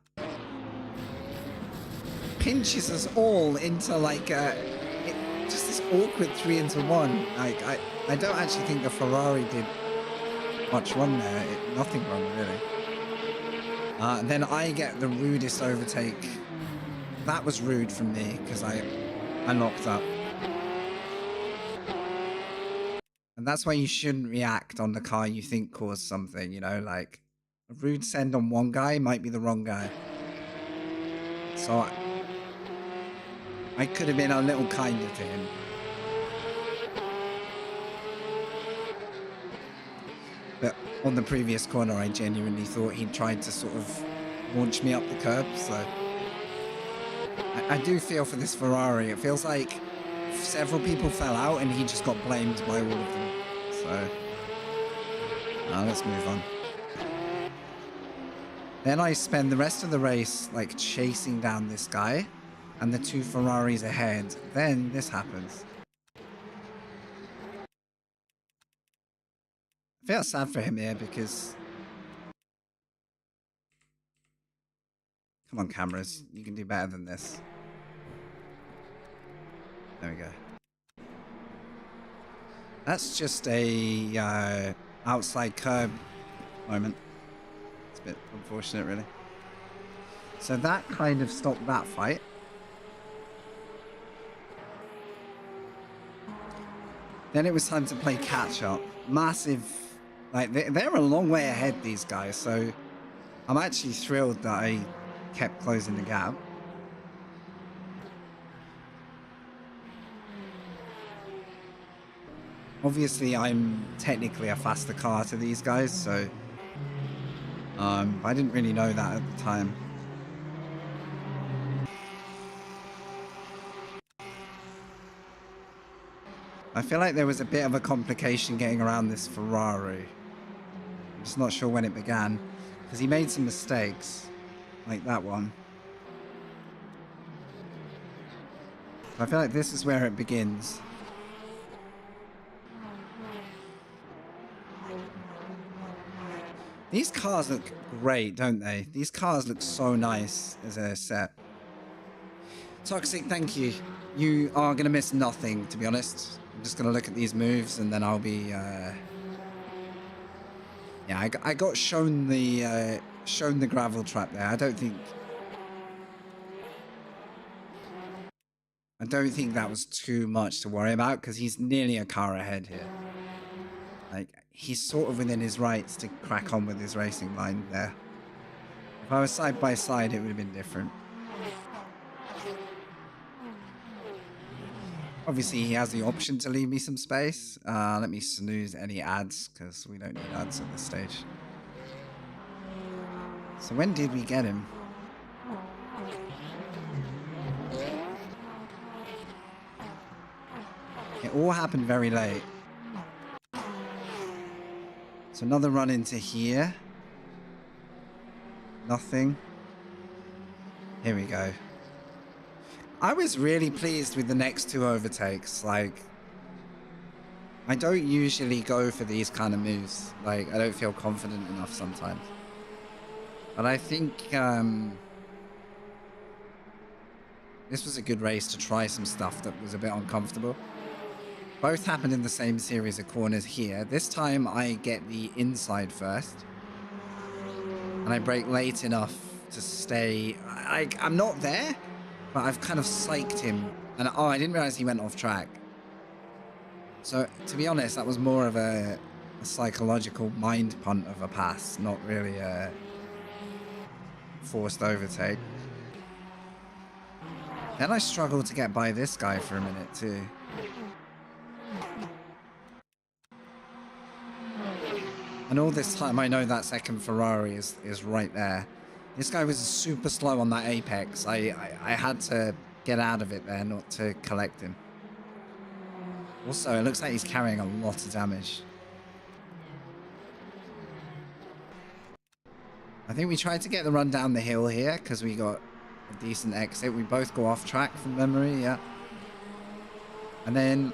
Speaker 1: pinches us all into like just this awkward 3 into 1. Like I don't actually think the Ferrari did much wrong there. Nothing wrong really. And then I get the rudest overtake. That was rude from me because I locked up. And that's why you shouldn't react on the car you think caused something, you know, like a rude send on one guy might be the wrong guy. So I could have been a little kinder to him. But on the previous corner, I genuinely thought he tried to sort of launch me up the curb, so I do feel for this Ferrari. It feels like several people fell out and he just got blamed by all of them. So let's move on. Then I spend the rest of the race like chasing down this guy and the 2 Ferraris ahead. Then this happens. I feel sad for him here because... Come on, cameras. You can do better than this. There we go. That's just a outside curb moment. It's a bit unfortunate, really. So that kind of stopped that fight. Then it was time to play catch up. Massive... Like, they're a long way ahead, these guys, so I'm actually thrilled that I kept closing the gap. Obviously, I'm technically a faster car to these guys, so I didn't really know that at the time. I feel like there was a bit of a complication getting around this Ferrari. I'm just not sure when it began, because he made some mistakes, like that one. So I feel like this is where it begins. These cars look great, don't they? These cars look so nice as a set. Toxic, thank you. You are going to miss nothing, to be honest. I'm just going to look at these moves and then I'll be... Yeah, I got shown the gravel trap there. I don't think that was too much to worry about because he's nearly a car ahead here. Like, he's sort of within his rights to crack on with his racing line there. If I was side by side, it would have been different. Obviously, he has the option to leave me some space. Let me snooze any ads because we don't need ads at this stage. So when did we get him? It all happened very late. So another run into here. Nothing. Here we go. I was really pleased with the next two overtakes. Like, I don't usually go for these kind of moves. Like, I don't feel confident enough sometimes. But I think this was a good race to try some stuff that was a bit uncomfortable. Both happened in the same series of corners here. This time I get the inside first. And I brake late enough to stay... I'm not there, but I've kind of psyched him. And oh, I didn't realize he went off track. So, to be honest, that was more of a psychological mind punt of a pass, not really a forced overtake. Then I struggled to get by this guy for a minute too. And all this time I know that second Ferrari is right there. This guy was super slow on that apex. I had to get out of it there not to collect him. Also, it looks like he's carrying a lot of damage. I think we tried to get the run down the hill here because we got a decent exit. We both go off track from memory, yeah. And then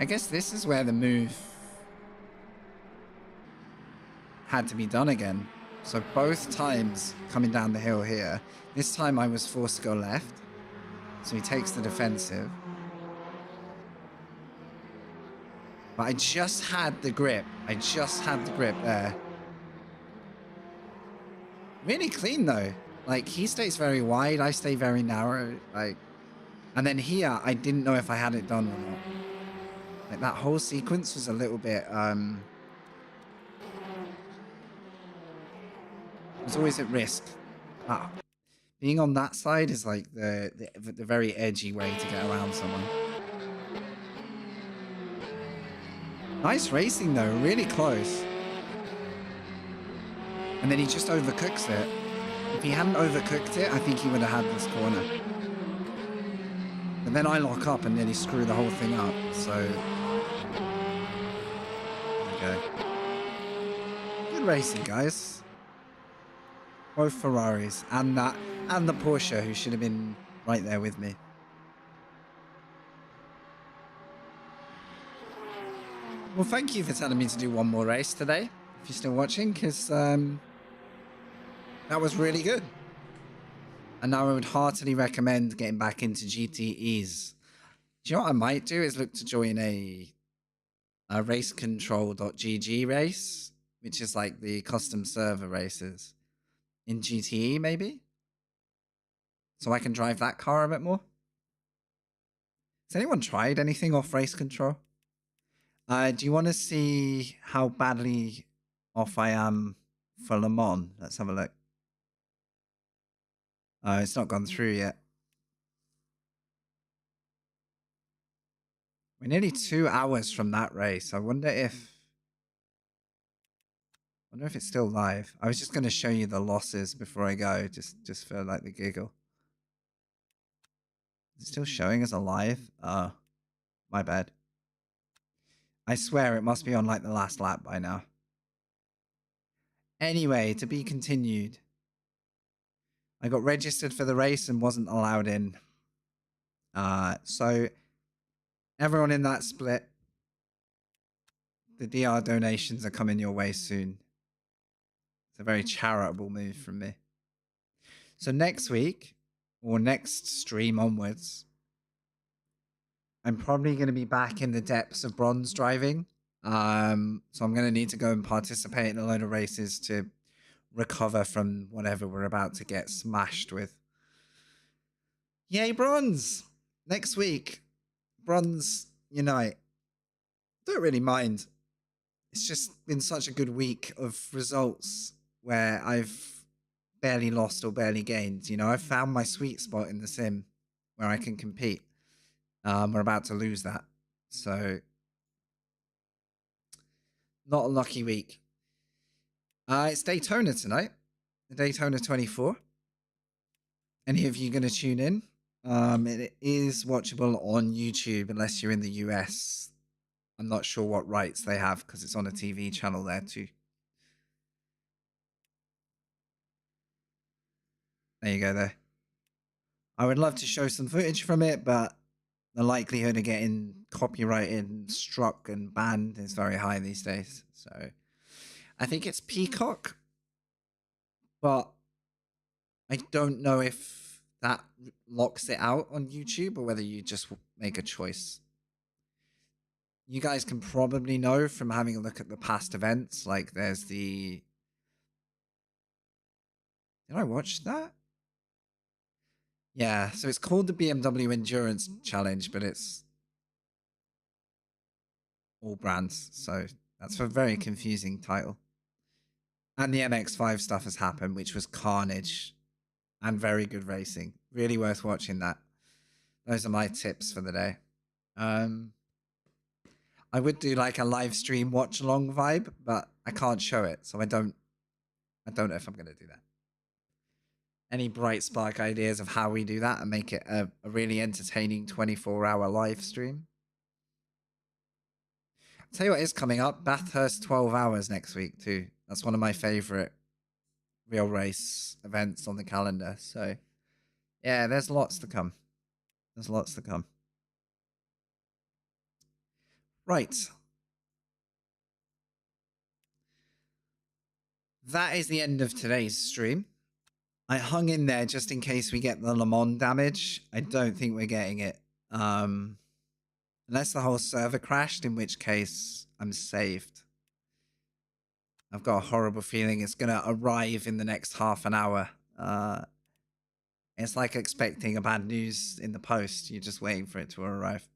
Speaker 1: I guess this is where the move had to be done again. So both times coming down the hill here, this time I was forced to go left. So he takes the defensive. But I just had the grip. I just had the grip there. Really clean though. Like, he stays very wide, I stay very narrow. Like, and then here I didn't know if I had it done or not. Like, that whole sequence was a little bit it was always at risk. Being on that side is like the very edgy way to get around someone. Nice racing though, really close. And then he just overcooks it. If he hadn't overcooked it, I think he would have had this corner. But then I lock up and nearly screw the whole thing up, so... There we go. Good racing, guys. Both Ferraris and the Porsche, who should have been right there with me. Well, thank you for telling me to do one more race today, if you're still watching, because that was really good. And now I would heartily recommend getting back into GTEs. Do you know what I might do is look to join a racecontrol.gg race, which is like the custom server races in GTE maybe? So I can drive that car a bit more. Has anyone tried anything off race control? Do you want to see how badly off I am for Le Mans? Let's have a look. Oh, it's not gone through yet. We're nearly 2 hours from that race. I wonder if it's still live. I was just going to show you the losses before I go, just for like the giggle. Is it still showing as alive? Oh, my bad. I swear it must be on like the last lap by now. Anyway, to be continued. I got registered for the race and wasn't allowed in. So everyone in that split, the DR donations are coming your way soon. It's a very charitable move from me. So next week, or next stream onwards, I'm probably going to be back in the depths of bronze driving. So I'm going to need to go and participate in a load of races to recover from whatever we're about to get smashed with. Yay, bronze! Next week, bronze unite. Don't really mind. It's just been such a good week of results where I've barely lost or barely gained. You know, I've found my sweet spot in the sim where I can compete. We're about to lose that. So, not a lucky week. It's Daytona tonight. The Daytona 24. Any of you going to tune in? It is watchable on YouTube unless you're in the US. I'm not sure what rights they have because it's on a TV channel there too. There you go there. I would love to show some footage from it, but the likelihood of getting copyrighted, struck, and banned is very high these days. So I think it's Peacock, but I don't know if that locks it out on YouTube or whether you just make a choice. You guys can probably know from having a look at the past events. Like there's the... Did I watch that? Yeah, so it's called the BMW Endurance Challenge, but it's all brands. So that's a very confusing title. And the MX5 stuff has happened, which was carnage and very good racing. Really worth watching that. Those are my tips for the day. I would do like a live stream watch along vibe, but I can't show it, so I don't know if I'm going to do that. Any bright spark ideas of how we do that and make it a really entertaining 24-hour live stream? I'll tell you what is coming up. Bathurst 12 hours next week too. That's one of my favorite real race events on the calendar. So yeah, there's lots to come. There's lots to come. Right. That is the end of today's stream. I hung in there just in case we get the Le Mans damage. I don't think we're getting it. Unless the whole server crashed, in which case I'm saved. I've got a horrible feeling it's going to arrive in the next half an hour. It's like expecting a bad news in the post. You're just waiting for it to arrive.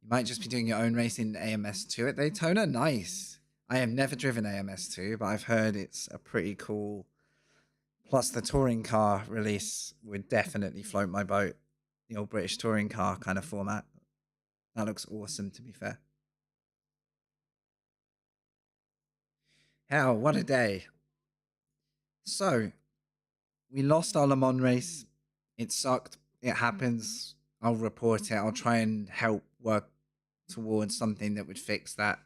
Speaker 1: You might just be doing your own race in AMS2 at Daytona. Nice. I have never driven AMS2, but I've heard it's a pretty cool... Plus, the touring car release would definitely float my boat. The old British touring car kind of format. That looks awesome, to be fair. Hell, what a day. So, we lost our Le Mans race. It sucked. It happens. I'll report it. I'll try and help work towards something that would fix that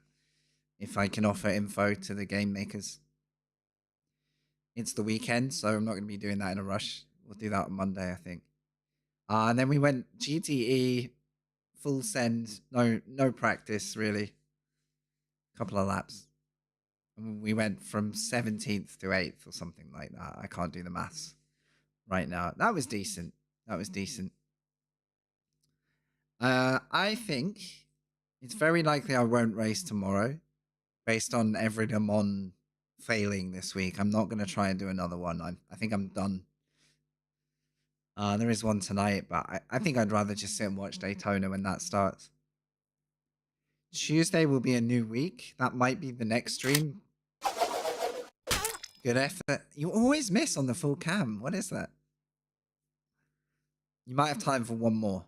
Speaker 1: if I can offer info to the game makers. It's the weekend, so I'm not going to be doing that in a rush. We'll do that on Monday, I think. And then we went GTE, full send, no practice, really. Couple of laps. And we went from 17th to 8th or something like that. I can't do the maths right now. That was decent. That was decent. I think it's very likely I won't race tomorrow based on every Le Mans failing this week. I'm not going to try and do another one. I think I'm done. There is one tonight, but I think I'd rather just sit and watch Daytona when that starts. Tuesday will be a new week. That might be the next stream. Good effort. You always miss on the full cam. What is that? You might have time for one more.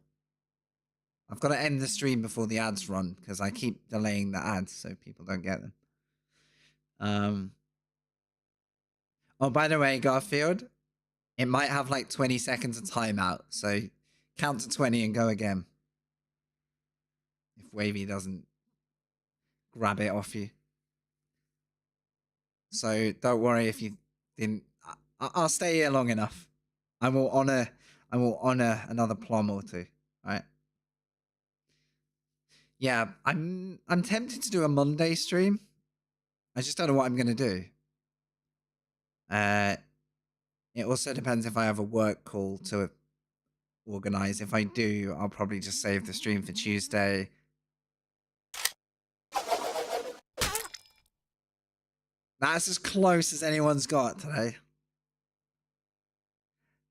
Speaker 1: I've got to end the stream before the ads run because I keep delaying the ads so people don't get them. Oh, by the way, Garfield, it might have like 20 seconds of timeout. So count to 20 and go again. If Wavy doesn't grab it off you. So don't worry if you didn't. I'll stay here long enough. I will honor another plum or two. Right? Yeah, I'm tempted to do a Monday stream. I just don't know what I'm gonna do. It also depends if I have a work call to organize. If I do, I'll probably just save the stream for Tuesday. That's as close as anyone's got today.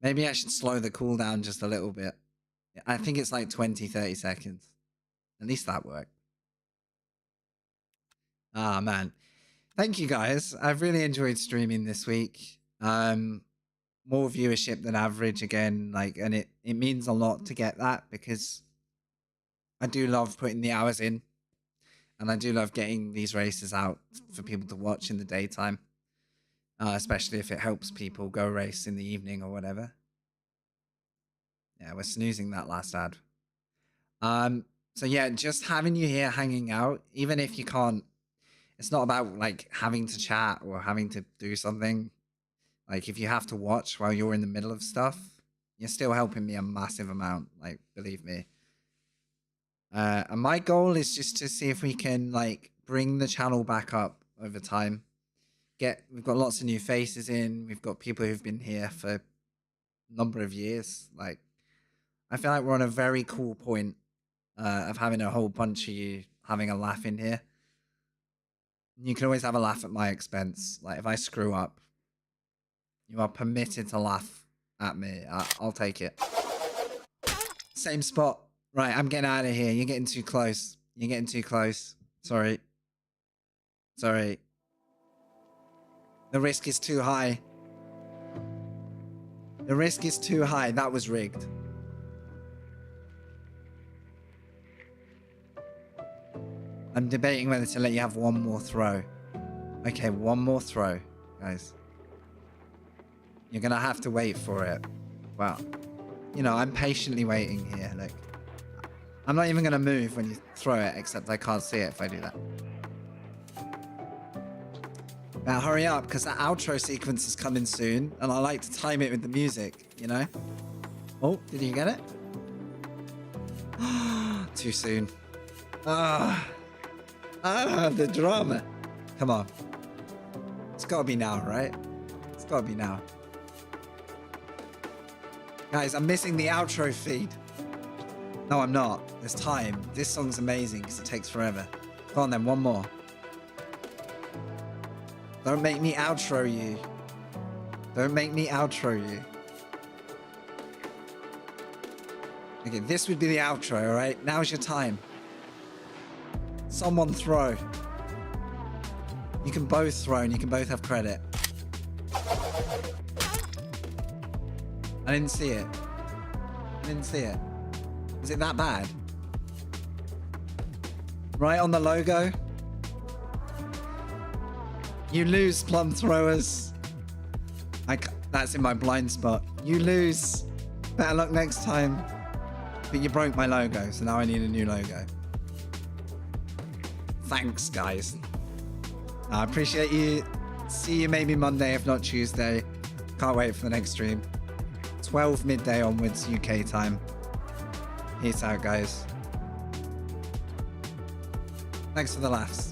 Speaker 1: Maybe I should slow the cooldown just a little bit. I think it's like 20-30 seconds. At least that worked. Ah, man. Thank you, guys. I've really enjoyed streaming this week. More viewership than average again. And it means a lot to get that because I do love putting the hours in. And I do love getting these races out for people to watch in the daytime. Especially if it helps people go race in the evening or whatever. Yeah, we're snoozing that last ad. So yeah, just having you here hanging out, even if you can't, it's not about like having to chat or having to do something. Like if you have to watch while you're in the middle of stuff, you're still helping me a massive amount, like believe me. And my goal is just to see if we can like bring the channel back up over time. We've got lots of new faces in, we've got people who've been here for a number of years. Like I feel like we're on a very cool point of having a whole bunch of you having a laugh in here. You can always have a laugh at my expense. Like if I screw up, you are permitted to laugh at me. I'll take it. Same spot. Right, I'm getting out of here. You're getting too close. You're getting too close. Sorry. Sorry. The risk is too high. The risk is too high. That was rigged. I'm debating whether to let you have one more throw. Okay, one more throw, guys. You're gonna have to wait for it. Well, you know, I'm patiently waiting here. Look, I'm not even gonna move when you throw it, except I can't see it if I do that. Now hurry up, because that outro sequence is coming soon, and I like to time it with the music, you know? Oh, did you get it? Too soon. The drama. Come on. It's gotta be now, right? It's gotta be now. Guys, I'm missing the outro feed. No, I'm not. There's time. This song's amazing because it takes forever. Go on then, one more. Don't make me outro you. Don't make me outro you. Okay, this would be the outro, alright? Now's your time. Someone throw. You can both throw and you can both have credit. I didn't see it. I didn't see it. Is it that bad? Right on the logo. You lose, plum throwers. That's in my blind spot. You lose. Better luck next time. But you broke my logo, so now I need a new logo. Thanks, guys. I appreciate you. See you maybe Monday, if not Tuesday. Can't wait for the next stream. 12 midday onwards, UK time. Peace out, guys. Thanks for the laughs.